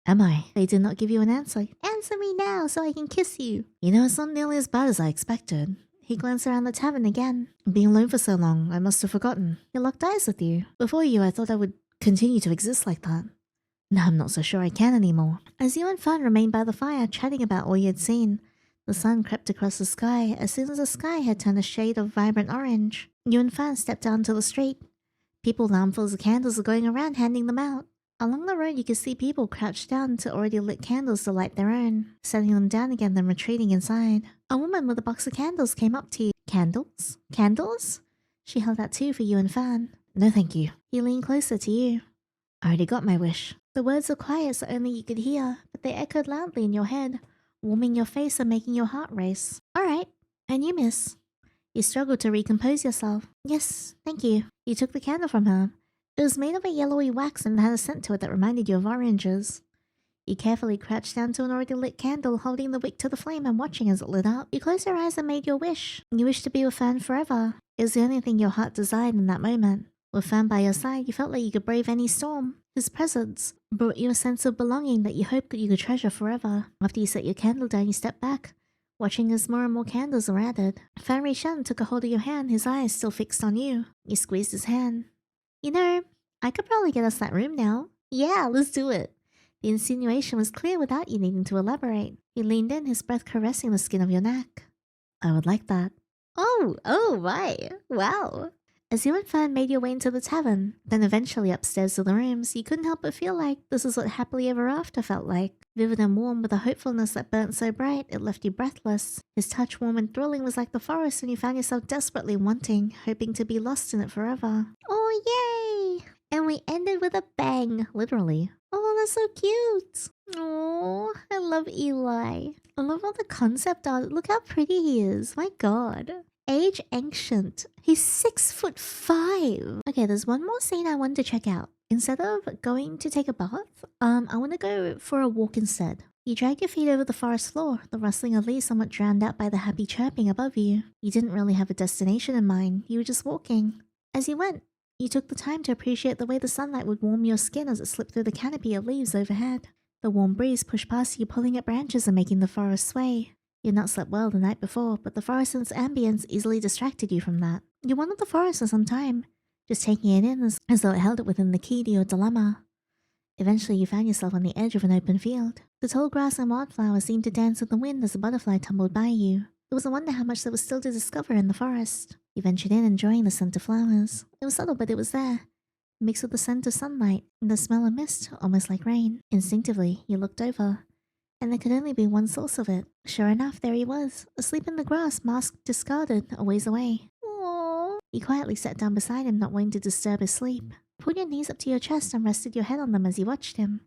S1: Am I? They did not give you an answer. Answer me now so I can kiss you. You know, it's not nearly as bad as I expected. He glanced around the tavern again. Being alone for so long, I must have forgotten. He locked eyes with you. Before you, I thought I would continue to exist like that. Now I'm not so sure I can anymore. As you and Fern remained by the fire, chatting about all you had seen, the sun crept across the sky as soon as the sky had turned a shade of vibrant orange. You and Fern stepped down to the street. People with armfuls of candles were going around handing them out. Along the road, you could see people crouched down to already lit candles to light their own, setting them down again then retreating inside. A woman with a box of candles came up to you. Candles? Candles? She held out 2 for you and Fern. No thank you. He leaned closer to you. I already got my wish. The words were quiet so only you could hear, but they echoed loudly in your head, warming your face and making your heart race. Alright. And you, miss? You struggled to recompose yourself. Yes, thank you. You took the candle from her. It was made of a yellowy wax and had a scent to it that reminded you of oranges. You carefully crouched down to an already lit candle, holding the wick to the flame and watching as it lit up. You closed your eyes and made your wish. You wished to be with Fern forever. It was the only thing your heart desired in that moment. With Fern by your side, you felt like you could brave any storm. His presence brought you a sense of belonging that you hoped you could treasure forever. After you set your candle down, you stepped back, watching as more and more candles were added. Fern reached out and took a hold of your hand, his eyes still fixed on you. You squeezed his hand. You know, I could probably get us that room now. Yeah, let's do it. The insinuation was clear without you needing to elaborate. He leaned in, his breath caressing the skin of your neck. I would like that. Oh, right. Wow. As you and Fern made your way into the tavern, then eventually upstairs to the rooms, you couldn't help but feel like this is what happily ever after felt like. Vivid and warm with a hopefulness that burnt so bright it left you breathless. His touch, warm and thrilling, was like the forest, and you found yourself desperately wanting, hoping to be lost in it forever. Oh, yay! And we ended with a bang, literally. Oh, that's so cute. Oh, I love Eli. I love all the concept art. Look how pretty he is. My god. Age ancient. He's 6'5". Okay, there's one more scene I want to check out. Instead of going to take a bath, I want to go for a walk instead. You dragged your feet over the forest floor, the rustling of leaves somewhat drowned out by the happy chirping above you. You didn't really have a destination in mind, you were just walking. As you went, you took the time to appreciate the way the sunlight would warm your skin as it slipped through the canopy of leaves overhead. The warm breeze pushed past you, pulling at branches and making the forest sway. You had not slept well the night before, but the forest and its ambience easily distracted you from that. You wandered the forest for some time, just taking it in as though it held it within the key to your dilemma. Eventually you found yourself on the edge of an open field. The tall grass and wildflowers seemed to dance in the wind as a butterfly tumbled by you. It was a wonder how much there was still to discover in the forest. You ventured in, enjoying the scent of flowers. It was subtle, but it was there, mixed with the scent of sunlight and the smell of mist, almost like rain. Instinctively, you looked over, and there could only be one source of it. Sure enough, there he was, asleep in the grass, mask discarded, a ways away. Aww. You quietly sat down beside him, not wanting to disturb his sleep. You pulled your knees up to your chest and rested your head on them as you watched him.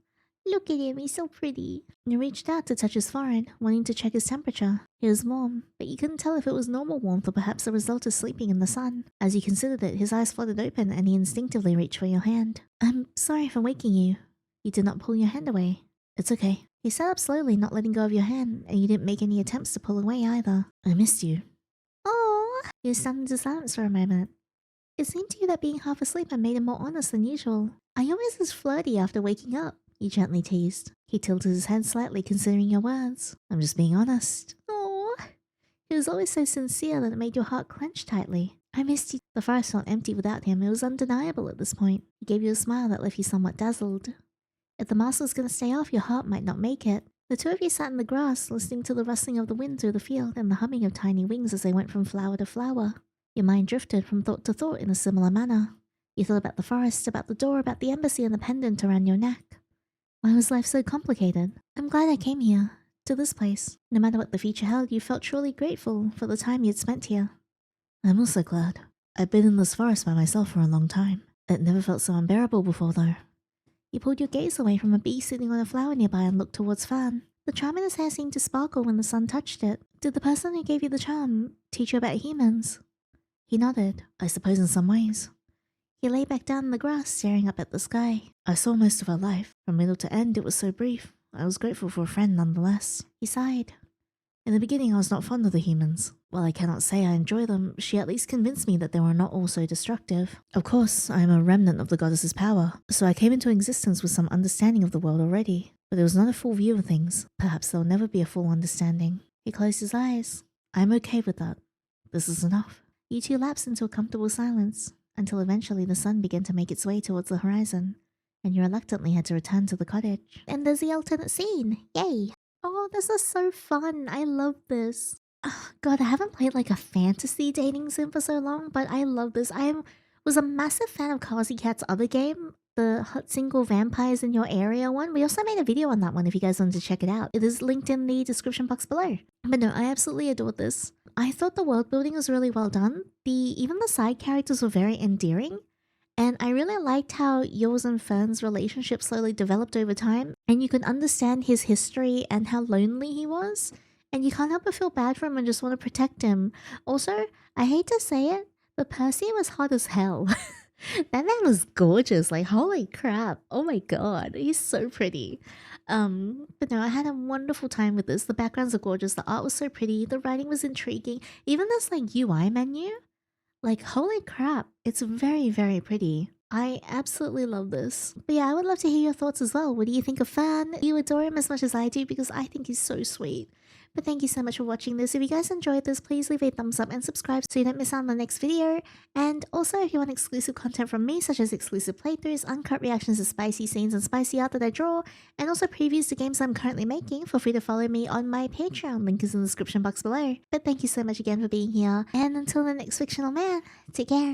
S1: Look at him, he's so pretty. You reached out to touch his forehead, wanting to check his temperature. He was warm, but you couldn't tell if it was normal warmth or perhaps the result of sleeping in the sun. As you considered it, his eyes fluttered open and he instinctively reached for your hand. I'm sorry for waking you. You did not pull your hand away. It's okay. He sat up slowly, not letting go of your hand, and you didn't make any attempts to pull away either. I missed you. Oh! You stunned into silence for a moment. It seemed to you that being half asleep had made him more honest than usual. Are you always as flirty after waking up? You gently teased. He tilted his head slightly, considering your words. I'm just being honest. Oh! He was always so sincere that it made your heart clench tightly. I missed you. The forest felt empty without him. It was undeniable at this point. He gave you a smile that left you somewhat dazzled. If the mask was going to stay off, your heart might not make it. The two of you sat in the grass, listening to the rustling of the wind through the field and the humming of tiny wings as they went from flower to flower. Your mind drifted from thought to thought in a similar manner. You thought about the forest, about the door, about the embassy and the pendant around your neck. Why was life so complicated? I'm glad I came here, to this place. No matter what the future held, you felt truly grateful for the time you'd spent here. I'm also glad. I've been in this forest by myself for a long time. It never felt so unbearable before, though. You pulled your gaze away from a bee sitting on a flower nearby and looked towards Fern. The charm in his hair seemed to sparkle when the sun touched it. Did the person who gave you the charm teach you about humans? He nodded. I suppose in some ways. He lay back down in the grass, staring up at the sky. I saw most of her life. From middle to end, it was so brief. I was grateful for a friend nonetheless. He sighed. In the beginning, I was not fond of the humans. While I cannot say I enjoy them, she at least convinced me that they were not all so destructive. Of course, I am a remnant of the goddess's power, so I came into existence with some understanding of the world already. But it was not a full view of things. Perhaps there will never be a full understanding. He closed his eyes. I am okay with that. This is enough. You two lapsed into a comfortable silence, until eventually the sun began to make its way towards the horizon, and you reluctantly had to return to the cottage. And there's the alternate scene. Yay! Oh, this is so fun. I love this. Oh, God, I haven't played like a fantasy dating sim for so long, but I love this. I was a massive fan of Cozy Cat's other game, the Hot Single Vampires in Your Area one. We also made a video on that one if you guys wanted to check it out. It is linked in the description box below. But no, I absolutely adored this. I thought the world building was really well done. Even the side characters were very endearing. And I really liked how yours and Fern's relationship slowly developed over time, and you could understand his history and how lonely he was, and you can't help but feel bad for him and just want to protect him. Also, I hate to say it, but Percy was hot as hell. That man was gorgeous, like holy crap. Oh my god, he's so pretty. But no, I had a wonderful time with this. The backgrounds are gorgeous, the art was so pretty, the writing was intriguing, even this like UI menu. Like, holy crap, it's very, very pretty. I absolutely love this. But yeah, I would love to hear your thoughts as well. What do you think of Fern? Do you adore him as much as I do? Because I think he's so sweet. But thank you so much for watching this. If you guys enjoyed this, please leave a thumbs up and subscribe so you don't miss out on the next video. And also, if you want exclusive content from me, such as exclusive playthroughs, uncut reactions to spicy scenes and spicy art that I draw, and also previews to games I'm currently making, feel free to follow me on my Patreon. Link is in the description box below. But thank you so much again for being here. And until the next fictional man, take care.